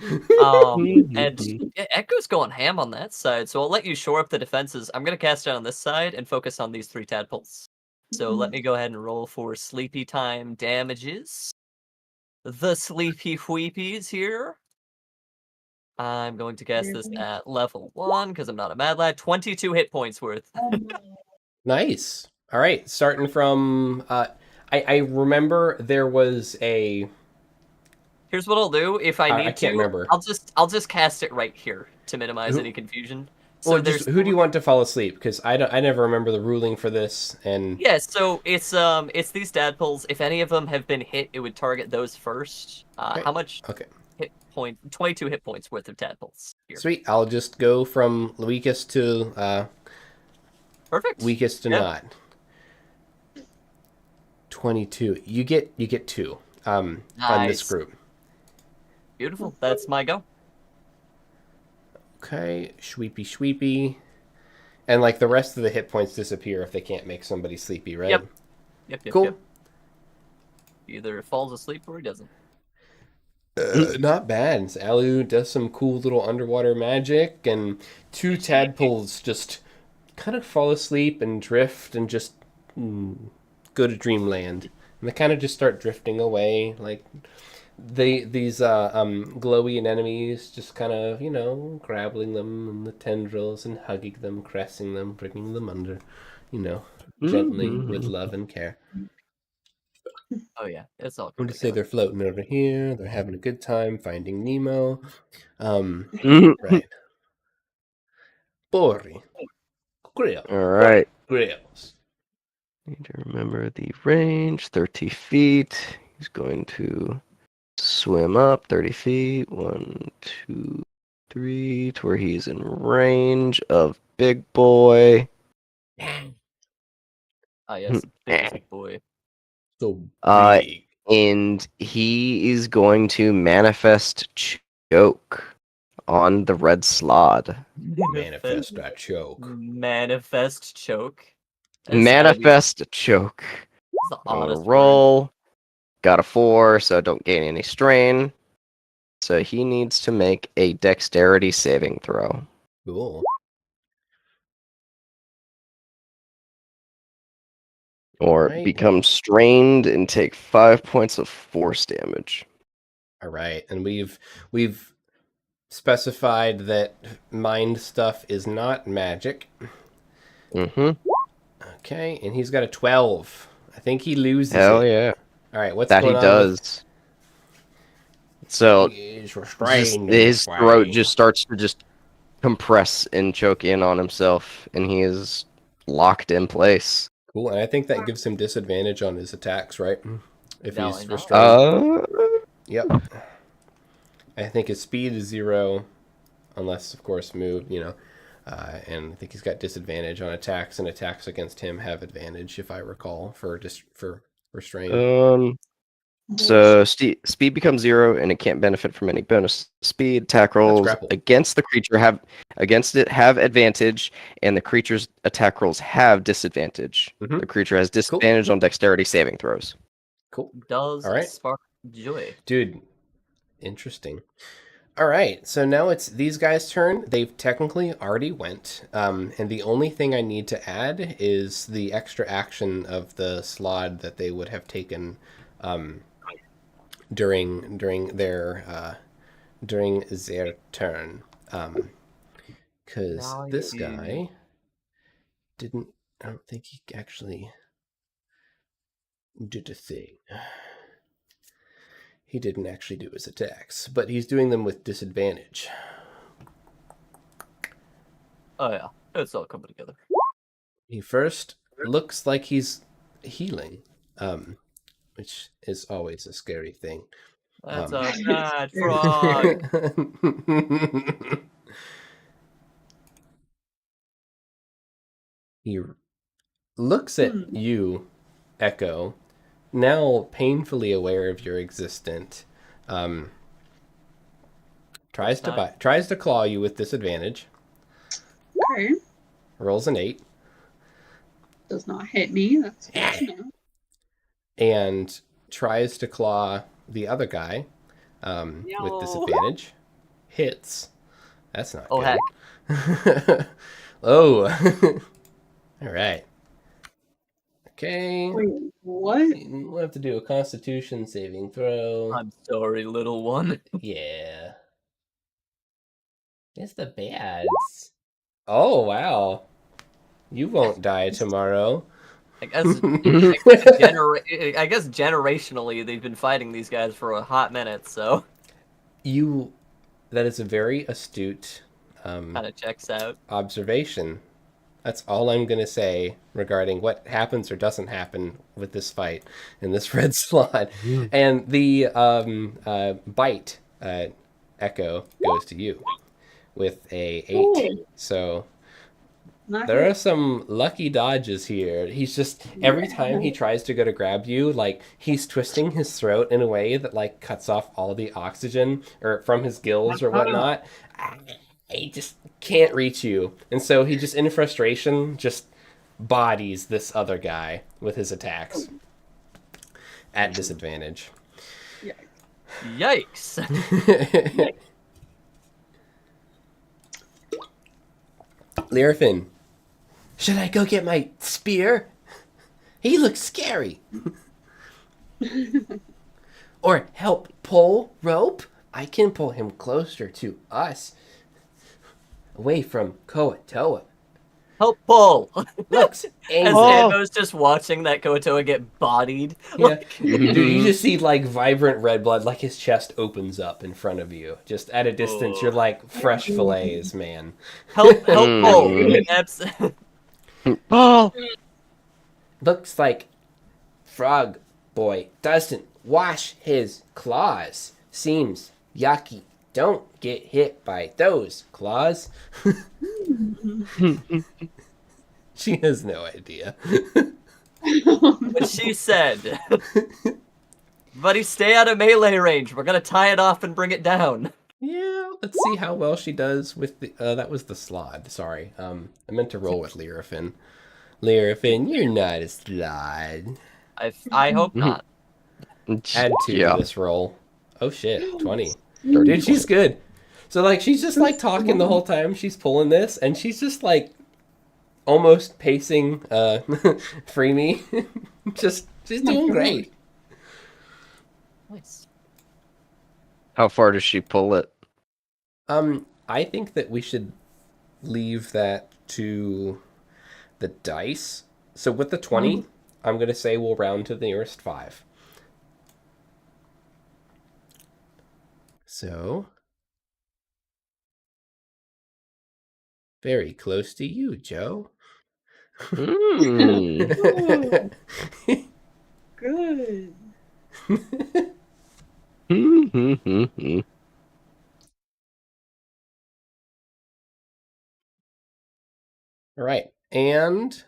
And Echo's going ham on that side, so I'll let you shore up the defenses. I'm gonna cast it on this side and focus on these 3 tadpoles. So let me go ahead and roll for sleepy time damages. The sleepy wheepies here. I'm going to cast this at level 1 because I'm not a mad lad. 22 hit points worth. Nice. All right, starting from I remember there was a Here's what I'll do if I need I can't to. remember. I'll just cast it right here to minimize any confusion. So Well, just who do you want to fall asleep? Because I never remember the ruling for this. And yeah, so it's these tadpoles. If any of them have been hit, it would target those first. Okay. How much Okay. hit point? 22 hit points worth of tadpoles. Here. Sweet. I'll just go from weakest to Perfect. weakest to not. 22. You get 2 on this Nice. group. Beautiful. That's my go. Okay, sweepy. And like the rest of the hit points disappear if they can't make somebody sleepy, right? Yep. Cool. Yep. Either falls asleep or he doesn't. Not bad. So Alu does some cool little underwater magic, and 2 tadpoles just kind of fall asleep and drift and just go to dreamland. And they kind of just start drifting away, like these glowy anemones just kind of, grabbing them in the tendrils and hugging them, caressing them, bringing them under, gently with love and care. Oh yeah, it's all I'm good. to say they're floating over here. They're having a good time finding Nemo. Right. Bori. Grill. All right. Grills. Need to remember the range, 30 feet. He's going to swim up 30 feet. 1, 2, 3, to where he's in range of Big Boy. Ah yes, big boy. So Uh, big. And he is going to manifest choke on the red slod. Manifest that choke. Manifest choke. That's Manifest choke. the I'm gonna oddest word. roll. Got a 4, so don't gain any strain. So he needs to make a dexterity saving throw. Cool. Or Right. become strained and take 5 points of force damage. All right. And we've specified that mind stuff is not magic. Mm-hmm. Okay, and he's got a 12. I think he loses Hell it. yeah. All right, what's That going he on? does. So He's just, restrained. his throat just starts to just compress and choke in on himself, and he is locked in place. Cool, and I think that gives him disadvantage on his attacks, right? If No, he's I know. restrained. Yep. I think his speed is 0, unless, of course, move, and I think he's got disadvantage on attacks, and attacks against him have advantage, if I recall, for restraint. So speed becomes 0, and it can't benefit from any bonus speed. Attack rolls grapple. against the creature have advantage, and the creature's attack rolls have disadvantage. Mhm. The creature has disadvantage on dexterity saving throws. Cool. Does All right. spark joy. Dude, interesting. All right, so now it's these guys' turn. They've technically already went, and the only thing I need to add is the extra action of the slot that they would have taken during their turn, because this guy didn't. I don't think he actually did a thing. He didn't actually do his attacks, but he's doing them with disadvantage. Oh yeah, it's all coming together. He first looks like he's healing, which is always a scary thing. That's a bad frog. He looks at you, Echo, now painfully aware of your existence. Tries to claw you with disadvantage. Okay. Rolls an 8. Does not hit me. That's good to know. And tries to claw the other guy. with No. disadvantage. Hits. That's not Oh, good. heck. Oh. All right. Okay. Wait, what? We'll have to do a Constitution saving throw. I'm sorry, little one. Yeah. It's the bads. Oh, wow. You won't die tomorrow. I guess generationally they've been fighting these guys for a hot minute, so That is a very astute kind of checks out. observation. That's all I'm going to say regarding what happens or doesn't happen with this fight in this red slot. And the bite echo goes to you with a 8. Ooh. So Not there good. are some lucky dodges here. He's just, every time he tries to go to grab you, like, he's twisting his throat in a way that, like, cuts off all the oxygen or from his gills or whatnot. He just can't reach you. And so he just, in frustration, just bodies this other guy with his attacks at disadvantage. Yikes! Lyrafin, should I go get my spear? He looks scary. Or help pull rope? I can pull him closer to us. Away from Koatoa. Help pull! Looks As angry. Ambo's just watching that Koatoa get bodied. Yeah. Dude, you just see like vibrant red blood, like his chest opens up in front of you. Just at a distance, you're like fresh fillets, man. Help pull! Abs- Paul! Looks like Frog Boy doesn't wash his claws. Seems yucky. Don't get hit by those claws. She has no idea. what she said. Buddy, stay out of melee range. We're gonna tie it off and bring it down. Yeah, let's see how well she does with the. That was the slod. Sorry. I meant to roll with Lyrafin. Lyrafin, you're not a slod. I hope not. Add 2 Yeah. to this roll. Oh shit, 20. Dude, she's good. So like she's just like talking the whole time she's pulling this, and she's just like almost pacing free me. Just she's doing great. Nice. How far does she pull it? I think that we should leave that to the dice. So with the 20, I'm gonna say we'll round to the nearest 5. So very close to you, Joe. Mm. Good. All right, and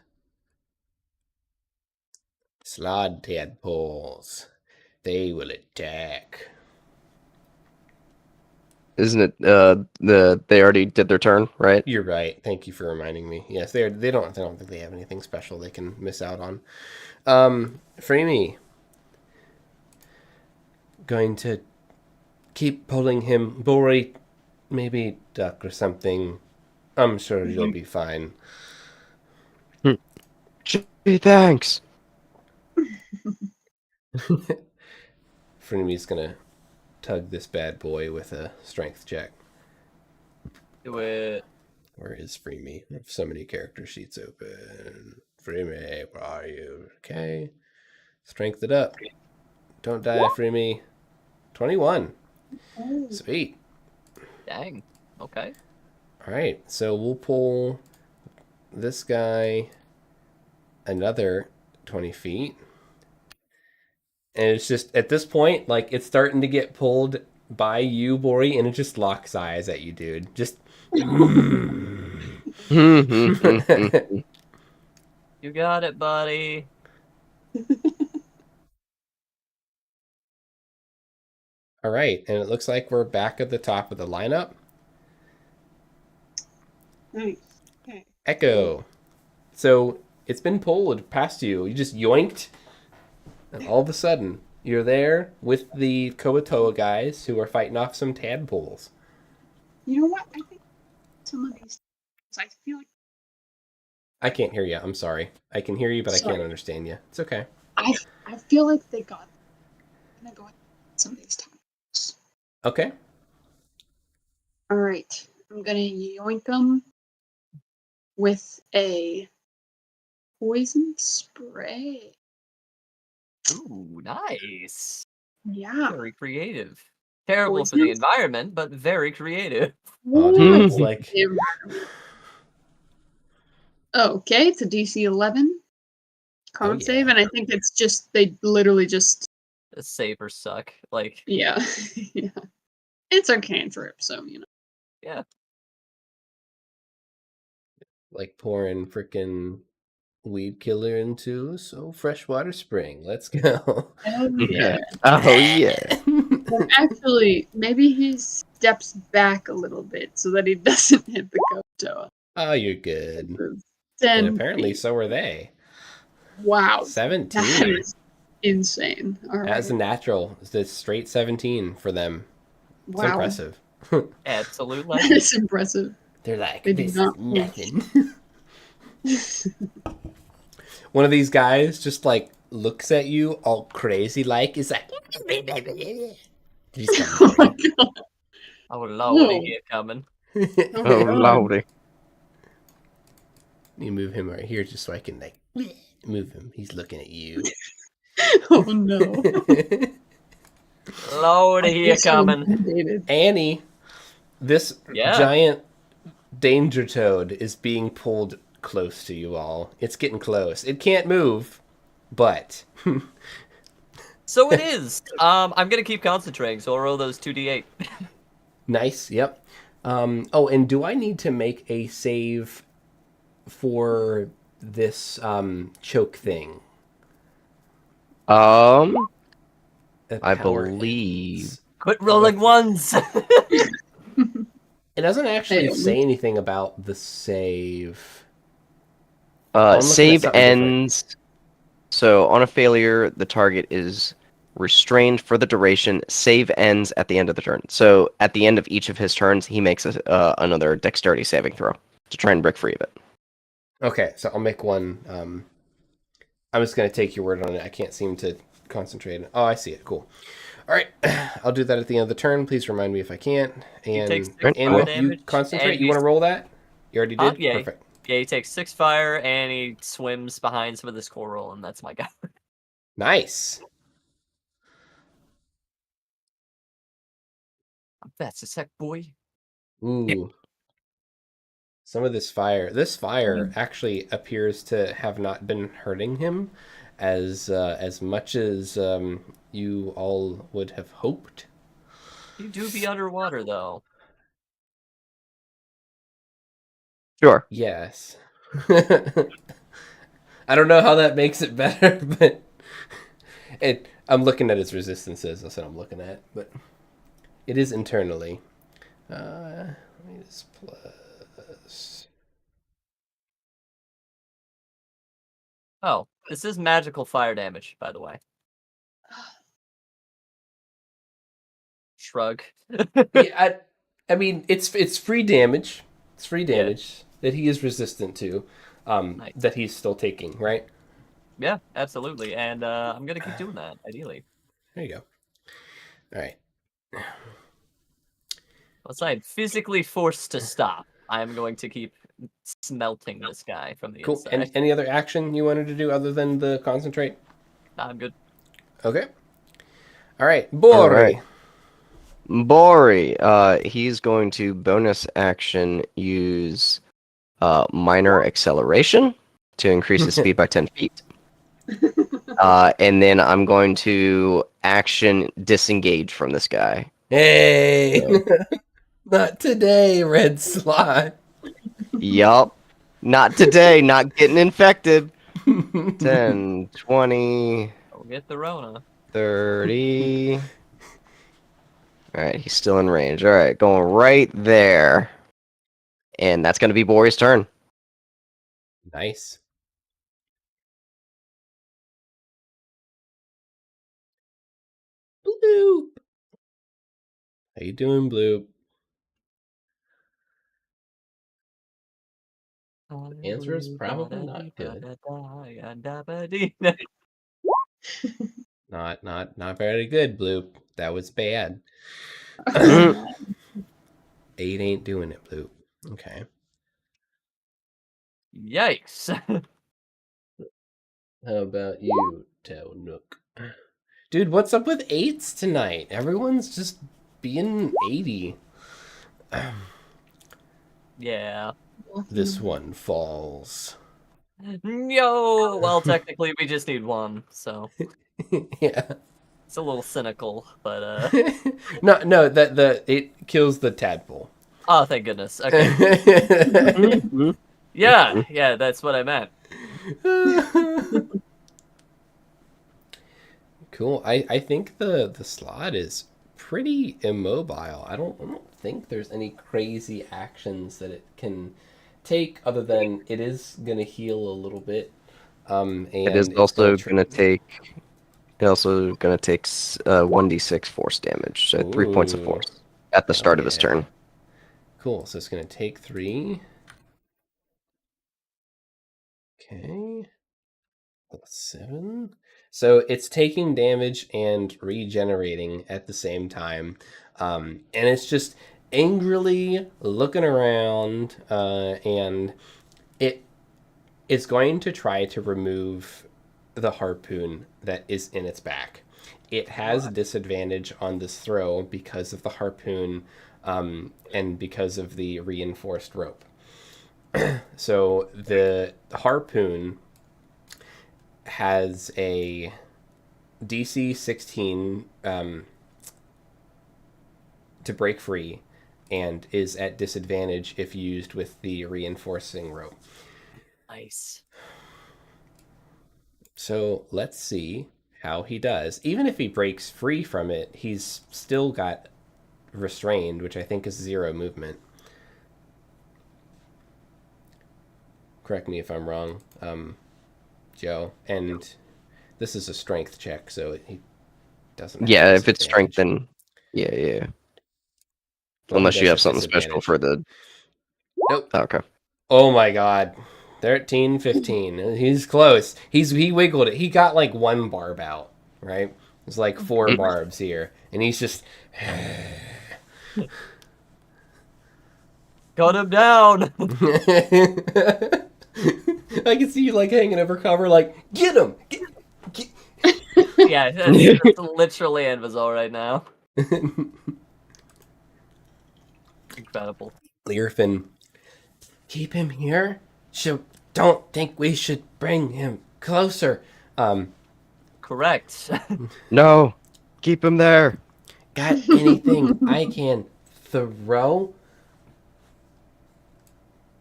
slod tadpoles. They will attack. Isn't it they already did their turn, right? You're right. Thank you for reminding me. Yes, they don't think they have anything special they can miss out on. Freemy. Going to keep pulling him. Bori, maybe duck or something. I'm sure you'll be fine. Gee, thanks. Freemy's gonna tug this bad boy with a strength check. Do it. Where is Freemy? I have so many character sheets open. Freemy, where are you? Okay. Strength it up. Don't die, Freemy. 21. Sweet. Dang. Okay. All right. So we'll pull this guy another 20 feet. And it's just, at this point, like, it's starting to get pulled by you, Bori, and it just locks eyes at you, dude. Just... You got it, buddy. All right, and it looks like we're back at the top of the lineup. Nice. Okay. Echo. So it's been pulled past you. You just yoinked, and all of a sudden, You're there with the Koatoa guys who are fighting off some tadpoles. You know what? I think some of these. I feel like I can't hear you. I'm sorry. I can hear you, but I can't Sorry. understand you. It's okay. I feel like they got. I'm gonna go ahead and get some of these times. Okay. All right, I'm gonna yoink them with a poison spray. Ooh, nice. Yeah. Very creative. Terrible for the Poisonous? environment, but very creative. Oh, What? dude, it's like Okay, it's a DC 11 con yeah. save, and I think it's just they literally just Save or suck. Like, yeah. Yeah. It's a cantrip, so you know. yeah. like pouring freaking weed killer into freshwater spring. Let's go. Oh yeah. Oh yeah. Well, actually, maybe he steps back a little bit so that he doesn't hit the Kotoa. Oh, you're good. 10 And apparently feet. so are they. Wow. 17. That is insane. All right. As a natural, it's a straight 17 for them. It's Wow. impressive. Absolute That legend. is impressive. They're like, They do this is not nothing. One of these guys just like looks at you all crazy like, is like, he's Oh my coming for god. Oh, lordy, No. here coming. you. Oh, Oh God. lordy. You move him right here just so I can like move him. He's looking at you. Oh no. Lordy, here So coming. intimidated. Annie, this Yeah. giant danger toad is being pulled close to you all. It's getting close. It can't move, but So it is. I'm gonna keep concentrating, so I'll roll those 2d8. nice. Yep. Oh, and do I need to make a save for this choke thing? That I power believe. ends? Quit rolling ones. It doesn't actually Hey, say anything about the save. I'm looking at Save something different. ends. So on a failure, the target is restrained for the duration. Save ends at the end of the turn. So at the end of each of his turns, he makes another dexterity saving throw to try and break free of it. Okay, so I'll make one. I'm just going to take your word on it. I can't seem to concentrate. Oh, I see it. Cool. All right, I'll do that at the end of the turn. Please remind me if I can't. He takes And 6 and fire you damage, concentrate. and You want to roll that? You already did. yeah. Perfect. Yeah, he takes 6 fire, and he swims behind some of this coral, and that's my guy. Nice. That's a sec, boy. Ooh. Some of this fire. This fire actually appears to have not been hurting him as much as you all would have hoped. You do be underwater, though. Sure. Yes. I don't know how that makes it better, but I'm looking at its resistances. That's what I'm looking at, but it is internally. Let me just plus. Oh, this is magical fire damage, by the way. Shrug. Yeah, I mean, it's free damage. It's free damage that he is resistant to, Nice. that he's still taking, right? Yeah, absolutely. And I'm gonna keep doing that, ideally. There you go. All right. Unless I'm physically forced to stop, I'm going to keep smelting this guy from the Cool. inside. And any other action you wanted to do other than the concentrate? I'm good. Okay. All right. Bori. right. Bori, he's going to bonus action use minor acceleration to increase his speed by 10 feet. And then I'm going to action disengage from this guy. Hey. Not today, Red Slot. Yup. Not today, not getting infected. 10, 20, I'll get the Rona. 30. Alright, he's still in range. Alright, going right there. And that's going to be Bori's turn. Nice. Bloop. How you doing, Bloop? The answer is probably not good. Not very good, Bloop. That was bad. 8 ain't doing it, Bloop. Okay. Yikes. How about you, Toe Nook? Dude, what's up with 8s tonight? Everyone's just being 80. Yeah. This one falls. No. Well, technically, we just need one, so Yeah. it's a little cynical, but No, it kills the tadpole. oh, thank goodness. Okay. Yeah, that's what I meant. Cool. I think the slot is pretty immobile. I don't think there's any crazy actions that it can take other than it is gonna heal a little bit. And It is also gonna take. It's also gonna take 1d6 force damage, so 3 points of Ooh. force at the start of his Yeah. turn. Cool. So it's gonna take 3. Okay. Plus 7. So it's taking damage and regenerating at the same time. And it's just angrily looking around, and it is going to try to remove the harpoon that is in its back. It has disadvantage on this throw because of the harpoon, and because of the reinforced rope. So the harpoon has a DC 16 to break free, and is at disadvantage if used with the reinforcing rope. Nice. So let's see how he does. Even if he breaks free from it, he's still got restrained, which I think is 0 movement. Correct me if I'm wrong, Joe. And this is a strength check, so he doesn't have Yeah, if it's disadvantage. strength, then yeah. Well, Unless he you does have something special disadvantage. for the. Nope. Oh, okay. Oh my god. 13, 15. He's close. He wiggled it. He got like 1 barb out, right? There's like 4 barbs here. And he's just... Cut him down. I can see you like hanging over cover like, get him! Get... Yeah, that's literally Invisible right now. Incredible. Learfin, keep him here? Don't think we should bring him closer. Correct. No, keep him there. Got anything I can throw?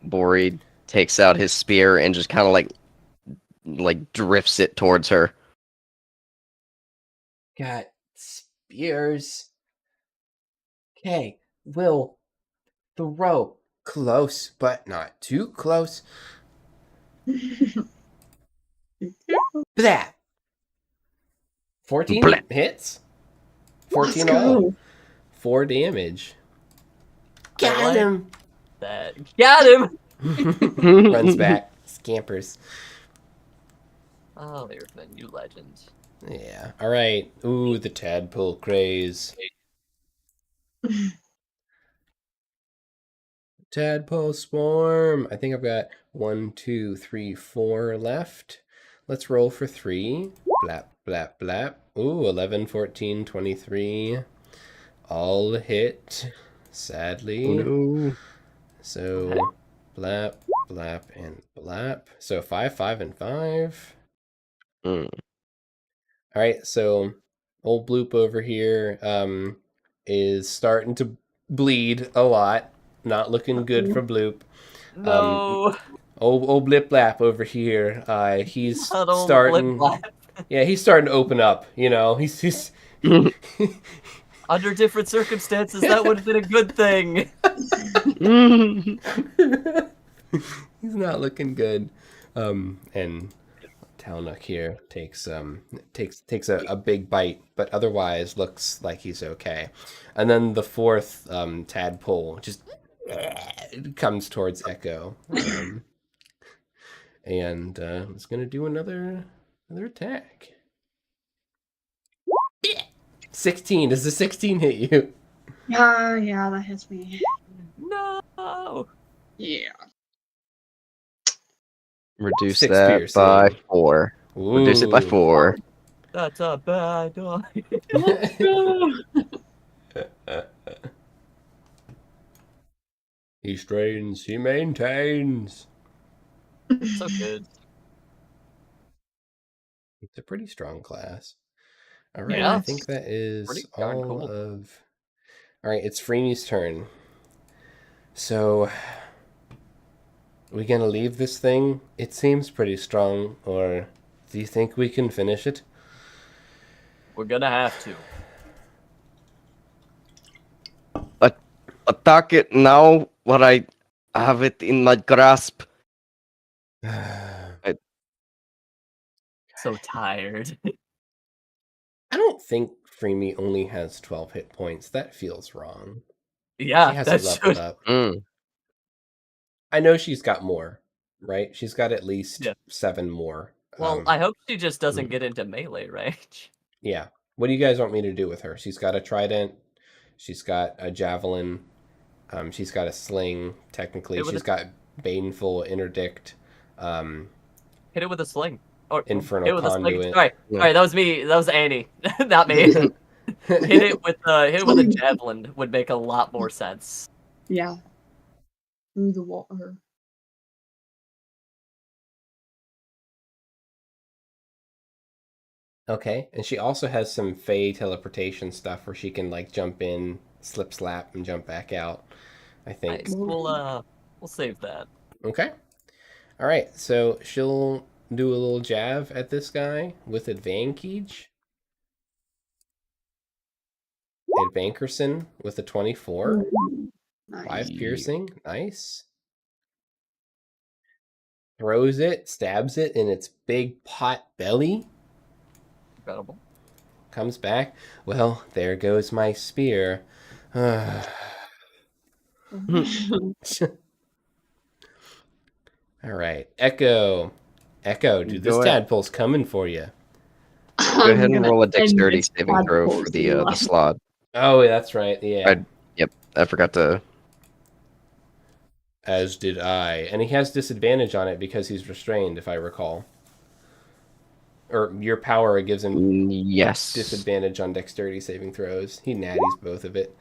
Bori takes out his spear and just kind of like drifts it towards her. Got spears. Okay, we'll throw close, but not too close. Blah. 14 Blah. hits. 14 Let's all. go. 4 damage. I Got like him. that. Got him. Runs back. Scampers. Oh, Learfin, you legend. Yeah. All right. Ooh, the tadpole craze. Tadpole swarm. I think I've got 1, 2, 3, 4 left. Let's roll for 3. Blap, blap, blap. Ooh, 11, 14, 23. All hit, sadly. No. So, blap, blap, and blap. So 5, 5, and 5. Mm. All right, so old Bloop over here is starting to bleed a lot. Not looking good for Bloop. No. Old Blip Blap over here, he's Not old starting. Blip Blap. Yeah, he's starting to open up. You know, he's Under different circumstances, that would have been a good thing. he's not looking good. And Talnook here takes a big bite, but otherwise looks like he's okay. And then the fourth tadpole just comes towards Echo, and is going to do another attack. 16. Does the 16 hit you? Yeah, that hits me. No. Yeah. Reduce 6 that piercing. by 4. Reduce it by Ooh. 4. That's a bad guy. Let's go. He strains, he maintains. So good. It's a pretty strong class. All right, Yeah. I think that is Pretty darn all cool. of... All right, it's Freemy's turn. So, we gonna leave this thing? It seems pretty strong, or do you think we can finish it? We're gonna have to. Attack it now while I have it in my grasp. So tired. I don't think Freemy only has 12 hit points. That feels wrong. Yeah, She hasn't that leveled should. up. Mm. I know she's got more, right? She's got at least Yeah. 7 more. Well, I hope she just doesn't get into melee range. Yeah. What do you guys want me to do with her? She's got a trident. She's got a javelin. She's got a sling, technically. She's got baneful interdict. Hit it with a sling. Or Infernal hit it with a sling. Conduit. Sorry, Yeah. sorry, that was me. That was Annie, not me. hit it with a javelin would make a lot more sense. Yeah. Through the water. Okay, and she also has some Fey teleportation stuff where she can like jump in, slip slap, and jump back out. I think. Nice. We'll save that. Okay. All right, so she'll do a little jab at this guy with advantage. Advankerson with a 24. Nice. 5 piercing. Nice. Throws it, stabs it in its big pot belly. Incredible. Comes back. Well, there goes my spear. All right. Echo. Echo, dude, this Go ahead. tadpole's coming for you. Go ahead and roll a dexterity saving throw for the slot. Oh, that's right. Yeah. Yep, I forgot to. As did I. And he has disadvantage on it because he's restrained, if I recall. Or your power gives him Yes. disadvantage on dexterity saving throws. He natties both of it.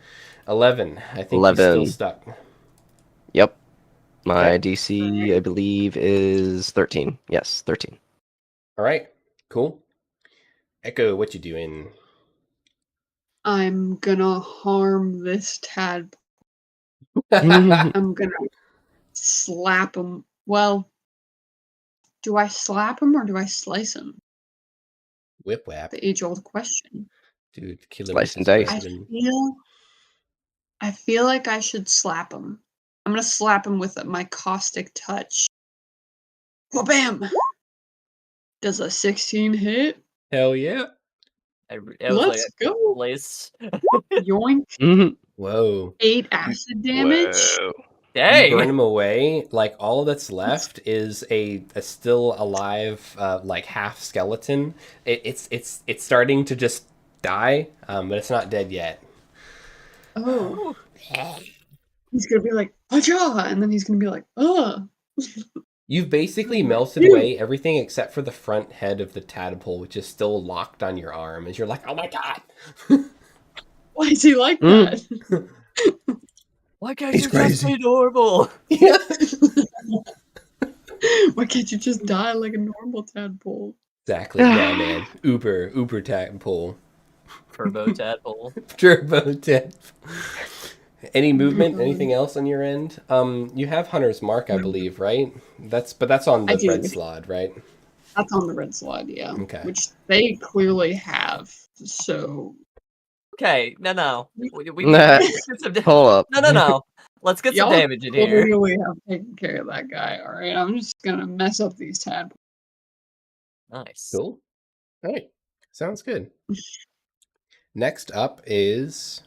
11. I think 11. he's still stuck. Yep. My Okay. DC, I believe, is 13. Yes, 13. All right. Cool. Echo, what you doing? I'm gonna harm this tadpole. Mm-hmm. I'm gonna slap him. Well, do I slap him or do I slice him? Whip whap. The age-old question. Dude, kill him Slice with and his dice. weapon. I feel like I should slap him. I'm gonna slap him with my caustic touch. Well, bam! Does a 16 hit? Hell yeah. It was Let's like go! a place. Yoink! Mm-hmm. Whoa. 8 acid damage. You Dang. burn him away. Like, all that's left is a still alive, like, half skeleton. It's starting to just die, but it's not dead yet. Oh. He's gonna be like, Aja! And then he's gonna be like, ugh! You've basically melted away everything except for the front head of the tadpole, which is still locked on your arm, as you're like, oh my god! Why is he like that? Why can't He's you just crazy. be normal? Yeah. Why can't you just die like a normal tadpole? Exactly, yeah, man. Uber tadpole. Turbo tadpole. Turbo tadpole. Any movement? Anything else on your end? You have Hunter's Mark, I believe, right? That's on I the do. red slot, right? That's on the red slide, yeah. Okay. Which they clearly have. So Okay, no. We Nah. let's get some Hold up. No. Let's get some y'all damage in here. clearly have taken care of that guy. All right, I'm just gonna mess up these tadpoles. Nice. Cool. All right. Sounds good. Next up is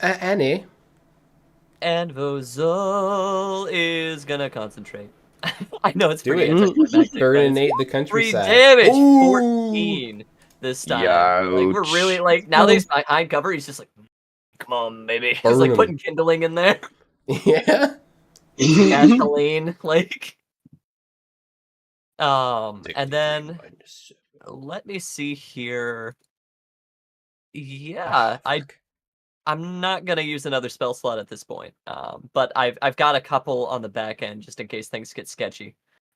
Annie. And Vozol is gonna concentrate. I know it's Do pretty it. anticlimactic. but it's Burninate the 3 countryside. damage! Ooh. 14 this time. Like, we're really, like, now that he's behind cover, he's just like, come on, baby. He's, Burn like, him. putting kindling in there. Yeah. Gasoline, like... and then, let me see here. Yeah, I'm not gonna use another spell slot at this point. But I've got a couple on the back end just in case things get sketchy.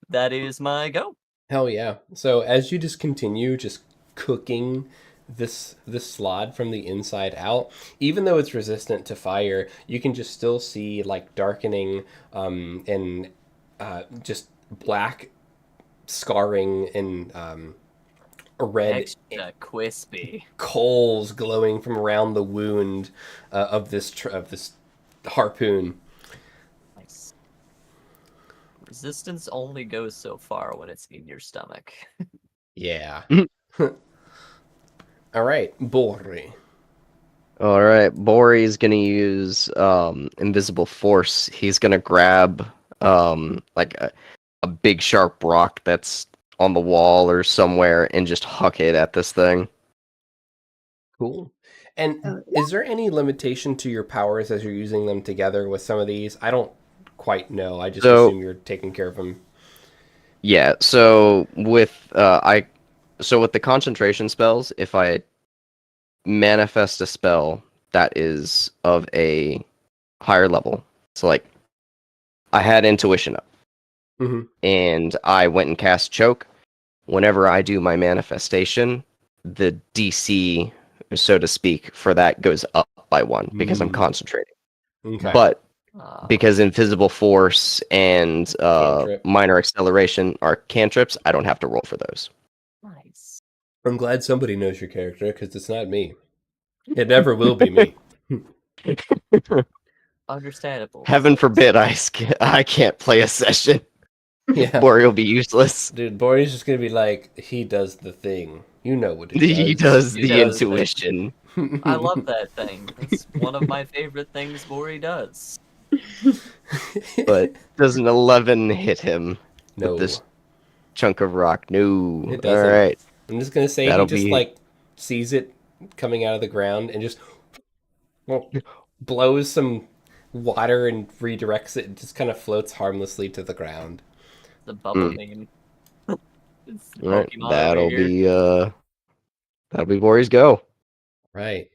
That is my go. Hell yeah. So as you just continue just cooking this slod from the inside out, even though it's resistant to fire, you can just still see like darkening and just black scarring and red Extra crispy. coals glowing from around the wound of this harpoon. Nice. Resistance only goes so far when it's in your stomach. Yeah. All right, Bori. All right, Bori's gonna use invisible force. He's gonna grab like a big sharp rock that's on the wall or somewhere and just huck it at this thing. Cool. And is there any limitation to your powers as you're using them together with some of these? I don't quite know. I just assume you're taking care of them. Yeah. So with with the concentration spells, if I manifest a spell that is of a higher level, so like I had intuition up, and I went and cast choke. Whenever I do my manifestation, the DC, so to speak, for that goes up by 1 because I'm concentrating. Okay. But because invisible force and Cantrip. minor acceleration are cantrips, I don't have to roll for those. Nice. I'm glad somebody knows your character because it's not me. It never will be me. Understandable. Heaven forbid I can't play a session. Yeah. Bori will be useless. Dude, Bori's just going to be like, he does the thing. You know what He does the does intuition. I love that thing. It's one of my favorite things Bori does. But does an 11 hit him No. with this chunk of rock? No. It doesn't. All right. I'm just going to say That'll he just be- like sees it coming out of the ground and just blows some water and redirects it and just kind of floats harmlessly to the ground. The bubble beam. It's All right. Pokemon over here. That'll be Bori's go. Right.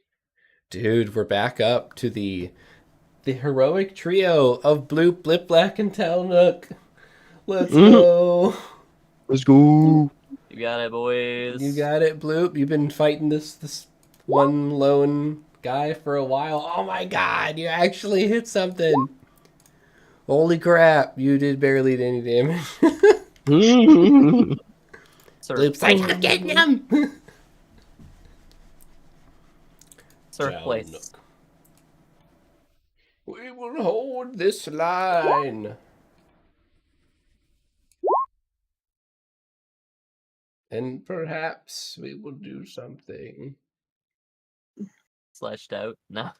Dude, we're back up to the heroic trio of Bloop, Blip, Black, and Talnook. Let's go. Let's go. You got it, boys. You got it, Bloop. You've been fighting this one lone guy for a while. Oh my god, you actually hit something. Holy crap, you did barely any damage. Bloop's like, I'm getting him. Sir, place. We will hold this line. And perhaps we will do something. Slashed out. No.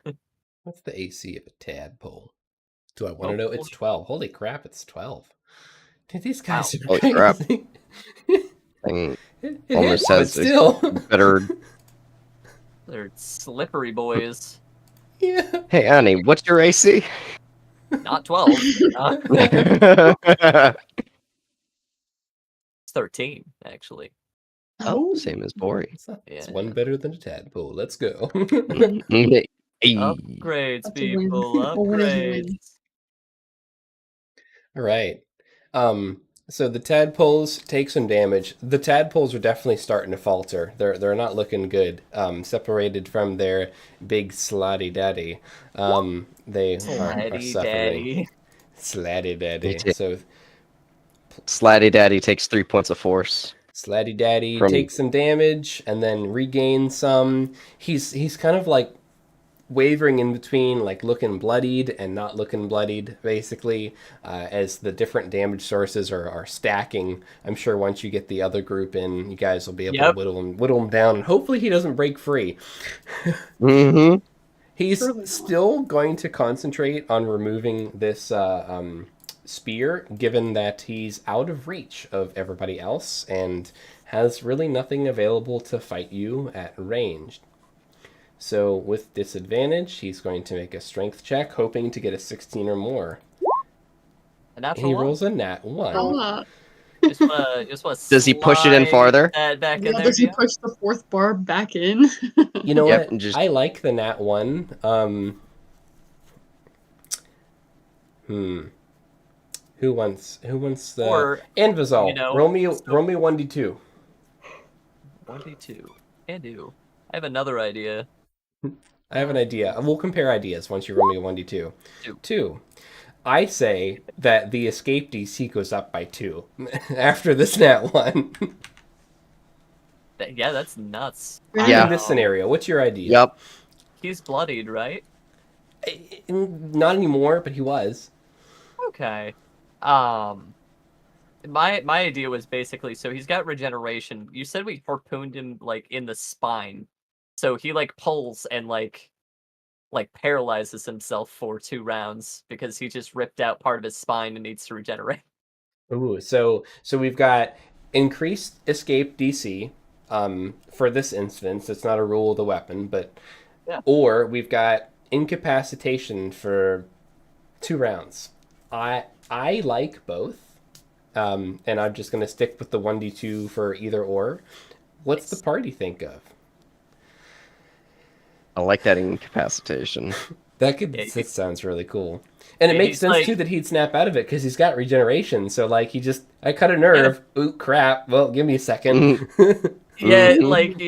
What's the AC of a tadpole? Do I want to know? It's 12. Holy crap, it's 12. Dude, these guys are Holy crazy. crap. It It almost hits, but has still. better. They're slippery boys. Yeah. Hey, Annie, what's your AC? Not 12. It's 13, actually. Oh, same as Bori. It's one better than a tadpole. Let's go. Hey. Upgrades, That's a win. people. A win is a win. Upgrades. All right. So the tadpoles take some damage. The tadpoles are definitely starting to falter. They're not looking good. Separated from their big slotty daddy. They are Slatty suffering. daddy. Slatty daddy. Me too. So Slatty Daddy takes 3 points of force. Slatty daddy From- takes some damage and then regains some. He's kind of like wavering in between, like looking bloodied and not looking bloodied, basically, as the different damage sources are stacking. I'm sure once you get the other group in, you guys will be able to Yep. whittle him down, and hopefully he doesn't break free. Mm-hmm. He's Surely not. still going to concentrate on removing this spear, given that he's out of reach of everybody else and has really nothing available to fight you at range. So with disadvantage, he's going to make a strength check, hoping to get a 16 or more. A natural He one. rolls a nat 1. Just wanna Does he push it in slide farther? That back in Yeah, there, does he yeah? push the fourth bar back in? You know Yep, what? just- I like the nat 1. Who wants the Or, Anvizal? you know, roll me so- 1d2. 1d2. Can do. I have another idea. I have an idea. We'll compare ideas once you roll me a 1d2. Two. 2. I say that the escape DC goes up by 2 after this nat 1. Yeah, that's nuts. Yeah. In this scenario, what's your idea? Yep. He's bloodied, right? Not anymore, but he was. Okay. My idea was basically, so he's got regeneration. You said we harpooned him like in the spine, so he like pulls and like paralyzes himself for 2 rounds because he just ripped out part of his spine and needs to regenerate. Ooh, so we've got increased escape DC. For this instance, it's not a rule of the weapon, but Yeah. or we've got incapacitation for 2 rounds. I like both, and I'm just gonna stick with the 1d2 for either or. What's the party think of? I like that incapacitation. That sounds really cool. And it Yeah, makes he's sense like- too that he'd snap out of it because he's got regeneration. So like I cut a nerve. Ooh, crap. Well, give me a second. Yeah, Mhm. like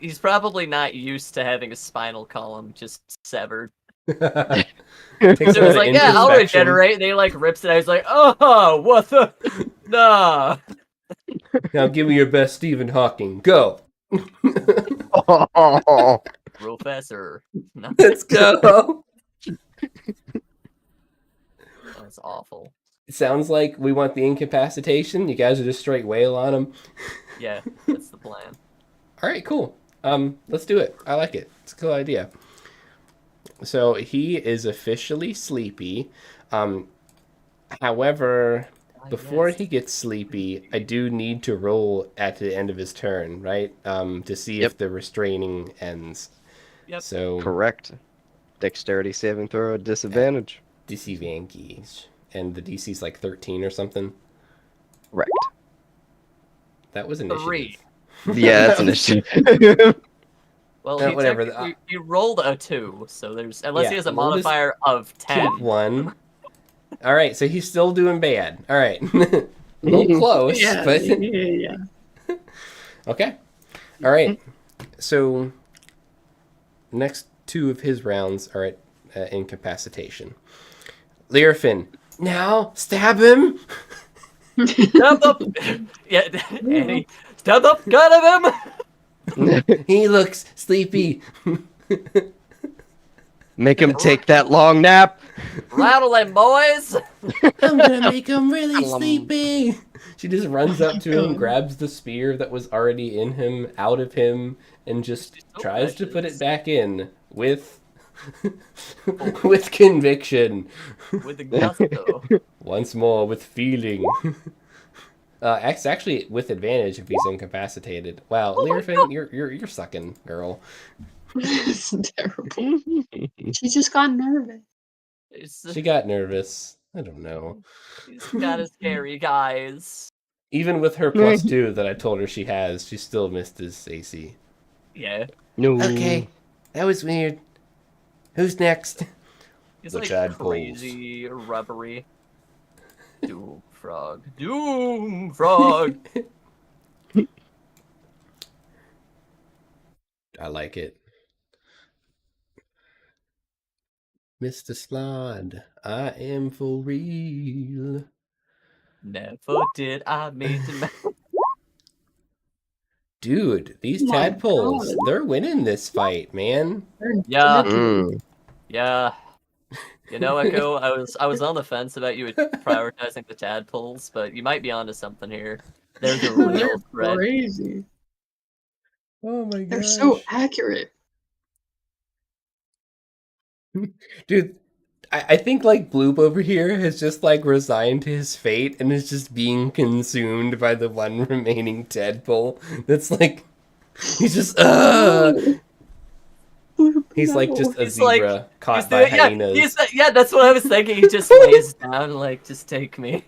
he's probably not used to having a spinal column just severed. Takes So a he's bit of like, yeah, I'll introspection. regenerate. And he like rips it out. He's like, oh, what the? Nah. Now give me your best Stephen Hawking. Go. Real faster. No, Let's go. that's awful. It sounds like we want the incapacitation. You guys are just straight wail on him. Yeah, that's the plan. All right, cool. Let's do it. I like it. It's a cool idea. So he is officially sleepy. However, before Yes. he gets sleepy, I do need to roll at the end of his turn, right? To see Yep. if the restraining ends. Yep. So Correct. Dexterity saving throw at disadvantage. DC Vankies. And the DC's like 13 or something. Correct. That was initiative. 3. Yeah, that's an issue. Well, No, he whatever. he rolled a 2, so there's unless Yeah, he has a rolled his- modifier of 10. 1. All right, so he's still doing bad. All right. A little close, but... yeah. Okay. All right. So next 2 of his rounds are at incapacitation. Learfin, now stab him. Stand up! Yeah, Annie, stand up, got of him! He looks sleepy. Make him take that long nap. Rattle him, boys! I'm gonna make him really Glum. sleepy. She just runs up to him, grabs the spear that was already in him, out of him, and just so tries to put it precious. back in with with conviction. With the gusto. Once more with feeling. Actually with advantage if he's incapacitated. Wow, Oh my Learfin, you're sucking, girl. It's terrible. She just got nervous. She got nervous. I don't know. He's got his scary guys. Even with her +2 that I told her she has, she still missed his AC. Yeah. No. Okay, that was weird. Who's next? He's The like Chad crazy, rubbery. Doom frog. Doom frog! I like it. Mr. Slod, I am for real. Never did I mean to Dude, these Oh my tadpoles, God. they're winning this fight, man. They're Yeah. deadly. Yeah. You know, Echo, I was on the fence about you prioritizing the tadpoles, but you might be onto something here. There's a real They're threat. crazy. Oh my They're gosh. so accurate. Dude, I think like Bloop over here has just like resigned to his fate and is just being consumed by the one remaining tadpole. That's like he's just he's like just a He's like- zebra caught He's by doing- yeah, hyenas. yeah, that's what I was thinking. He just lays down, like, just take me.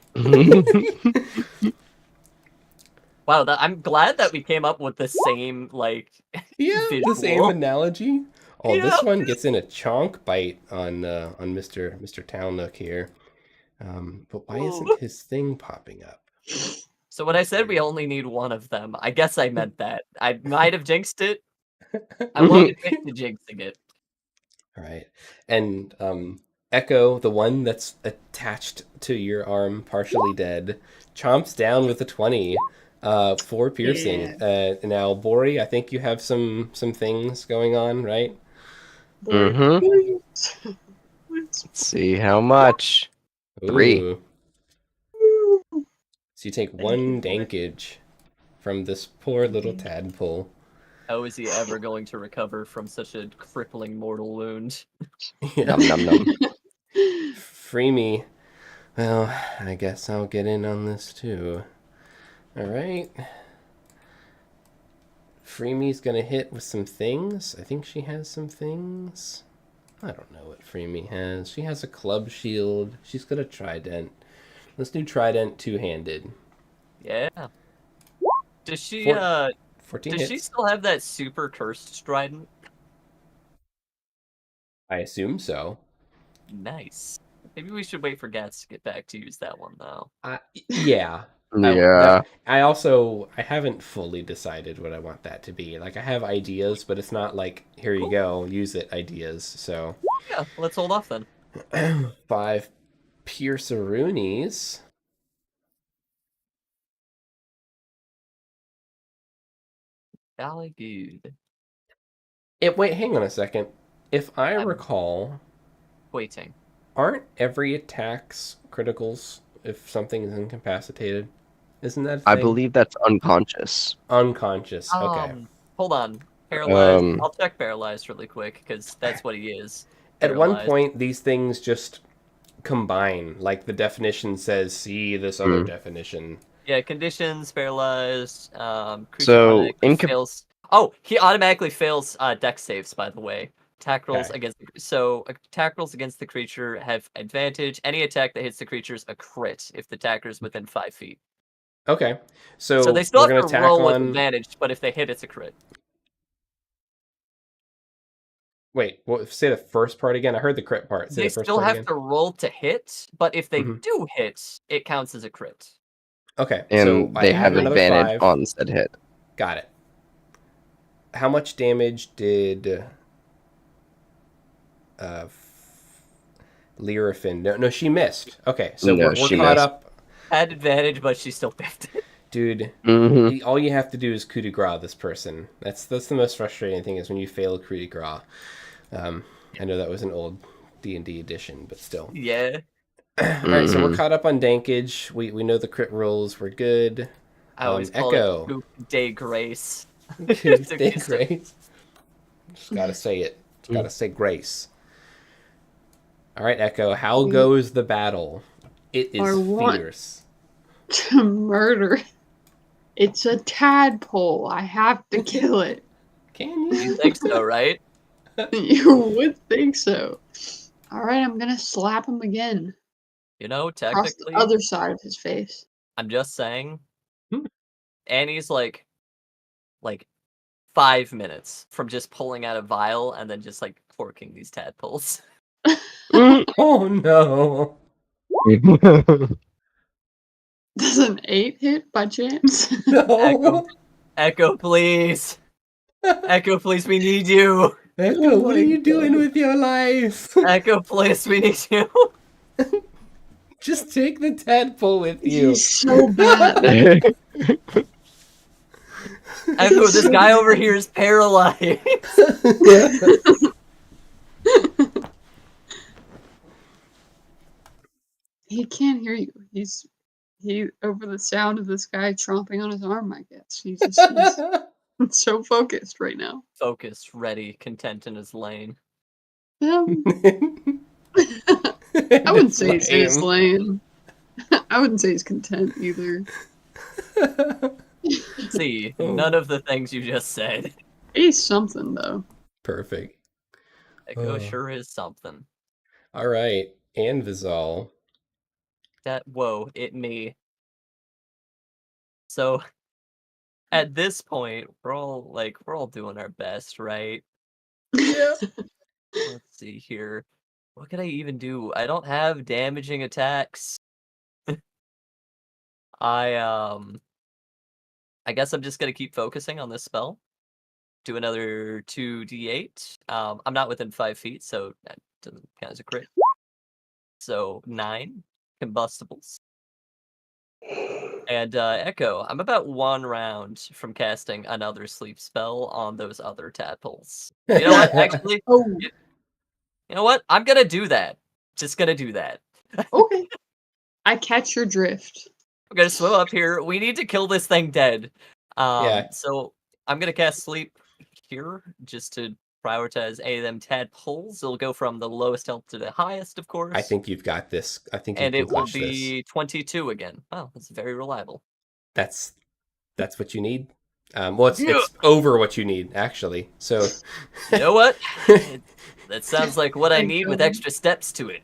Wow, I'm glad that we came up with the same, like, Yeah, visual. the same analogy. Oh, Yeah. this one gets in a chonk bite on Mr. Townnook here. But why isn't his thing popping up? So when I said we only need one of them, I guess I meant that. I might have jinxed it. I won't admit to jinxing it. All right, and Echo, the one that's attached to your arm, partially dead, chomps down with a 20 for piercing. Now, Bori, I think you have some things going on, right? Mhm. Let's see how much. 3. Ooh. So you take one dankage from this poor little tadpole. How is he ever going to recover from such a crippling mortal wound? Yeah. Num num num. Free me. Well, I guess I'll get in on this too. Alright. Freemie's gonna hit with some things. I think she has some things. I don't know what Freemie has. She has a club shield. She's got a trident. Let's do trident two-handed. Yeah. Does she 14 does hits. she still have that super cursed trident? I assume so. Nice. Maybe we should wait for Gats to get back to use that one though. Yeah. Yeah. I haven't fully decided what I want that to be. Like, I have ideas, but it's not like, here you go, use it ideas. So, Yeah, let's hold off then. 5 Pierceroonies. Golly good. Wait, hang on a second. If I recall, Waiting. aren't every attack's criticals if something is incapacitated? Isn't that a thing? I believe that's unconscious. Unconscious. Okay. Hold on. Paralyzed. Um, I'll check paralyzed really quick because that's what he is. At one Paralyzed. point, these things just combine. Like, the definition says, see this other definition. Yeah, conditions, paralyzed, creature So, automatically fails. Oh, he automatically fails dex saves, by the way. Attack rolls Okay. attack rolls against the creature have advantage. Any attack that hits the creature is a crit if the attacker's within 5 feet. Okay. So So they still we're have gonna to attack roll with on. advantage, but if they hit, it's a crit. Wait, say the first part again. I heard the crit part. Say They the first still part have again. to roll to hit, but if they Mhm. do hit, it counts as a crit. Okay. And so I they add have another advantage 5. on said hit. Got it. How much damage did Lyrafin? No, she missed. Okay, so No, we're she caught missed. up. Had advantage, but she still biffed it. Dude, Mhm. all you have to do is coup de grace this person. That's the most frustrating thing is when you fail a coup de grace. I know that was an old D&D edition, but still. Yeah. Alright, so we're Mhm. caught up on dankage. We know the crit rolls were good. I always call Echo. it Good Day Grace. Day grace. Just gotta say it. Just gotta say grace. Alright, Echo, how goes the battle? It is I want- fierce. To murder. It's a tadpole. I have to kill it. Can You you? think so, right? You would think so. Alright, I'm gonna slap him again. You know, Across technically, the other side of his face. I'm just saying. Hmm. Annie's like 5 minutes from just pulling out a vial and then just like corking these tadpoles. Oh no. Does an 8 hit by chance? No. Echo, please. Echo, please, we need you. Echo, Oh what are my you doing God. with your life? Echo, please, we need you. Just take the tadpole with you. He's so bad. Echo, this guy over here is paralyzed. He can't hear you. He's over the sound of this guy tromping on his arm, I guess. He's so focused right now. Focused, ready, content in his lane. I wouldn't say he's in his lane. I wouldn't say he's content either. See, none of the things you just said. He's something though. Perfect. Echo sure is something. All right, and Vizal. Whoa, it me. So, at this point, we're all doing our best, right? Yeah. Let's see here. What can I even do? I don't have damaging attacks. I guess I'm just gonna keep focusing on this spell. Do another 2d8. I'm not within 5 feet, so that doesn't count as a crit. So 9 combustibles. And Echo, I'm about 1 round from casting another sleep spell on those other tadpoles. You know what? Actually, you know what? I'm gonna do that. Just gonna do that. Okay. I catch your drift. I'm gonna swim up here. We need to kill this thing dead. Yeah. So I'm gonna cast sleep here just to prioritize a them tadpoles. It'll go from the lowest health to the highest, of course. I think you've got this. I think you and can it will clutch this. be 22 again. Wow, that's very reliable. That's what you need. Well, it's over what you need actually. So You know what? That sounds like what I need with extra steps to it.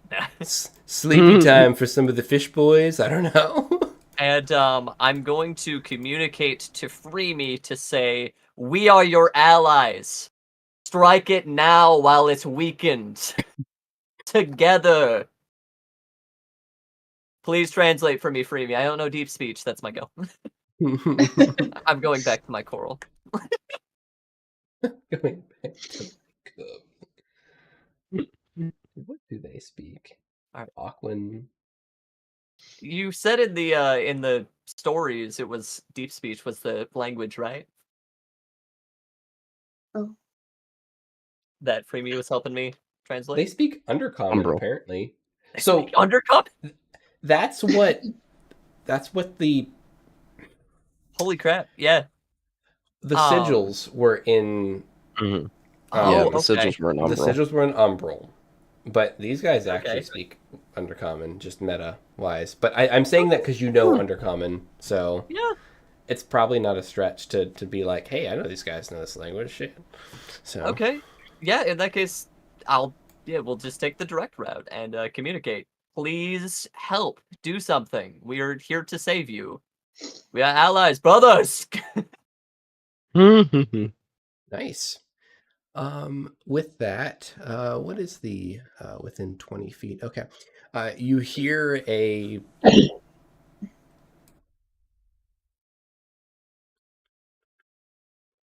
sleepy time for some of the fish boys. I don't know. And I'm going to communicate to Free Me to say, we are your allies. Strike it now while it's weakened. Together. Please translate for me, Free Me. I don't know deep speech. That's my go. I'm going back to my coral. Going back to what do they speak? All right. Auckland. You said in the stories it was deep speech was the language, right? Oh. That Free Me was helping me translate. They speak Undercommon Umbral. apparently. They So speak Undercommon. that's what the Holy crap! Yeah. sigils were in. Mhm. Oh, Yeah, the okay. sigils were an The umbral. sigils were in Umbral, but these guys actually Okay. speak Undercommon, just meta wise. But I'm saying that because you know Undercommon, so Yeah. it's probably not a stretch to be like, hey, I know these guys know this language. Shit. So Okay. Yeah. In that case, we'll just take the direct route and communicate. Please help. Do something. We are here to save you. We are allies, brothers. nice. With that, what is the within 20 feet? Okay. You hear a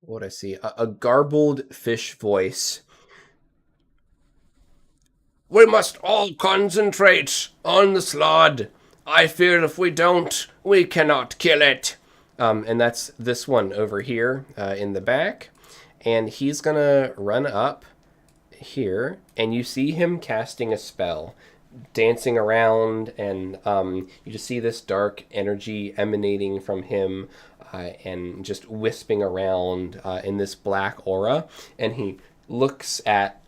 what I see? A garbled fish voice. We must all concentrate on the slod. I fear if we don't, we cannot kill it. And that's this one over here in the back. And he's gonna run up here, and you see him casting a spell, dancing around, and you just see this dark energy emanating from him and just wisping around in this black aura. And he looks at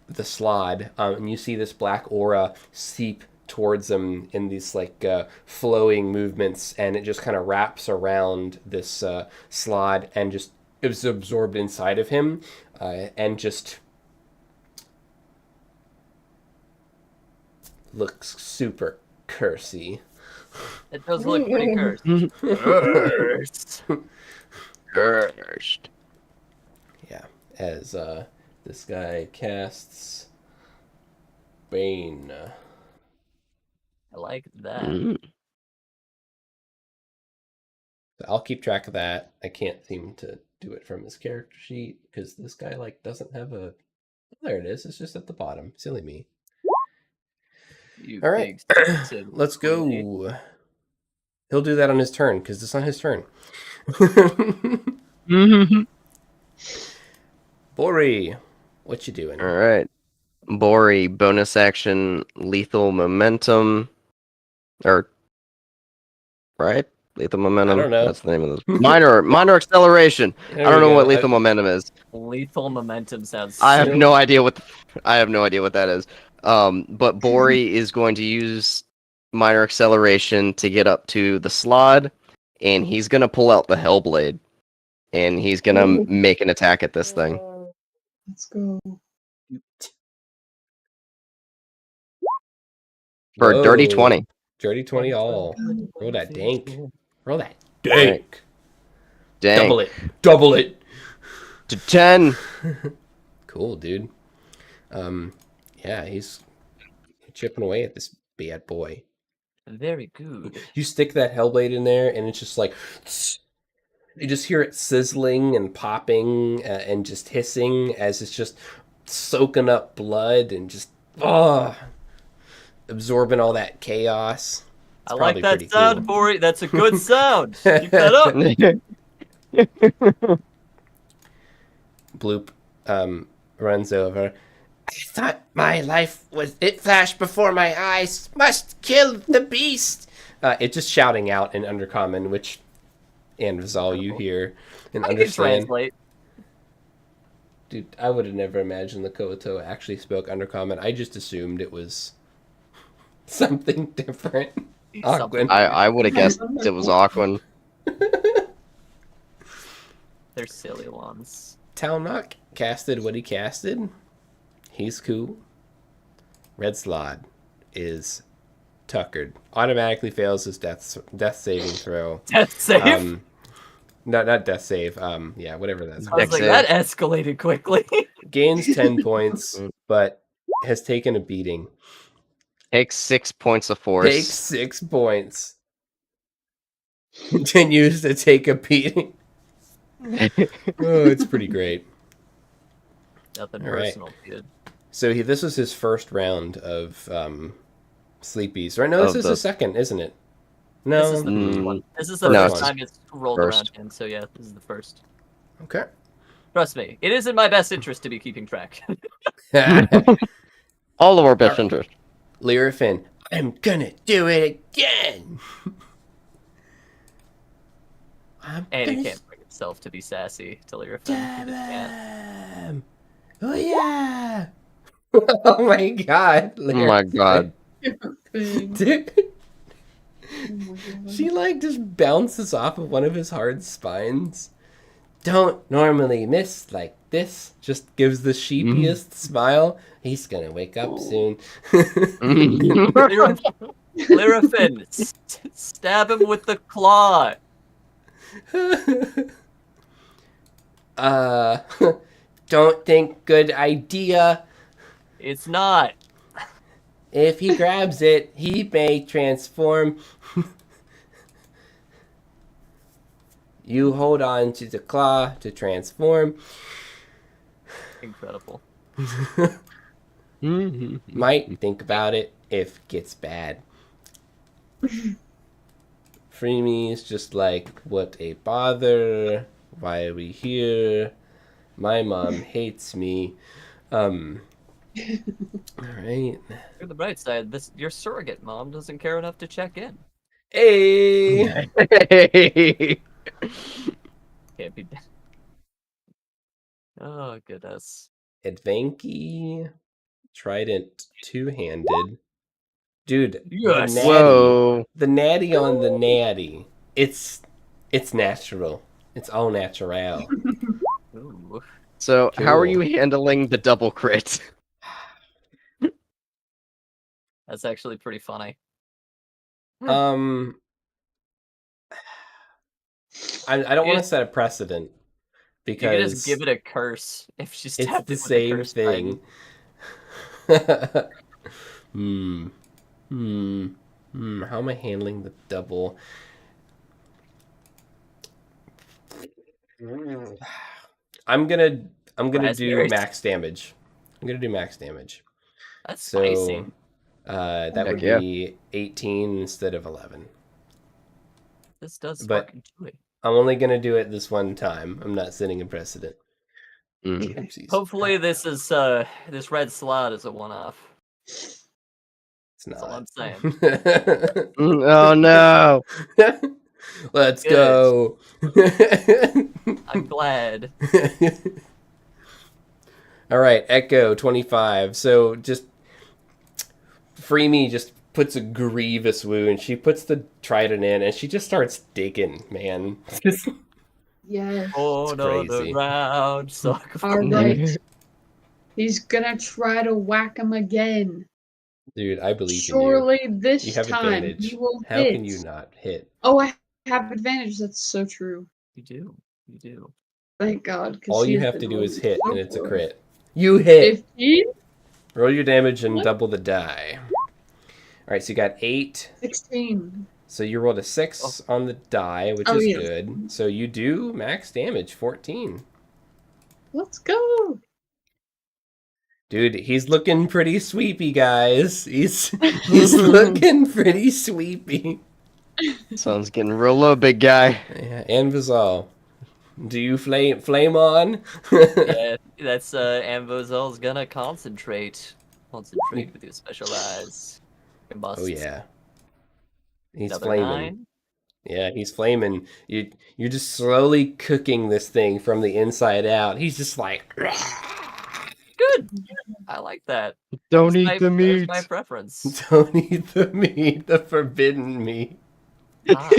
the slod, and you see this black aura seep towards him in these like flowing movements, and it just kind of wraps around this slod and just is absorbed inside of him, and just looks super cursy. It does look pretty cursed. Cursed. Yeah, as this guy casts Bane. I like that. Mm. So I'll keep track of that. I can't seem to do it from his character sheet because this guy like doesn't have a. There it is. It's just at the bottom. Silly me. You All right, big sensitive let's queen. go. He'll do that on his turn because it's on his turn. Bori, what you doing? All right. Bori, bonus action, lethal momentum, or right? Lethal momentum. I don't know. That's the name of this. Minor acceleration. There I don't we know go. what lethal momentum is. Lethal momentum sounds. I have Still- no idea what I have no idea what that is. But Bori is going to use minor acceleration to get up to the slot, and he's gonna pull out the Hellblade, and he's gonna Ooh. make an attack at this thing Let's go. for a dirty Whoa. 20. Dirty 20 all. Roll that dank. Roll that Right. dank. Dang. Double it. Double it. To 10. Cool, dude. Yeah, he's chipping away at this bad boy. Very good. You stick that Hellblade in there, and it's just like you just hear it sizzling and popping and just hissing as it's just soaking up blood and just absorbing all that chaos. It's I like probably that pretty sound, cool. Bori. That's a good sound. Keep that up. Bloop runs over. I thought my life was. It flashed before my eyes. Must kill the beast. It just shouting out in Undercommon, which, and Vizal, you hear and I can understand. translate. Dude, I would have never imagined the Koto actually spoke Undercommon. I just assumed it was something different. Something. Aquin. I would have guessed it was Aquin. They're silly ones. Talnock casted what he casted. He's cool. Red Slod is tuckered. Automatically fails his death saving throw. Death save. Not death save. Yeah, whatever that's. I was Dex like, save. that escalated quickly. Gains 10 points, but has taken a beating. Takes 6 points of force. Takes 6 points. Continues to take a beating. Oh, it's pretty great. Nothing All right. personal, dude. So this was his first round of sleepies. Right? No, this Of is the- his second, isn't it? This No. is the first one. This is the No, first it's time it's rolled first. around him, so yeah, this is the first. Okay. Trust me, it is in my best interest to be keeping track. All of our best interest. Lyrafin, I'm gonna do it again. And it can't bring itself to be sassy till you're offended. Oh yeah! Oh my god! Oh my god. Dude, she like just bounces off of one of his hard spines. Don't normally miss like this. Just gives the sheepiest smile. He's gonna wake up soon. Lyrafin, stab him with the claw. Don't think good idea. It's not. If he grabs it, he may transform. You hold on to the claw to transform. Incredible. Might think about it if it gets bad. Freemy is just like, what a bother. Why are we here? My mom hates me. Alright. For the bright side, your surrogate mom doesn't care enough to check in. Hey! Can't be. Oh goodness. Advanki. Trident two-handed. Dude, Yes. the natty. Whoa. The natty on the natty. It's natural. It's all natural. Ooh. So, how are you Cool. handling the double crit? That's actually pretty funny. I don't want to set a precedent You could because just give it a curse if she it's stabbed the it with a same curse thing. button. How am I handling the double? I'm gonna do Raspberries. max damage. I'm gonna do max damage. That's So spicy. that Heck would yeah. be 18 instead of 11. This does but- fucking do it. I'm only gonna do it this one time. I'm not setting a precedent. Mm. Oopsies. Hopefully this is this red slot is a one-off. It's That's all not. I'm saying. Oh no! Let's Good. go. I'm glad. All right, Echo 25. So just Freemy just puts a grievous wound. She puts the trident in and she just starts digging, man. Yes. Oh no, the crazy. round suck. All right. He's gonna try to whack him again. Dude, I believe Surely in you. this You have time advantage. he will How hit. can you not hit? Oh, I have advantage. That's so true. You do. You do. Thank God. 'cause All he you has have been to do is rolling hit, so and it's a poor. crit. You hit. 15, Roll your damage and What? double the die. All right, so you got 8. 16. So you rolled a 6 on the die, which Oh, is yes. good. So you do max damage, 14. Let's go. Dude, he's looking pretty sweepy, guys. He's looking pretty sweepy. Sun's getting real low, big guy. Yeah, and Vizal. Do you flame on? Yeah, that's Ambozol's gonna concentrate. Concentrate with your special eyes. You must. Oh yeah. He's Another flaming. 9. Yeah, he's flaming. You're just slowly cooking this thing from the inside out. He's just like Good. I like that. Don't That's eat my- the that's meat. my preference. don't eat the meat, the forbidden meat. Ah,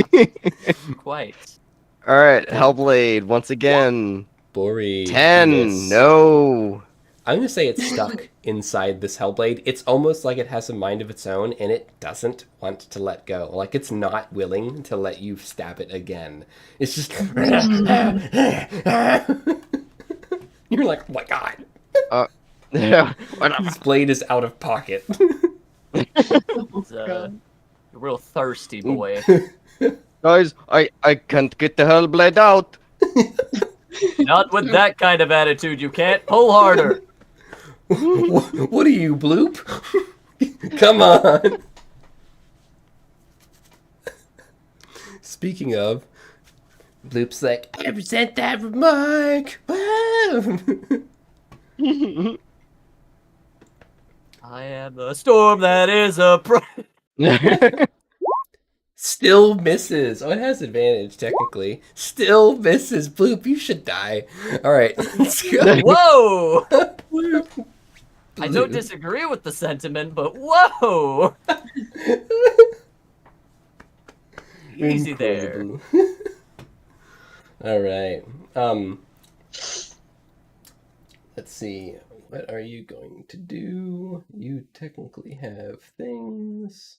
quite. All right, Hellblade once again. Bori. 10. miss. No. I'm gonna say it's stuck inside this Hellblade. It's almost like it has a mind of its own, and it doesn't want to let go. Like it's not willing to let you stab it again. It's just you're like, oh my god, this blade is out of pocket. He's a real thirsty boy. Guys, I can't get the Hellblade out. Not with that kind of attitude. You can't pull harder. What are you, Bloop? Come on. Speaking of, Bloop's like, I represent that remark. I am the storm that is a. Still misses. Oh, it has advantage, technically. Still misses. Bloop, you should die. Alright, let's go. Whoa! I don't Bloop. disagree with the sentiment, but whoa! Easy there. Incredible. Alright. Let's see. What are you going to do? You technically have things.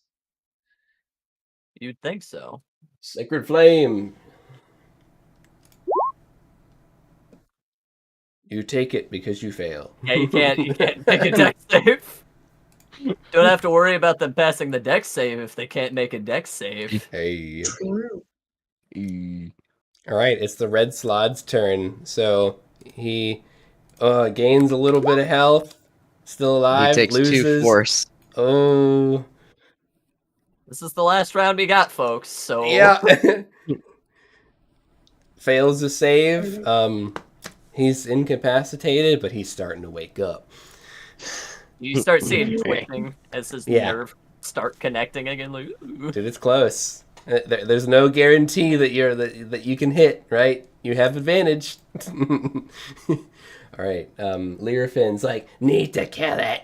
You'd think so. Sacred Flame. You take it because you fail. Yeah, you can't make a dex save. Don't have to worry about them passing the dex save if they can't make a dex save. Hey. True. Alright, it's the Red Slod's turn. So he gains a little bit of health. Still He alive. takes loses. 2 force. Oh. This is the last round we got, folks, so... Yeah. Fails to save. He's incapacitated, but he's starting to wake up. You start seeing twitching as his Yeah. nerve start connecting again. Like, ooh. Dude, it's close. There's no guarantee that that you can hit, right? You have advantage. All right. Lyrafin's like, need to kill it.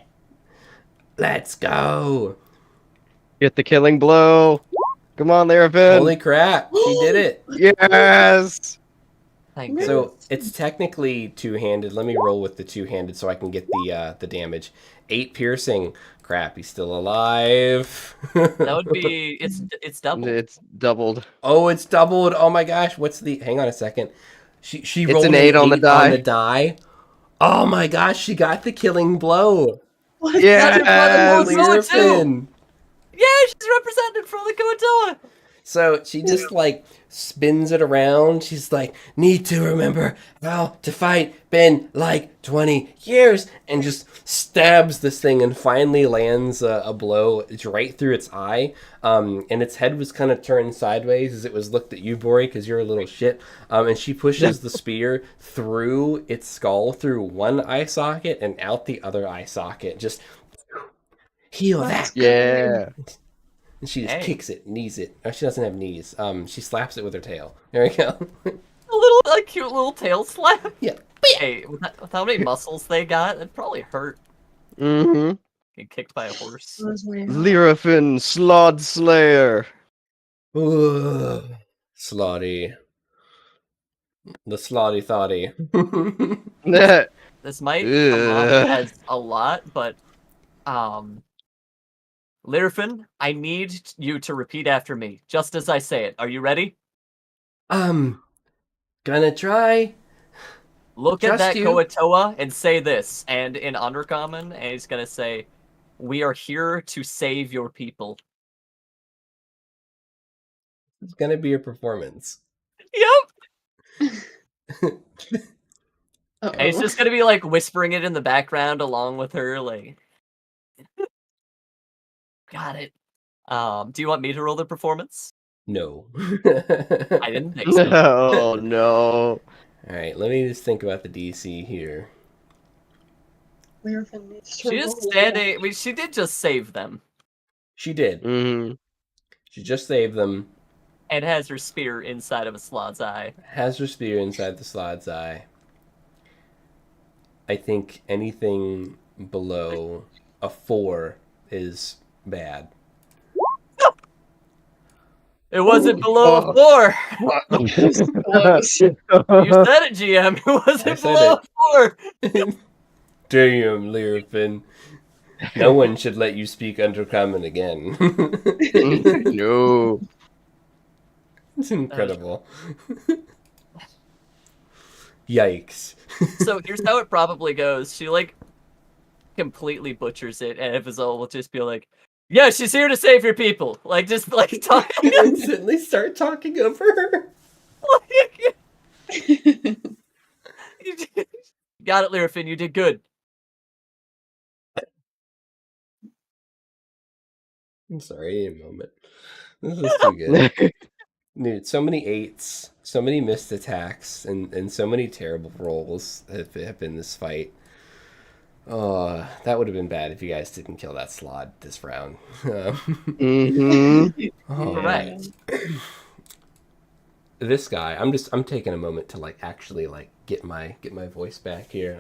Let's go. Get the killing blow. Come on, Larafin. Holy crap! She did it. Yes. Thank So goodness. it's technically two-handed. Let me roll with the two-handed so I can get the damage. 8 piercing. Crap, he's still alive. That would be... It's double. It's doubled. Oh, it's doubled. Oh my gosh. What's the... Hang on a second. She It's rolled an 8 on the die. on the die. Oh my gosh, she got the killing blow. What? Yeah, That's your brother Mozilla, too! Lyrafin. Yeah, she's represented from the Koatoa! So she just like spins it around. She's like, need to remember how to fight. Been like 20 years. And just stabs this thing and finally lands a blow. It's right through its eye. And its head was kind of turned sideways as it was looked at you, Bori, because you're a little shit. And she pushes the spear through its skull, through one eye socket and out the other eye socket. Just heal that. Yeah. And she just Hey. kicks it, knees it. Oh, she doesn't have knees. She slaps it with her tail. There we go. A little, like, cute little tail slap. Yeah. Hey, with how many muscles they got, it'd probably hurt Mm-hmm. getting kicked by a horse. Lyrafin, Slod Slayer. Ugh. Slotty. The slotty thoughty. Nah. This might come off Ugh. as a lot, but Lyrafin, I need you to repeat after me, just as I say it. Are you ready? Gonna try. Look at Trust that you. Koatoa and say this, and in Undercommon, and he's gonna say, "We are here to save your people." It's gonna be a performance. Yep. Uh-oh. And he's just gonna be like whispering it in the background along with her, like. Got it. Do you want me to roll the performance? No. I didn't think so. Oh no. Alright, let me just think about the DC here. Lyrafin needs to She is roll. standing. I mean, she did just save them, She did. Mm-hmm. She just saved them. and has her spear inside of a slot's eye. Has her spear inside the slot's eye. I think anything below a 4 is bad. It wasn't below a 4. Close. You said it, GM. It wasn't I said below a 4. Damn, Lyrafin. No one should let you speak Undercommon again. No. It's incredible. Yikes. So here's how it probably goes. She like completely butchers it, and Evazol will just be like, "Yeah, she's here to save your people." Like just like talking. Instantly start talking over her. Got it, Lyrafin. You did good. I'm sorry, a moment. This is too good. Dude, so many 8s, so many missed attacks, and so many terrible rolls have been this fight. Oh, that would have been bad if you guys didn't kill that slod this round. Mm-hmm. Oh, Correct. This guy, I'm taking a moment to like actually like get my voice back here.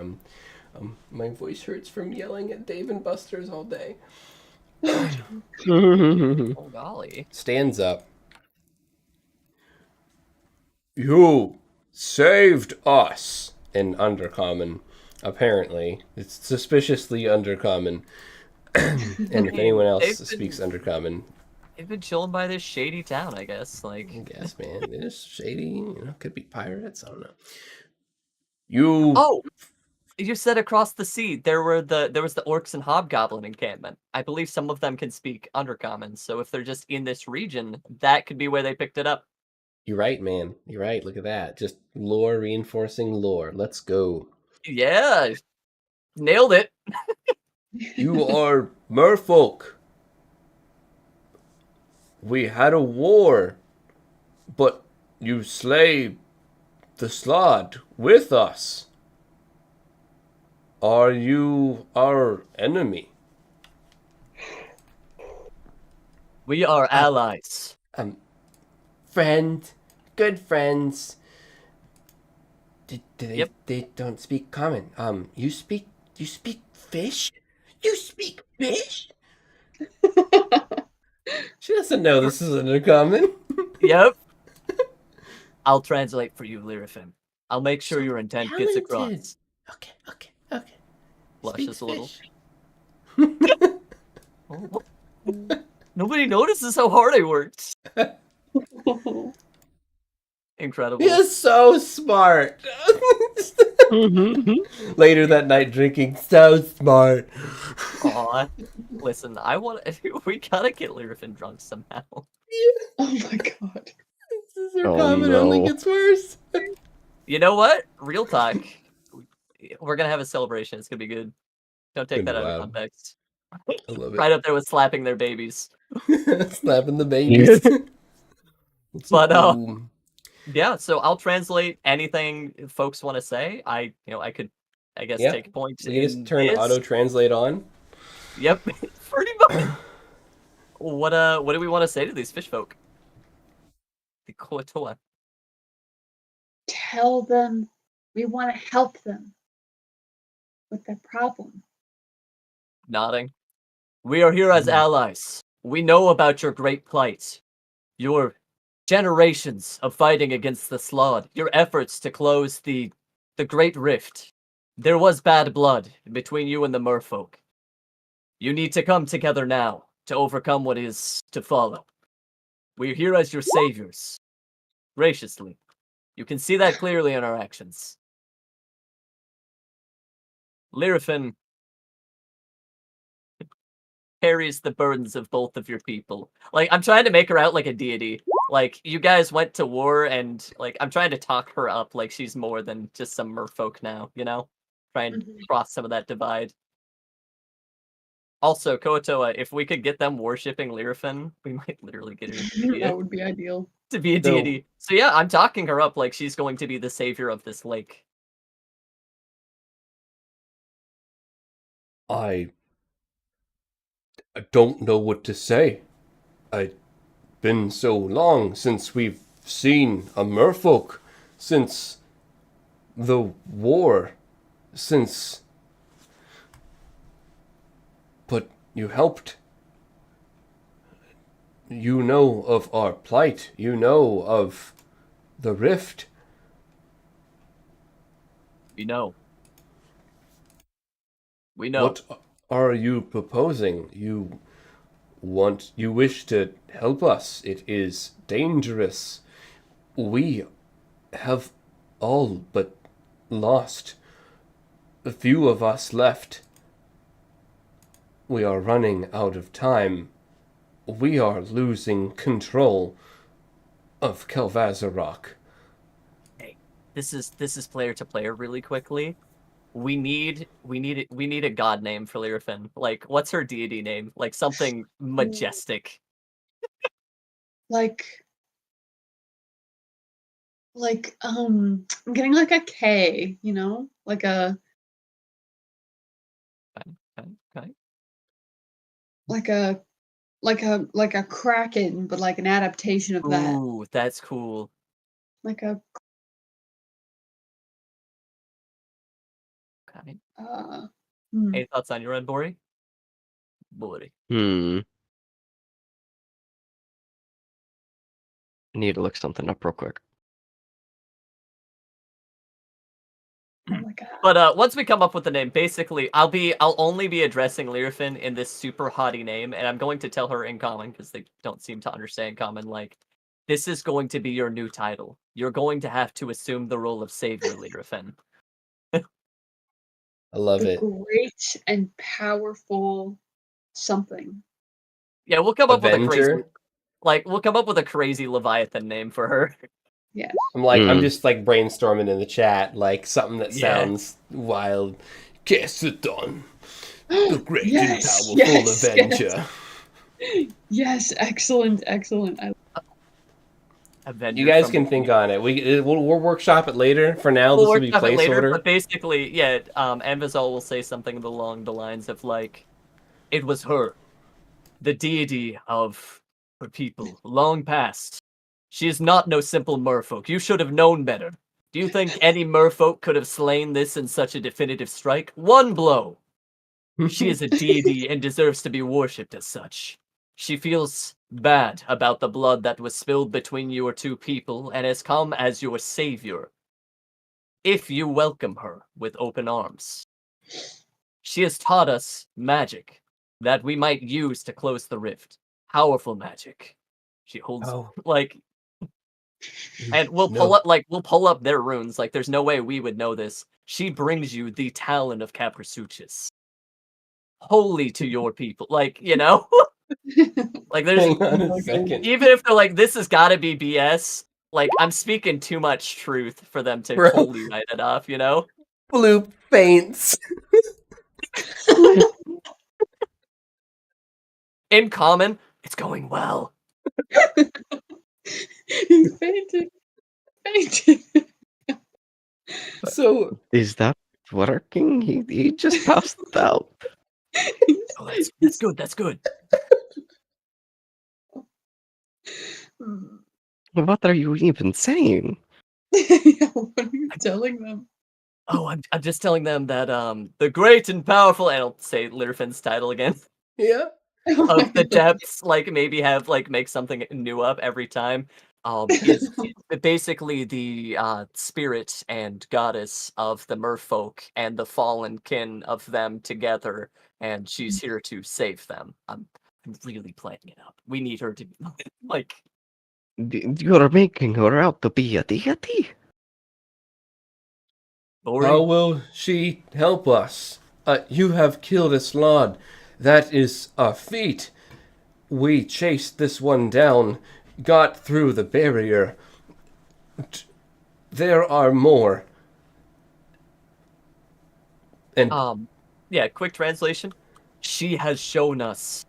My voice hurts from yelling at Dave and Buster's all day. Oh golly. Stands up. You saved us in Undercommon. Apparently, it's suspiciously Undercommon. And if anyone else They've been- speaks Undercommon, They've been chilling by this shady town, I guess. Like, I guess, man, it is shady. You know, could be pirates. I don't know. You. oh, you said across the sea there was the orcs and hobgoblin encampment. I believe some of them can speak Undercommon, so if they're just in this region, that could be where they picked it up. You're right, man. You're right. Look at that. Just lore reinforcing lore. Let's go. Yeah, nailed it. You are merfolk. We had a war, but you slay the slod with us. Are you our enemy? We are allies. Friend, good friends. Yep. They don't speak common. You speak fish? You speak fish? She doesn't know this is Undercommon. Yep. I'll translate for you, Lyrafin. I'll make sure your intent gets Talented. across. Okay. Blushes a little. Speaks fish. Oh, nobody notices how hard I worked. Incredible. He is so smart. Later that night, drinking, so smart. Aw. Listen, we gotta get Lyrafin drunk somehow. Oh my god. This is our Oh, comment only no. gets worse. You know what? Real talk. We're gonna have a celebration. It's gonna be good. Don't take Gonna that be out of loud. context. I love Right up there with slapping their babies. it. Slapping the babies. It's But boom. yeah, so I'll translate anything folks want to say. I could, I guess, Yeah, take points we can just in turn this. auto translate on. Yep, pretty much. What do we want to say to these fish folk? The Koatoa. Tell them we want to help them with their problem. Nodding. We are here as allies. We know about your great plight. Your generations of fighting against the Slaad. Your efforts to close the Great Rift. There was bad blood between you and the merfolk. You need to come together now to overcome what is to follow. We're here as your saviors. Graciously. You can see that clearly in our actions. Lyrifin carries the burdens of both of your people. Like, I'm trying to make her out like a deity. Like, you guys went to war, and, like, I'm trying to talk her up like she's more than just some merfolk now, you know? Try and cross some of that divide. Also, Koatoa, if we could get them worshipping Lyrifin, we might literally get her That would be ideal. to be a deity. So yeah, I'm talking her up like she's going to be the savior of this lake. I don't know what to say. It's been so long since we've seen a merfolk, since the war, since... But you helped. You know of our plight. You know of the rift. We know. We know. What are you proposing? You wish to help us. It is dangerous. We have all but lost. A few of us left. We are running out of time. We are losing control of Kelvazarok. Hey, this is player to player really quickly. We need a god name for Lyrifin. Like, what's her deity name? Like something majestic. I'm getting like a K, you know? Like a Okay. like a kraken, but like an adaptation of that. Ooh, that's cool. Like a Okay. hmm. Any thoughts on your end, Bori? Bori. I need to look something up real quick. Oh my god. But once we come up with the name, basically, I'll only be addressing Lyrifin in this super haughty name, and I'm going to tell her in common because they don't seem to understand common. Like, this is going to be your new title. You're going to have to assume the role of savior, Lyrifin. I love The it. great and powerful something. Yeah, we'll come up with a crazy, Avenger. we'll come up with a crazy Leviathan name for her. Yeah. I'm just like brainstorming in the chat, like something that Yeah. sounds wild. Kesseton, the great Yes, and powerful yes, Avenger. Yes, excellent. Avenger You guys from can the think deep. on it. We'll workshop it later. For now, We'll this will be workshop it later, placeholder. but basically, yeah, Ambazal will say something along the lines of like, it was her, the deity of her people, long past. She is not no simple merfolk. You should have known better. Do you think any merfolk could have slain this in such a definitive strike? One blow! She is a deity and deserves to be worshipped as such. She feels bad about the blood that was spilled between your two people and has come as your savior. If you welcome her with open arms. She has taught us magic that we might use to close the rift. Powerful magic. She holds like, and we'll pull up their runes. Like, there's no way we would know this. She brings you the talon of Caprisuchus. Holy to your people. Like, you know? Like, there's Hang on a second. even if they're like, this has got to be BS. Like, I'm speaking too much truth for them to Bro. totally write it off. You know? Bloop faints. In common, it's going well. He fainted. Fainted. So Is that working? He just passed out. Oh, that's good. That's good. Hmm. What are you even saying? Yeah, what are you telling them? Oh, I'm just telling them that the great and powerful, and I'll say Litterfin's title again, yeah. Oh of my the God. depths, like maybe have like make something new up every time. Is basically the spirit and goddess of the merfolk and the fallen kin of them together, and she's here to save them. I'm really playing it up. We need her to like You're making her out to be a deity? Bori. How will she help us? You have killed a Slod. That is a feat. We chased this one down, got through the barrier. There are more. And Yeah, quick translation. She has shown us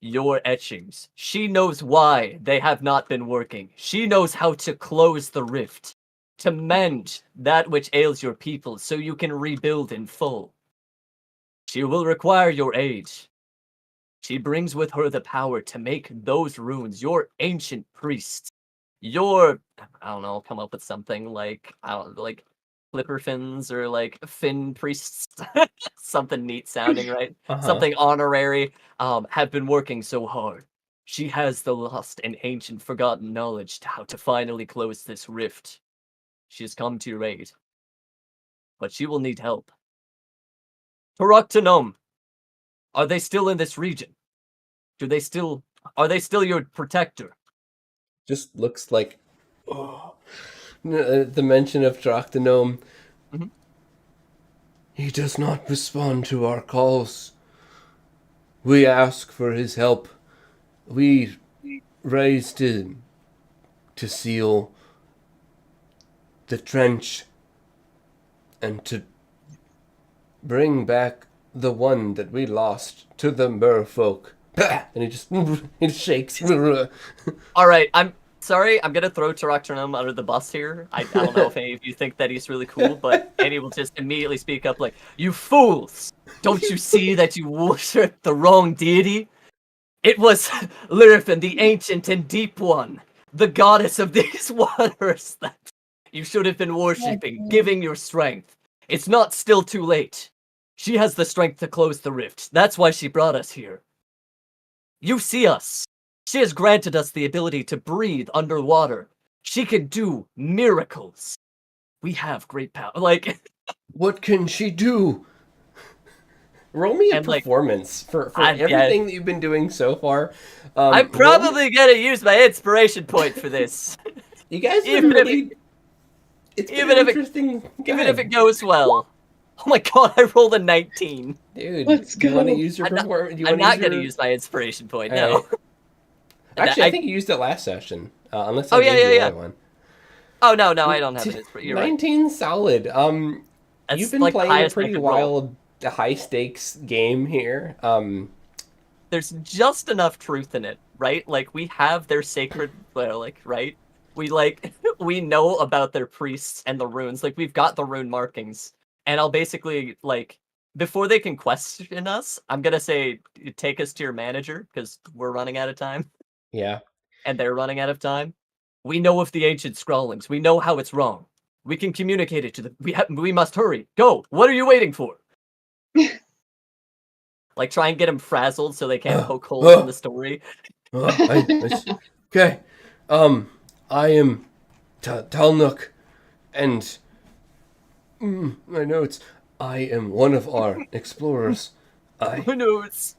your etchings. She knows why they have not been working. She knows how to close the rift, to mend that which ails your people so you can rebuild in full. She will require your aid. She brings with her the power to make those runes, your ancient priests, your, I don't know, come up with something like, I don't know, like flipper fins or like fin priests, something neat sounding, right? Something honorary, have been working so hard. She has the lost and ancient forgotten knowledge to how to finally close this rift. She has come to your aid, but she will need help. Taraktanom, are they still in this region? Are they still your protector? just looks like the mention of Trachtenome. Mhm. He does not respond to our calls. We ask for his help. We raised him to seal the trench and to bring back the one that we lost to the merfolk. And he shakes. All right, I'm sorry. I'm gonna throw Taraktanum under the bus here. I don't know if any of you think that he's really cool, but Annie will just immediately speak up like, "You fools! Don't you see that you worship the wrong deity? It was Lyrifin, the ancient and deep one, the goddess of these waters, that you should have been worshipping, giving your strength. It's not still too late. She has the strength to close the rift. That's why she brought us here. You see us. She has granted us the ability to breathe underwater. She can do miracles. We have great power. Like, What can she do? Roll me a and like, performance for yeah, everything that you've been doing so far. I'm roll- probably gonna use my inspiration point for this. You guys have even if really. It's been even an if it- interesting Even if it guide. goes well. Oh my god, I rolled a 19. Dude, Let's do you want to go. use your I'm not- performance? Do you I'm want to not use gonna your... use my inspiration point, All no. right. Actually, I think you used it last session. Unless I Oh, yeah, gave you yeah. another one. Oh no, I don't have an inspiration. You're right. 19 solid. That's You've been like the playing a highest I pretty could roll. wild, high stakes game here. There's just enough truth in it, right? Like, we have their sacred, well, like, right? We like we know about their priests and the runes. Like, we've got the rune markings. And I'll basically like, before they can question us, I'm gonna say take us to your manager, because we're running out of time. Yeah. And they're running out of time. We know of the ancient scrawlings. We know how it's wrong. We can communicate it to them. We must hurry. Go. What are you waiting for? Like, try and get them frazzled so they can't poke holes in the story. Okay. I am Talnuk, and my notes. I am one of our explorers. Who knows?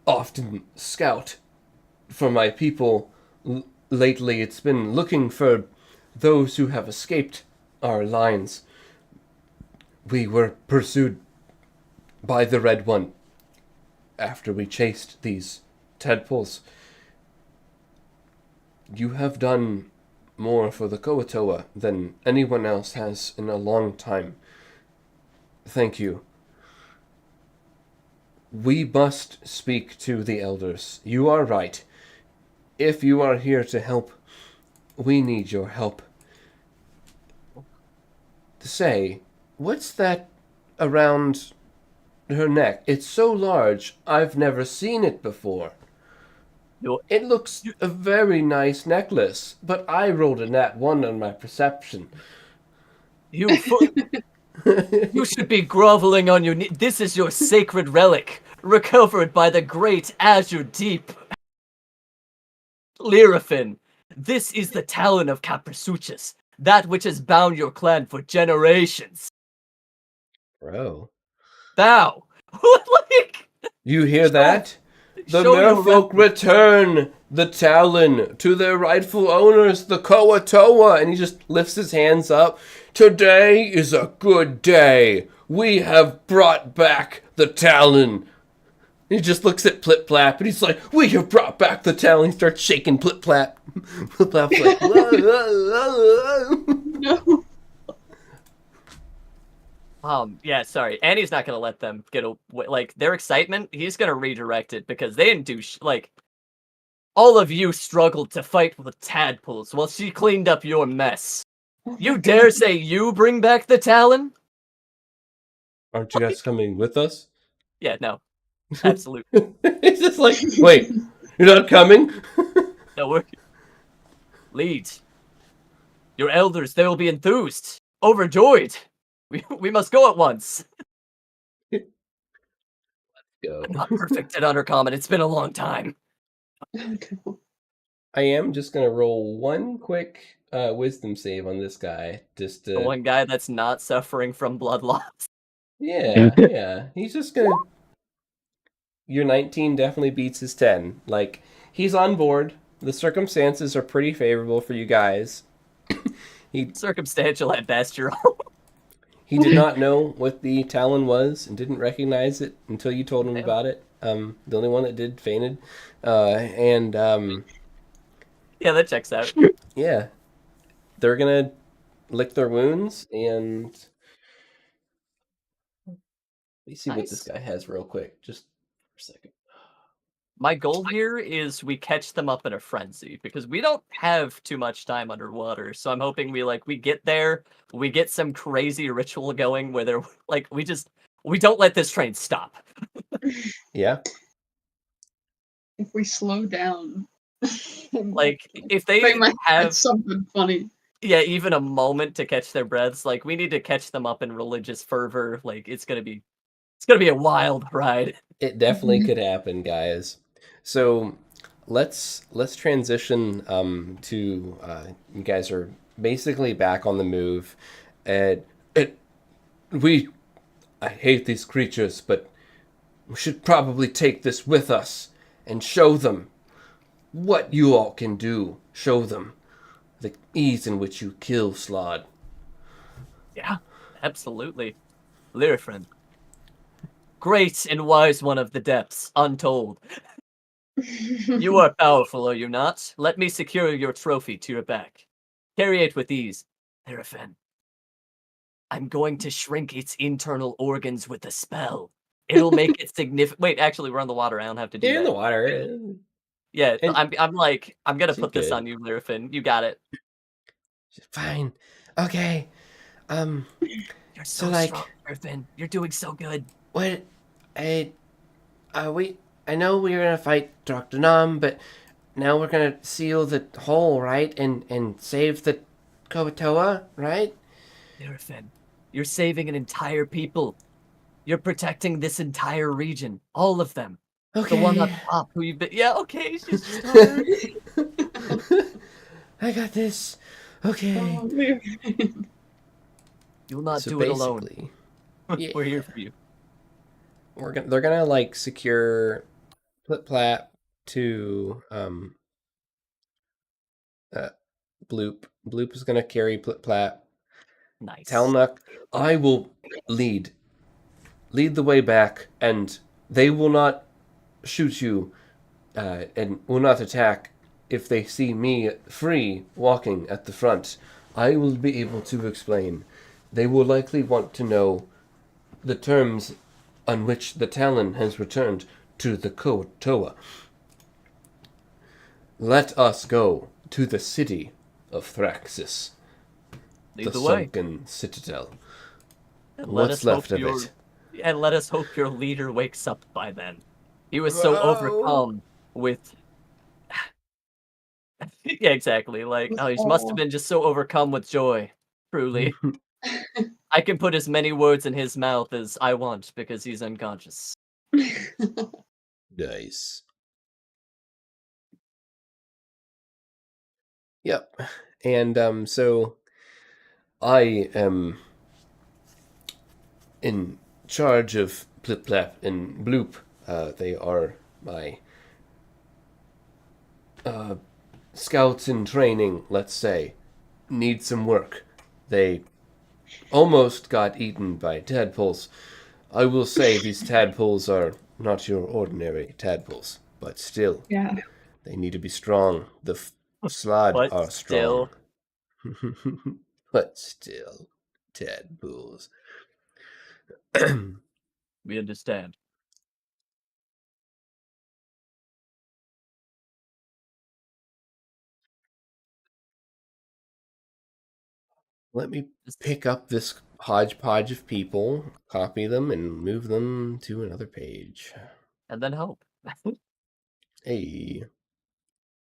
Often scout for my people. Lately, it's been looking for those who have escaped our lines. We were pursued by the Red One. after we chased these tadpoles. You have done more for the Koatoa than anyone else has in a long time. Thank you. We must speak to the elders. You are right. If you are here to help, we need your help. Say, what's that around her neck? It's so large, I've never seen it before. It looks a very nice necklace, but I rolled a nat 1 on my perception. You should be groveling on your knees. This is your sacred relic, recovered by the great Azure Deep. Lyrafin, this is the talon of Caprisuchus, that which has bound your clan for generations. Bro. Bow. Like, You hear that? The show your merfolk return the talon to their rightful owners, the Koatoa. And he just lifts his hands up. Today is a good day. We have brought back the talon. He just looks at Plip Plap and he's like, we have brought back the talon. He starts shaking Plip Plap. Plip Plap's like, No. Yeah, sorry. Annie's not gonna let them get like their excitement. He's gonna redirect it because they didn't do like. All of you struggled to fight with tadpoles while she cleaned up your mess. You dare say you bring back the talon? Aren't you guys coming with us? Yeah, no, absolutely. It's just like, wait, you're not coming? No, we're lead. Your elders, they will be enthused, overjoyed. We must go at once. Go. I'm not perfect at Undercommon. It's been a long time. I am just gonna roll one quick wisdom save on this guy. Just The one guy that's not suffering from blood loss. yeah. He's just gonna. Your 19 definitely beats his 10. Like, he's on board. The circumstances are pretty favorable for you guys. Circumstantial at best, you're He did not know what the talon was and didn't recognize it until you told him about it. The only one that did fainted. Yeah, that checks out. Yeah. They're gonna lick their wounds and let me see what this guy has real quick. Just for a second. My goal here is we catch them up in a frenzy because we don't have too much time underwater. So I'm hoping we get there, we get some crazy ritual going where they're like we don't let this train stop. Yeah. If we slow down, Like if they might have something funny. Yeah, even a moment to catch their breaths, like we need to catch them up in religious fervor. Like it's gonna be a wild ride. It definitely could happen, guys. So let's transition to you guys are basically back on the move. I hate these creatures, but we should probably take this with us and show them what you all can do. Show them the ease in which you kill Slod. Yeah, absolutely. Lyrifriend. Great and wise one of the depths, untold. You are powerful, are you not? Let me secure your trophy to your back. Carry it with ease, Lyrifriend. I'm going to shrink its internal organs with a spell. It'll make it significant. Wait, actually, we're on the water. I don't have to do You're that. in the water. Yeah, And- I'm gonna She's put this good. on you, Lyrifriend. You got it. Fine. Okay. You're so like- strong, Lyrifriend. You're doing so good. What? I know we were gonna fight Dr. Nom, but now we're gonna seal the hole, right? And save the Koatoa, right? Lyrifriend, you're saving an entire people. You're protecting this entire region. All of them. Okay. The one up top who you've been... Yeah, okay. She's just tired. I got this. Okay. Oh, You'll not So do it alone. basically, yeah. We're here for you. they're gonna like secure Plip Plap to Bloop. Bloop is gonna carry Plip Plap. Nice. Talnuk, I will lead the way back, and they will not shoot you and will not attack if they see me free walking at the front. I will be able to explain. They will likely want to know the terms on which the Talon has returned to the Toa. Let us go to the city of Thraxis, Lead the the way. sunken citadel. And What's left of it? And let us hope your leader wakes up by then. He was so Whoa. overcome with... yeah, exactly. Like, oh, he must have been just so overcome with joy. Truly. I can put as many words in his mouth as I want because he's unconscious. Nice. Yep. And so I am in charge of Plip Plap and Bloop. They are my scouts in training, let's say. Need some work. They almost got eaten by tadpoles. I will say these tadpoles are not your ordinary tadpoles, but still, Yeah. they need to be strong. The Slod But are still. strong. But still, tadpoles. We understand. Let me pick up this hodgepodge of people, copy them, and move them to another page. And then hope. Hey.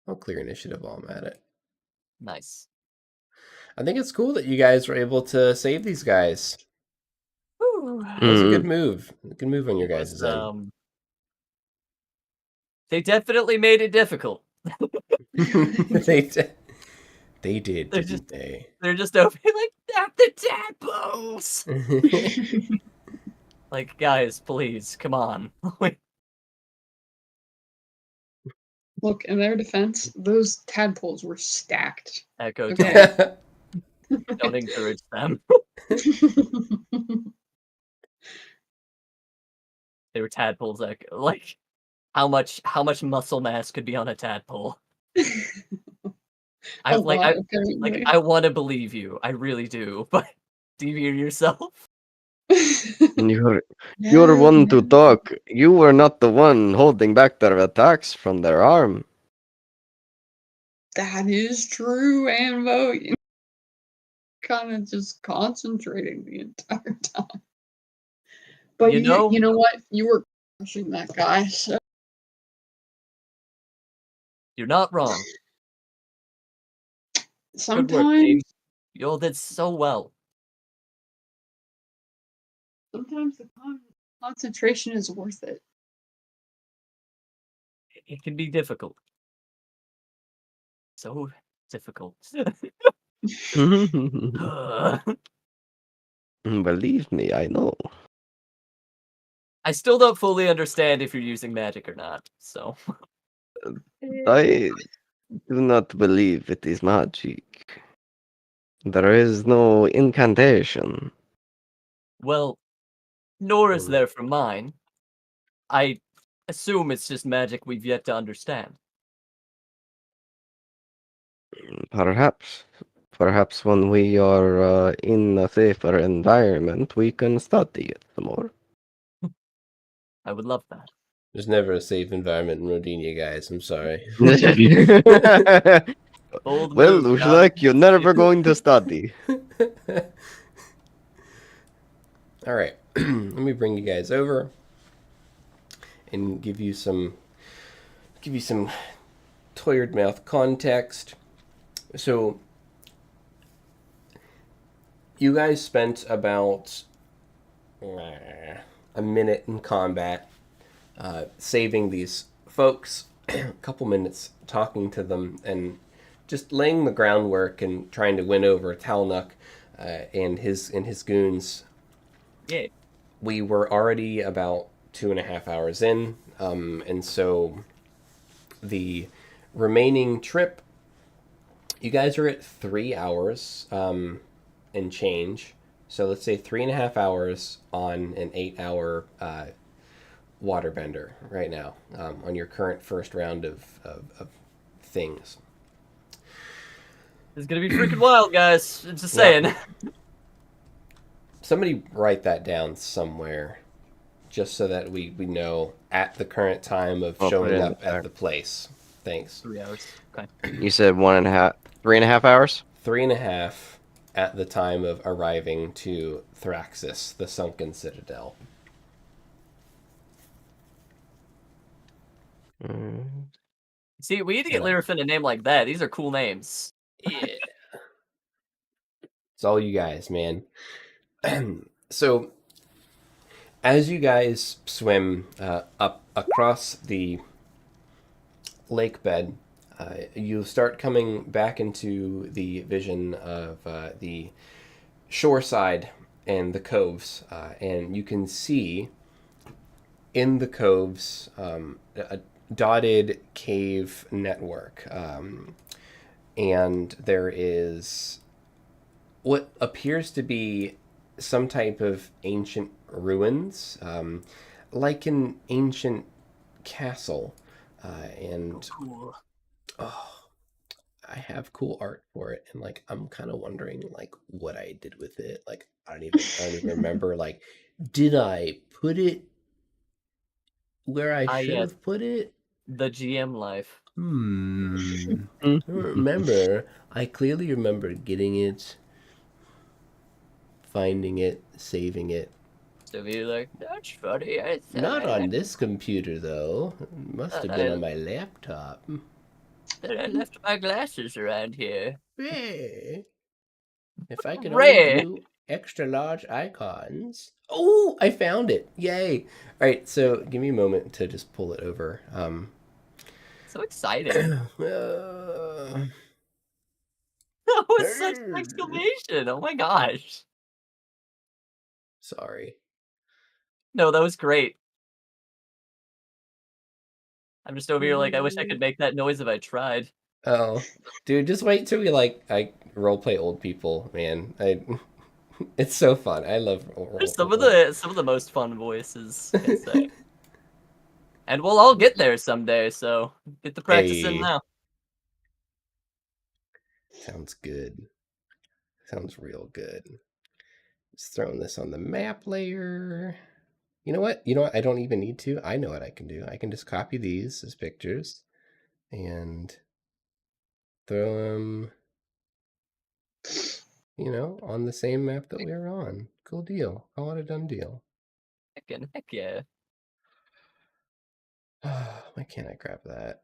I'll clear initiative while I'm at it. Nice. I think it's cool that you guys were able to save these guys. That was a good move. Good move on your guys' end. They definitely made it difficult. They did, They're didn't they? They're just over here like, not the tadpoles! Like, guys, please, come on. Look, in their defense, those tadpoles were stacked. Echo, Okay. don't encourage them. They were tadpoles, Echo. Like, how much muscle mass could be on a tadpole? I want to believe you. I really do. But do you hear yourself? You're one to talk. You were not the one holding back their attacks from their arm. That is true, Anvo. Kind of just concentrating the entire time. But you know what? You were crushing that guy. So. You're not wrong. Sometimes Good work, team. You all did so well. Sometimes the concentration is worth it. It can be difficult. So difficult. Believe me, I know. I still don't fully understand if you're using magic or not, so. I do not believe it is magic. There is no incantation. Well, nor is there for mine. I assume it's just magic we've yet to understand. Perhaps. Perhaps when we are in a safer environment, we can study it some more. I would love that. There's never a safe environment in Rodinia, guys. I'm sorry. Bold Well, move, looks John. like you're never going to study. All right. Let me bring you guys over and give you some tired mouth context. So you guys spent about a minute in combat saving these folks, a couple minutes talking to them and just laying the groundwork and trying to win over Talnuk and his goons. Yeah. We were already about 2.5 hours in, and so the remaining trip, you guys are at 3 hours and change. So let's say 3.5 hours on an 8-hour waterbender right now on your current first round of things. It's gonna be freaking wild, guys. I'm just Yeah. saying. Somebody write that down somewhere, just so that we know at the current time of I'll put it showing in up the at chat. the place. Thanks. 3 hours. Okay. You said 3.5 hours? 3.5 at the time of arriving to Thraxis, the sunken citadel. See, we need to get Lyrafin a name like that. These are cool names. Yeah. It's all you guys, man. So, as you guys swim up across the lake bed, you start coming back into the vision of the shore side and the coves, and you can see in the coves a dotted cave network, and there is what appears to be some type of ancient ruins, like an ancient castle, and Cool. oh, I have cool art for it, and like I'm kind of wondering like what I did with it. Like I don't even remember. Like, did I put it where I should Yes. have put it? The GM life. I don't remember. I clearly remember getting it, finding it, saving it. So be like, that's funny. I said Not I on this computer though. It must have been on my laptop. left my glasses around here. Yeah. If I could only Ray. do extra large icons. Oh, I found it. Yay. All right, so give me a moment to just pull it over. So exciting. That was such an exclamation. Oh my gosh. Sorry. No, that was great. I'm just over here like, I wish I could make that noise if I tried. Oh, dude, just wait till we I roleplay old people, man. It's so fun. I love There's some of the most fun voices, I say. And we'll all get there someday, so get the practice in Hey. now. Sounds good. Sounds real good. Just throwing this on the map layer. You know what? I don't even need to. I know what I can do. I can just copy these as pictures and throw them, on the same map that we were on. Cool deal. Call it a done deal. Heck yeah. Why can't I grab that?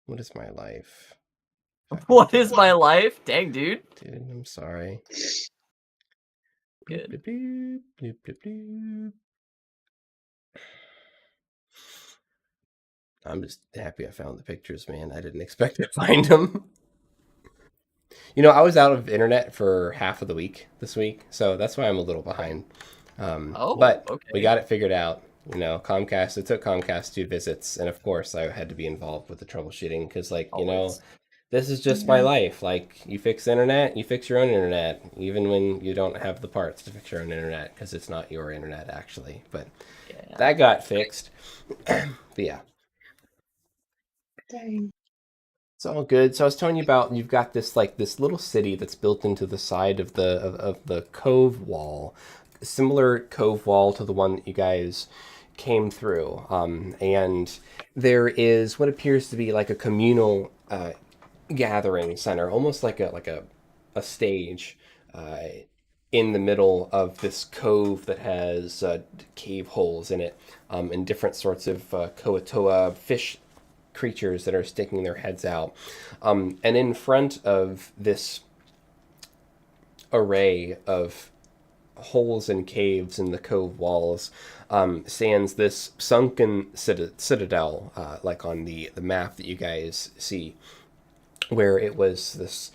What is my life? What is my life? Dang, dude. Dude, I'm sorry. Good. Bloop, bloop, bloop, bloop, bloop. I'm just happy I found the pictures, man. I didn't expect to find them. I was out of internet for half of the week this week, so that's why I'm a little behind. But okay. we got it figured out. Comcast, it took Comcast 2 visits, and of course I had to be involved with the troubleshooting because, Always. this is just my life. Like, you fix the internet, you fix your own internet, even when you don't have the parts to fix your own internet because it's not your internet, actually. But Yeah. that got fixed. But yeah. Dang. It's all good. So I was telling you about you've got this this little city that's built into the side of the cove wall, similar cove wall to the one that you guys came through. And there is what appears to be like a communal gathering center, almost like a stage in the middle of this cove that has cave holes in it, and different sorts of koatoa fish creatures that are sticking their heads out. And in front of this array of holes and caves in the cove walls stands this sunken citadel, like on the map that you guys see, where it was this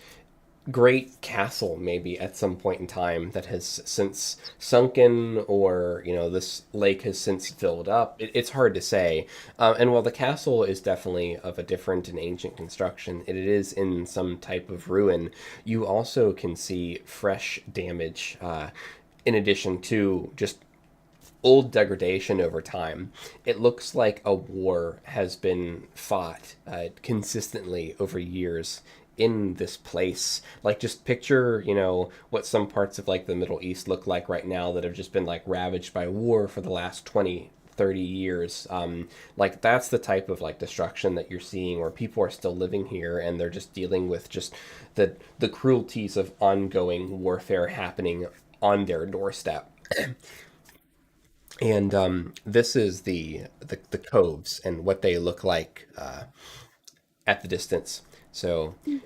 great castle maybe at some point in time that has since sunken, or this lake has since filled up. It's hard to say, and while the castle is definitely of a different and ancient construction, it is in some type of ruin. You also can see fresh damage, in addition to just old degradation over time. It looks like a war has been fought consistently over years in this place. Like, just picture, what some parts of like the Middle East look like right now that have just been like ravaged by war for the last 20-30 years. Like, that's the type of like destruction that you're seeing, where people are still living here and they're just dealing with just the cruelties of ongoing warfare happening on their doorstep. And this is the coves and what they look like at the distance. So you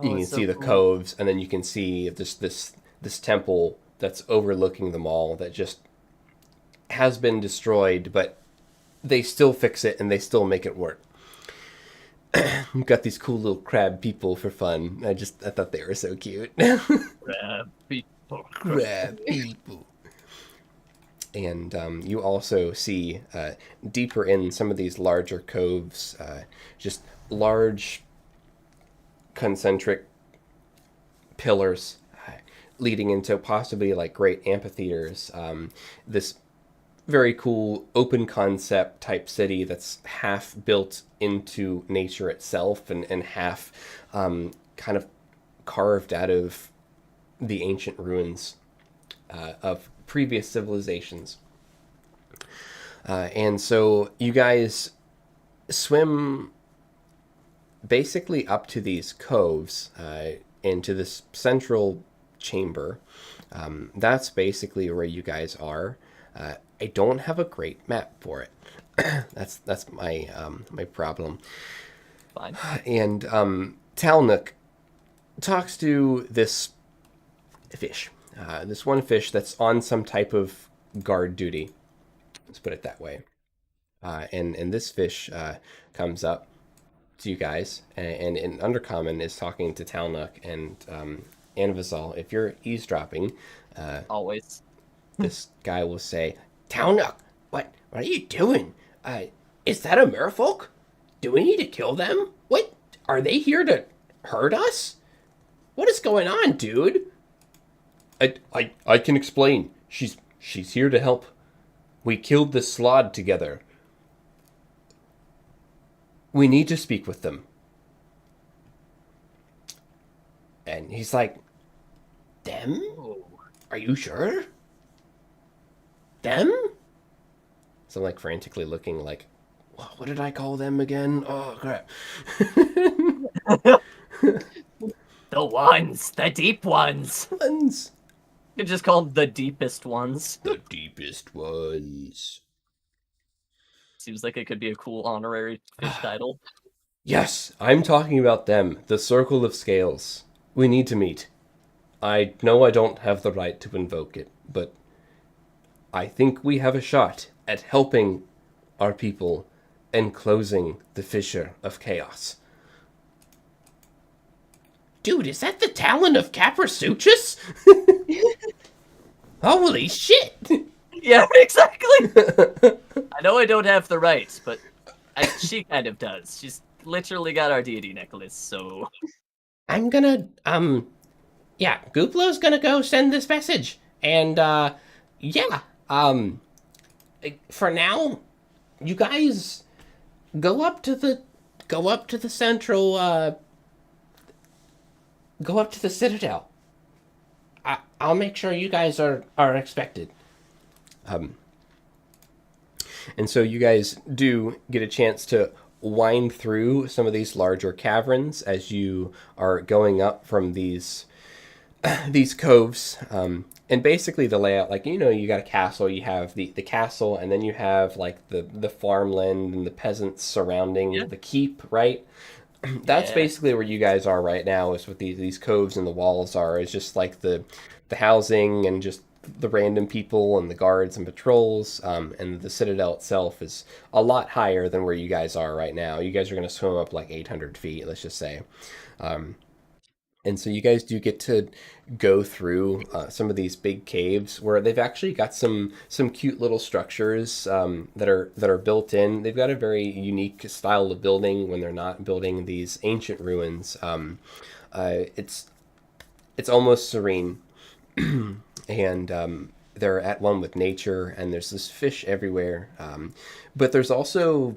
Oh, can it's see so the cool. coves, and then you can see this temple that's overlooking them all that just has been destroyed, but they still fix it and they still make it work. We've got these cool little crab people for fun. I thought they were so cute. Crab people. And you also see deeper in some of these larger coves, just large concentric pillars leading into possibly like great amphitheaters. This very cool open concept type city that's half built into nature itself and half kind of carved out of the ancient ruins of previous civilizations. And so you guys swim basically up to these coves into this central chamber. That's basically where you guys are. I don't have a great map for it. That's my my problem. Fine. And Talnook talks to this fish. This one fish that's on some type of guard duty. Let's put it that way. And this fish comes up to you guys, and in Undercommon is talking to Talnook and Anvizal. If you're eavesdropping, Always. this guy will say, "Talnook, what are you doing? Is that a merfolk? Do we need to kill them? What? Are they here to hurt us? What is going on, dude?" I can explain. She's here to help. We killed the Slod together. We need to speak with them. And he's like, "Them? Oh. Are you sure? Them?" So I'm like frantically looking like, what did I call them again? Oh, crap. The ones, the deep ones. Ones. You just call them the deepest ones. The deepest ones. Seems like it could be a cool honorary fish title. Yes, I'm talking about them, the Circle of Scales. We need to meet. I know I don't have the right to invoke it, but I think we have a shot at helping our people and closing the Fissure of Chaos. Dude, is that the talon of Caprasuchus? Holy shit! Yeah, exactly. I know I don't have the rights, but she kind of does. She's literally got our deity necklace, so... I'm gonna, yeah, Gooplo's gonna go send this message. And, yeah, for now, you guys go up to the central, go up to the Citadel. I'll make sure you guys are expected. And so you guys do get a chance to wind through some of these larger caverns as you are going up from these coves. And basically the layout, like, you got a castle, you have the castle, and then you have like the farmland and the peasants surrounding the keep, right? That's basically where you guys are right now, is what these coves and the walls are. Is just like the housing and just the random people and the guards and patrols. And the Citadel itself is a lot higher than where you guys are right now. You guys are going to swim up like 800 feet, let's just say. And so you guys do get to go through some of these big caves where they've actually got some cute little structures that are built in. They've got a very unique style of building when they're not building these ancient ruins. It's almost serene, and they're at one with nature, and there's this fish everywhere. But there's also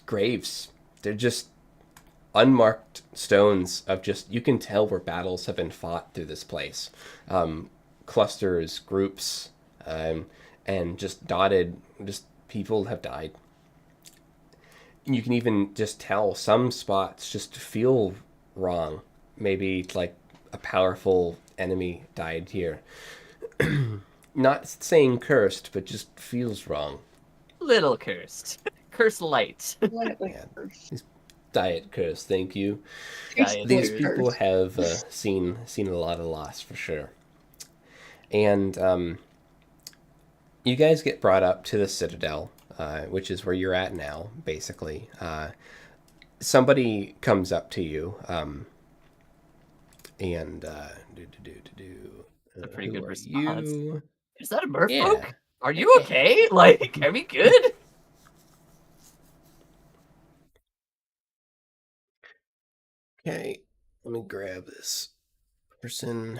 graves. They're just unmarked stones of just, you can tell where battles have been fought through this place. Clusters, groups, and just dotted, just people have died. You can even just tell some spots just feel wrong. Maybe like a powerful enemy died here. Not saying cursed, but just feels wrong. Little cursed. Curse light. Slightly Yeah. cursed. Diet curse, thank you. Diet These curse. people have seen a lot of loss for sure. And you guys get brought up to the Citadel, which is where you're at now, basically. Somebody comes up to you, and It's a pretty good who are response. you? Is that a merfolk? Yeah. Are you okay? Like, are we good? Okay, let me grab this person.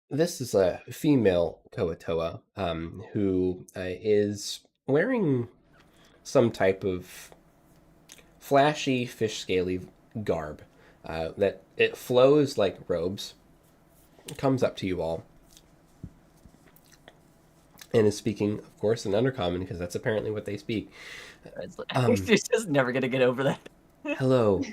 This is a female Koatoa who is wearing some type of flashy fish scaly garb that it flows like robes. It comes up to you all and is speaking, of course, in Undercommon because that's apparently what they speak. He's just never gonna get over that. Hello.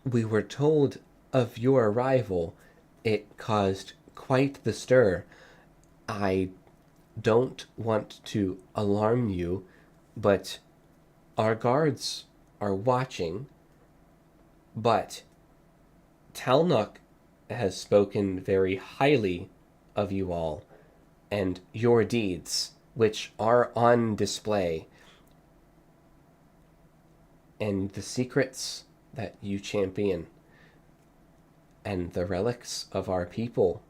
We were told of your arrival. It caused quite the stir. I don't want to alarm you, but our guards are watching. But Talnuk has spoken very highly of you all and your deeds, which are on display, and the secrets that you champion, and the relics of our people.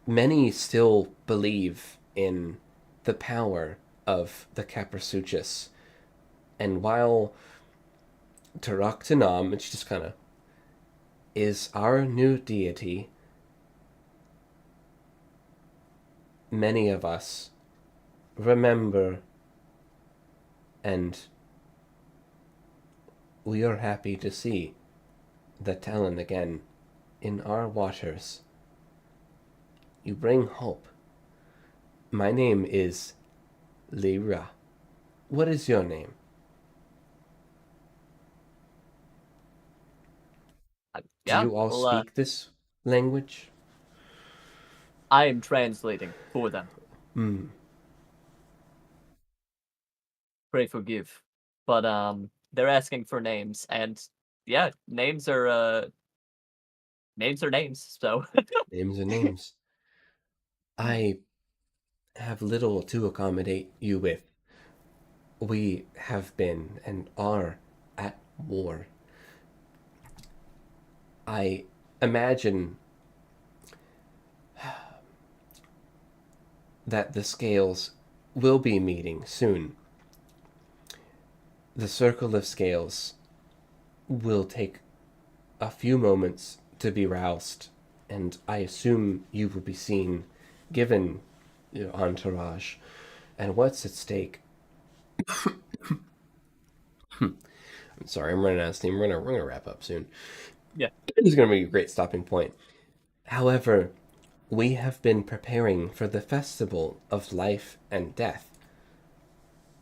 Many still believe in the power of the Caprasuchus, and while Taraktanam, which just kind of is our new deity, many of us remember, and we are happy to see the Talon again in our waters. You bring hope. My name is Lyra. What is your name? Do you all speak this language? I am translating for them. Pray forgive. But they're asking for names, and yeah, names are names, so Names are names. I have little to accommodate you with. We have been and are at war. I imagine that the scales will be meeting soon. The circle of scales will take a few moments to be roused, and I assume you will be seen, given your entourage and what's at stake. I'm sorry, I'm running out of steam. We're gonna wrap up soon. yeah. This is gonna be a great stopping point. However, we have been preparing for the festival of life and death.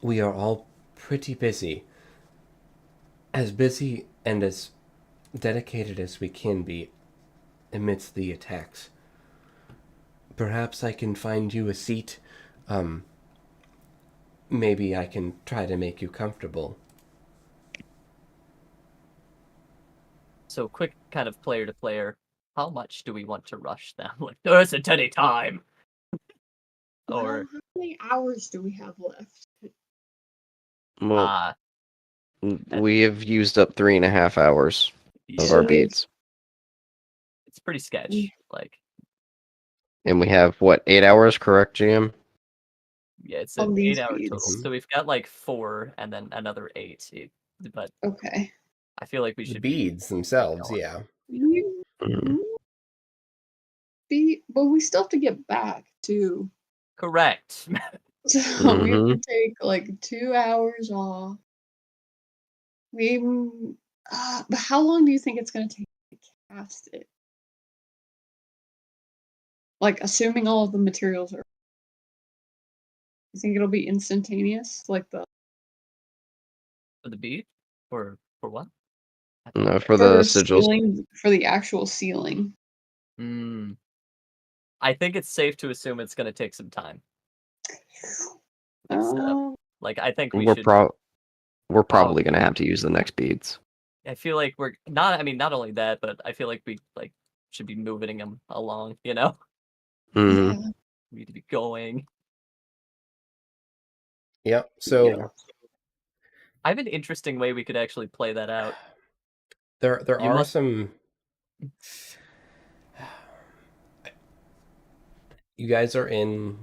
We are all pretty busy. As busy and as dedicated as we can be amidst the attacks. Perhaps I can find you a seat. Maybe I can try to make you comfortable. So quick kind of player to player, how much do we want to rush them? Like, there isn't any time. Or How many hours do we have left? Well, we have used up 3.5 hours of yeah, our beats. it's pretty sketch. Like, And we have, what, 8 hours, correct, GM? yeah, it's On an these 8-hour total. beads. So we've got like 4 and then another 8. But Okay. I feel like we The should beads themselves, going. yeah. Mhm. But we still have to get back too. Correct. So we have to take like 2 hours off. But how long do you think it's gonna take to cast it? Like, assuming all of the materials are. You think it'll be instantaneous, like the For the bead? Or for what? No, for the sigils. sealing, for the actual sealing? Hmm. I think it's safe to assume it's going to take some time. So, like, I think we We're should. we're probably gonna have to use the next beads. I feel like we're not. I mean, not only that, but I feel like we should be moving them along. You know, Mhm. Yeah. we need to be going. Yep. So I have an interesting way we could actually play that out. there You are must- some. You guys are in.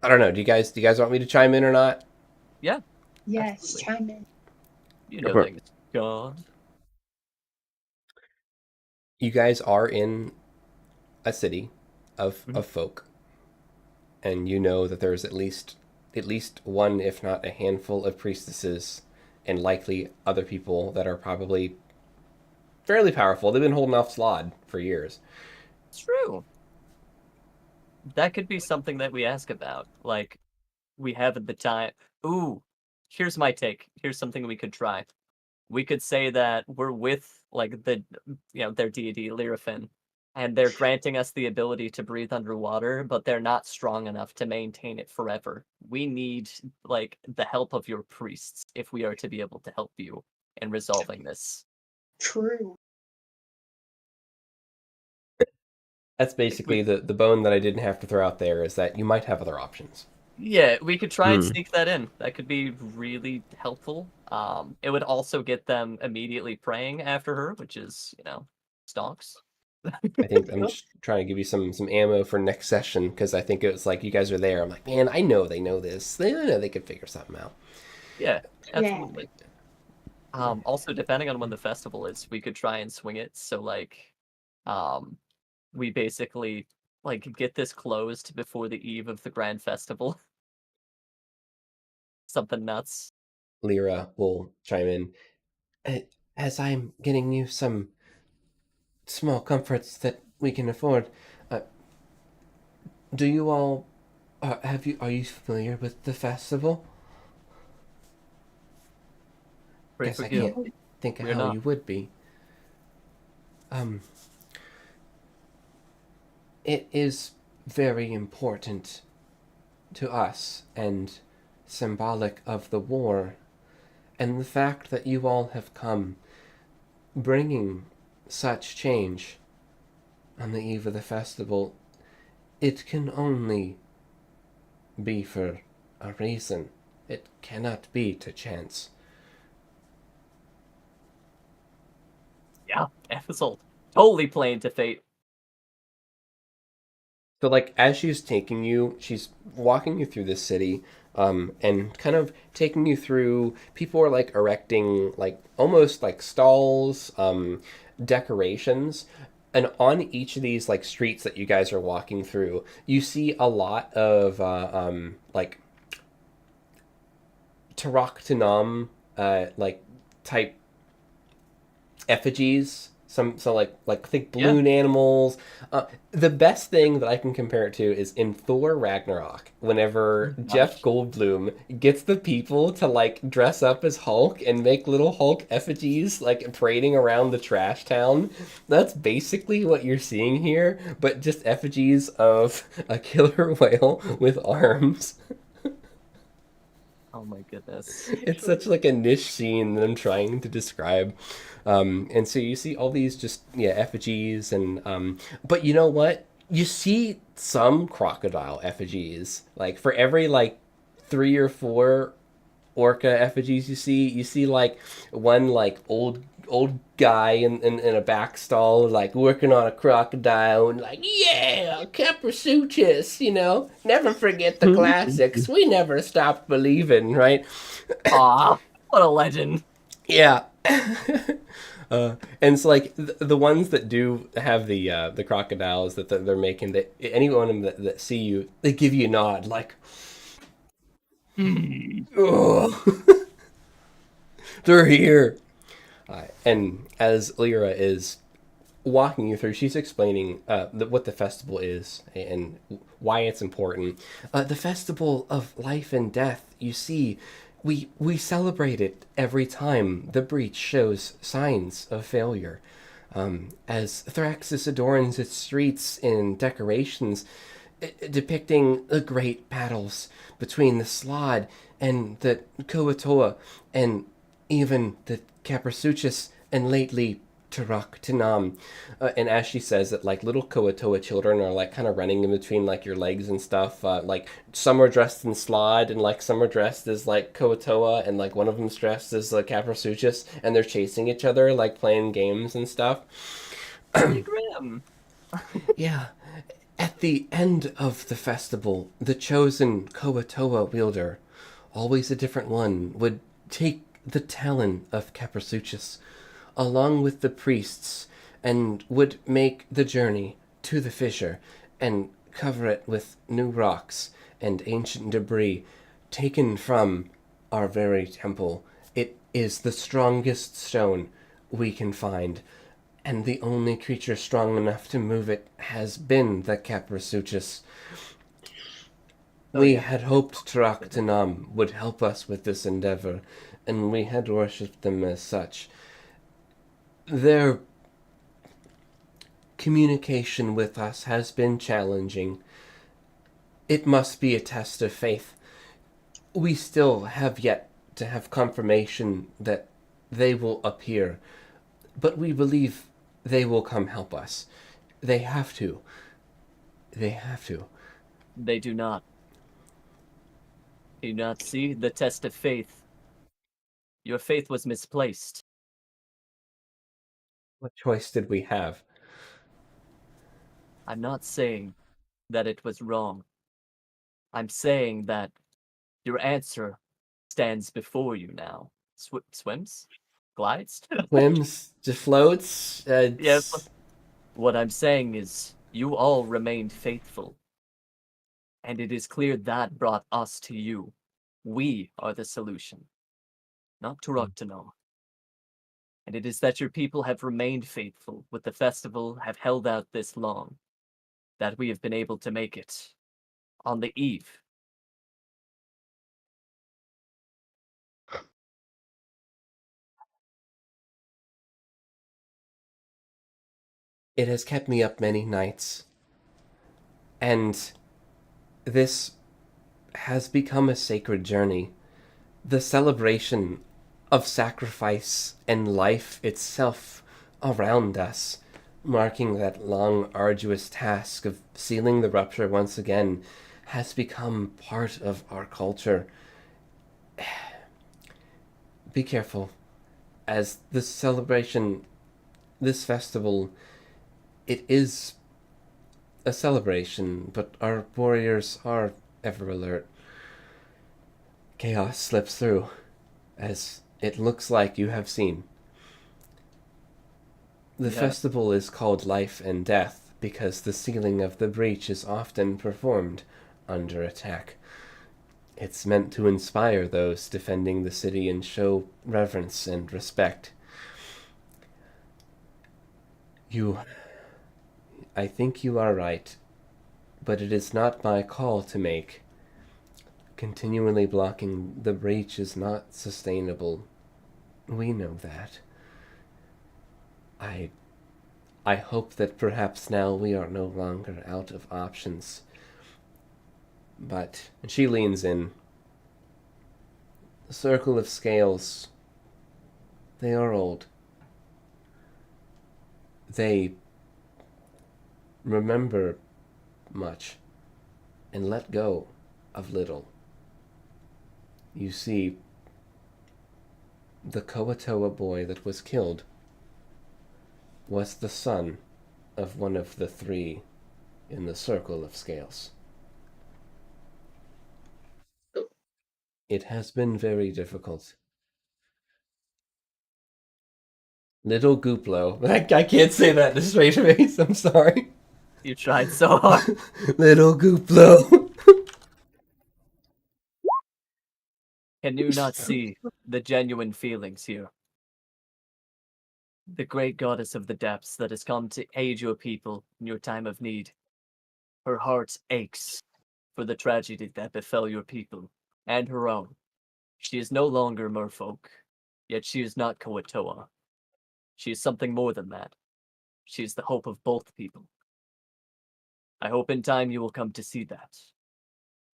I don't know. Do you guys want me to chime in or not? Yeah, Yes, absolutely. chime in. You know Okay. things. God. You guys are in a city of folk, and you know that there's at least one, if not a handful, of priestesses, and likely other people that are probably fairly powerful. They've been holding off Slod for years. It's true. That could be something that we ask about. Like, we have at the time. Ooh, here's my take. Here's something we could try. We could say that we're with like their deity Lyrafin, and they're granting us the ability to breathe underwater, but they're not strong enough to maintain it forever. We need like the help of your priests if we are to be able to help you in resolving this. True. That's basically the bone that I didn't have to throw out there, is that you might have other options. Yeah, we could try and sneak that in. That could be really helpful. It would also get them immediately praying after her, which is, stonks. I think I'm just trying to give you some ammo for next session, because I think it was like you guys are there. I'm like, man, I know they know this. They know they could figure something out. Yeah, absolutely. Also, depending on when the festival is, we could try and swing it. So, we basically get this closed before the eve of the grand festival. Something nuts. Lyra will chime in. As I'm getting you some small comforts that we can afford, do you all are you familiar with the festival? Pray Guess I forgive. can't think of We're how not. you would be. It is very important to us and symbolic of the war, and the fact that you all have come bringing such change on the eve of the festival, it can only be for a reason. It cannot be to chance. Yeah, Ephesul. Totally playing to fate. So, like, as she's she's walking you through this city, and kind of taking you through. People are like erecting, like, almost like stalls, decorations, and on each of these like streets that you guys are walking through, you see a lot of like Tarak Tanam, like type effigies. So like think balloon animals. The best thing that I can compare it to is in Thor Ragnarok, whenever Jeff Goldblum gets the people to like dress up as Hulk and make little Hulk effigies like parading around the trash town. That's basically what you're seeing here, but just effigies of a killer whale with arms. Oh my goodness. It's such like a niche scene that I'm trying to describe. And so you see all these just effigies, and but you know what? You see some crocodile effigies. Like for every like 3 or 4 orca effigies you see like one like old guy in a back stall like working on a crocodile and like, yeah, Caprisuchus, never forget the classics. We never stopped believing, right? Aw, what a legend. Yeah. And it's like the ones that do have the crocodiles that they're making, that any one of them that see you, they give you a nod like, "Ugh." They're here. And as Lyra is walking you through, she's explaining what the festival is and why it's important. The festival of life and death, you see, we celebrate it every time the breach shows signs of failure. As Thraxis adorns its streets in decorations depicting the great battles between the Slod and the Koatoa, and even the Caprasuchus, and lately Turok Tanam. And as she says that, like, little Koatoa children are like kind of running in between like your legs and stuff. Like some are dressed in Slod, and like some are dressed as like Koatoa, and like one of them's dressed as Caprasuchus, and they're chasing each other like playing games and stuff. Pretty grim. Yeah. At the end of the festival, the chosen Koatoa wielder, always a different one, would take the talon of Caprasuchus along with the priests and would make the journey to the fissure and cover it with new rocks and ancient debris taken from our very temple. It is the strongest stone we can find, and the only creature strong enough to move it has been the Caprasuchus. We had hoped Turak Tanam would help us with this endeavor, and we had worshipped them as such. Their communication with us has been challenging. It must be a test of faith. We still have yet to have confirmation that they will appear, but we believe they will come help us. They have to. They have to. They do not. Do you not see the test of faith? Your faith was misplaced. What choice did we have? I'm not saying that it was wrong. I'm saying that your answer stands before you now. Swims? Glides? Whims, just floats. Yep. What I'm saying is, you all remained faithful. And it is clear that brought us to you. We are the solution, not Turoktanum. And it is that your people have remained faithful with the festival, have held out this long, that we have been able to make it on the eve. It has kept me up many nights, and this has become a sacred journey. The celebration of sacrifice and life itself around us, marking that long, arduous task of sealing the rupture once again, has become part of our culture. Be careful, as this celebration, this festival, it is a celebration, but our warriors are ever alert. Chaos slips through, as it looks like you have seen. The festival is called Life and Death because the sealing of the breach is often performed under attack. It's meant to inspire those defending the city and show reverence and respect. I think you are right, but it is not my call to make. Continually blocking the breach is not sustainable. We know that. I hope that perhaps now we are no longer out of options. But, and she leans in. The Circle of Scales, they are old. They remember much and let go of little. You see, the Koatoa boy that was killed was the son of one of the three in the Circle of Scales. It has been very difficult. Little Gooplo. I can't say that in a straight face. I'm sorry. You tried so hard. Little Gooplo. Can you not see the genuine feelings here? The great goddess of the depths that has come to aid your people in your time of need. Her heart aches for the tragedy that befell your people and her own. She is no longer merfolk, yet she is not Koatoa. She is something more than that. She is the hope of both people. I hope in time you will come to see that.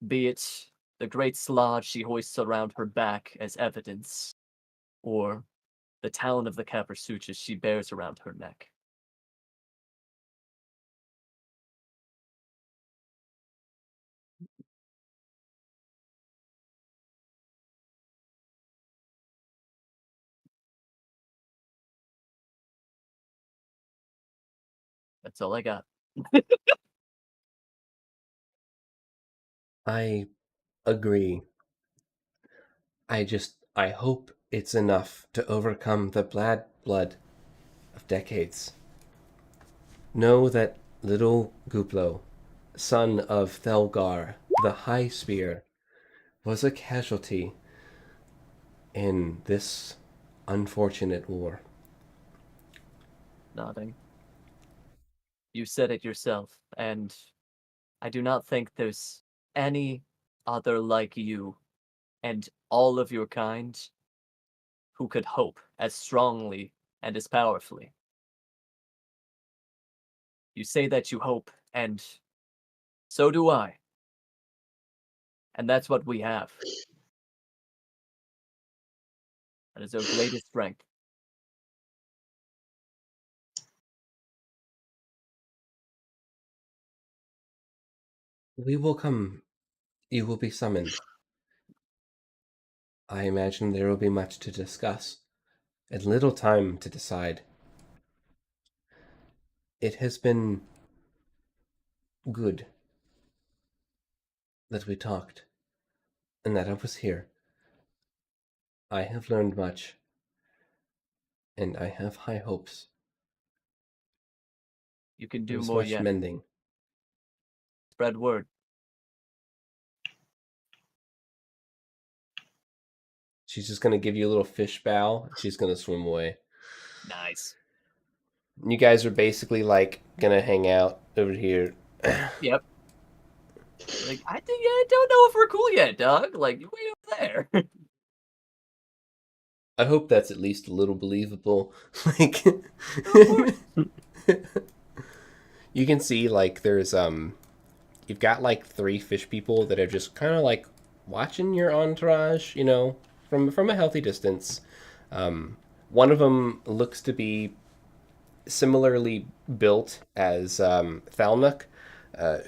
Be it the great slod she hoists around her back as evidence, or the town of the Capersuchas she bears around her neck. That's all I got. I agree. I hope it's enough to overcome the bad blood of decades. Know that little Gooplo, son of Thelgar, the High Spear, was a casualty in this unfortunate war. Nodding. You said it yourself, and I do not think there's any other like you and all of your kind who could hope as strongly and as powerfully. You say that you hope, and so do I. And that's what we have. That is our greatest strength. We will come. You will be summoned. I imagine there will be much to discuss, and little time to decide. It has been good that we talked, and that I was here. I have learned much, and I have high hopes. You can do There's more much yet. mending. Spread word. She's just gonna give you a little fish bow, and she's gonna swim away. Nice. You guys are basically like gonna hang out over here. Yep. Like, I don't know if we're cool yet, Doug. Like, you wait over there. I hope that's at least a little believable. Like, you can see like there's you've got like 3 fish people that are just kind of like watching your entourage, you know, from a healthy distance. One of them looks to be similarly built as Thalnuk,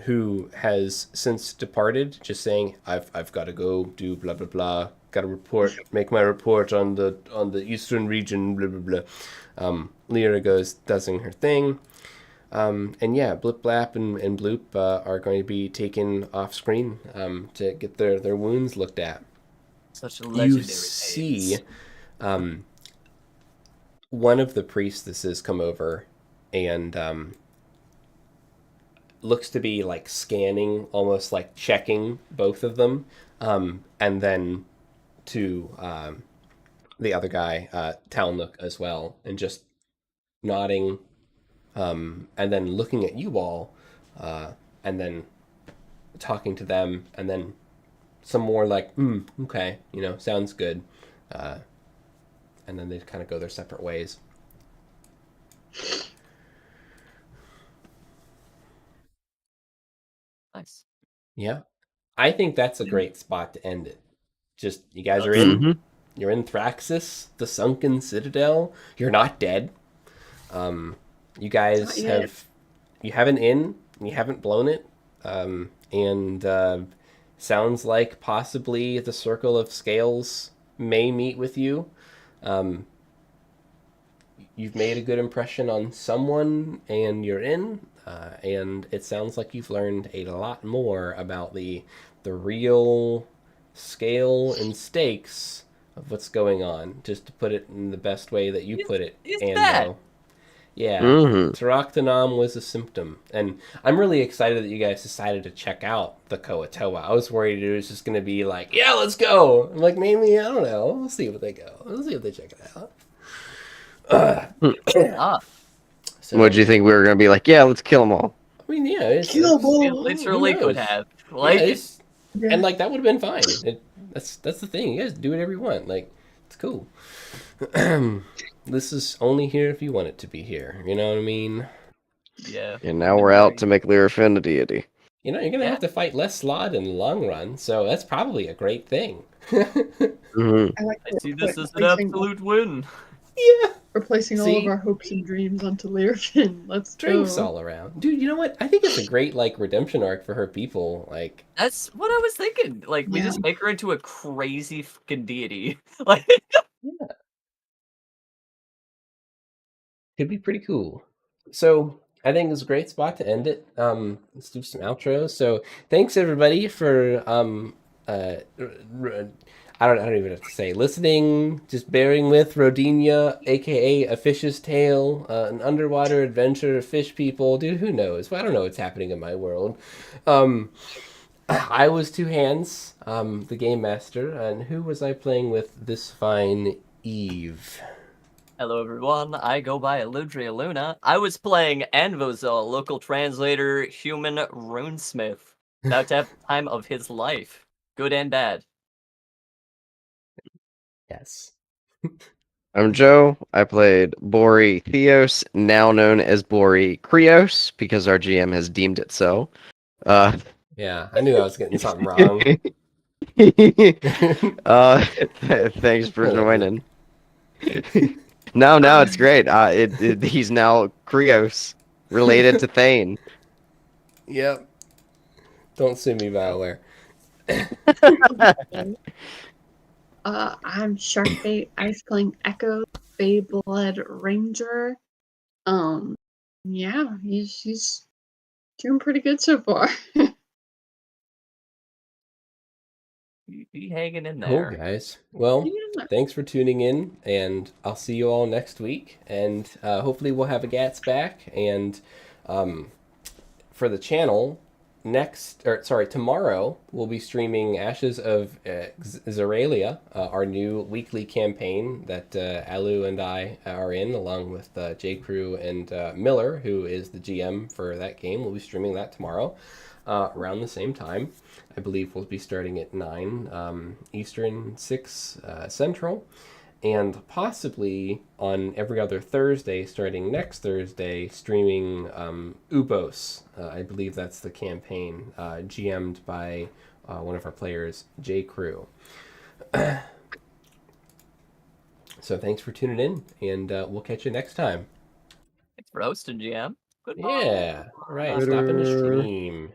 who has since departed, just saying, I've got to go do blah blah blah. Got to report, make my report on the eastern region. Blah blah blah. Lyra goes, doing her thing. And yeah, Blip Blap and Bloop are going to be taken off screen to get their wounds looked at. Such a legendary You see aids. one of the priestesses come over and looks to be like scanning, almost like checking both of them, and then to the other guy, Talnook, as well, and just nodding, and then looking at you all, and then talking to them, and then some more like, okay, you know, sounds good, and then they kind of go their separate ways. Nice. Yeah, I think that's a Yeah. great spot to end it. Just, you guys are Us. in. Mhm. You're in Thraxis, the sunken citadel. You're not dead. You guys Not yet. you have an inn. You haven't blown it. And sounds like possibly the Circle of Scales may meet with you. You've made a good impression on someone, and you're in. And it sounds like you've learned a lot more about the real scale and stakes of what's going on, just to put it in the best way that you put it. Is And that? yeah, Mm-hmm. Taraktanam was a symptom. And I'm really excited that you guys decided to check out the Koatoa. I was worried it was just going to be like, yeah, let's go. I'm like, maybe, I don't know. We'll see if they go. We'll see if they check it out. Ah, So, What do you think we were gonna be like? Yeah, let's kill them all. I mean, yeah, it's it who literally could knows? have. Yeah, Like, and like that would have been fine. That's the thing. You guys do whatever you want. Like, it's cool. This is only here if you want it to be here. You know what I mean? yeah. And now we're out to make Lyrafin a deity. You know, you're gonna Yeah. have to fight less Slod in the long run, so that's probably a great thing. Mm-hmm. I like I see this as an replacing, absolute win. Yeah, replacing all See? of our hopes and dreams onto Lyrafin. Let's drinks go. all around, dude. You know what? I think it's a great like redemption arc for her people. Like, That's what I was thinking. Like, we Yeah. just make her into a crazy fucking deity. Like, could be pretty cool. So I think it's a great spot to end it. Let's do some outros. So thanks everybody for I don't even have to say listening, just bearing with Rodinia, aka A Fish's Tale, an underwater adventure of fish people. Dude, who knows? Well, I don't know what's happening in my world. I was TwoHands, the game master, and who was I playing with this fine eve? hello everyone, I go by Aludriea Luna. I was playing Anvozal, local translator, human runesmith. About to have the time of his life. Good and bad. Yes. I'm Joe. I played Bori Theos, now known as Bori Krios, because our GM has deemed it so. Yeah, I knew I was getting something wrong. Thanks for joining. No, it's great. He's now Krios, related to Thane. Yep. Don't sue me, BioWare. I'm Sharkbait. I was playing Echo, Bayblood Ranger. Yeah, he's doing pretty good so far. Be hanging in Cool, there. guys. Well, thanks for tuning in, and I'll see you all next week. And hopefully we'll have a Gats back. And for the channel, tomorrow we'll be streaming Ashes of Zeralia, our new weekly campaign that Alu and I are in, along with J. Crew and Miller, who is the GM for that game. We'll be streaming that tomorrow around the same time. I believe we'll be starting at 9 Eastern, 6 Central. And possibly on every other Thursday, starting next Thursday, streaming Ubos. I believe that's the campaign, GM'd by one of our players, J. Crew. So thanks for tuning in, and we'll catch you next time. Thanks for hosting, GM. Goodbye. Yeah, all right, stop in the stream.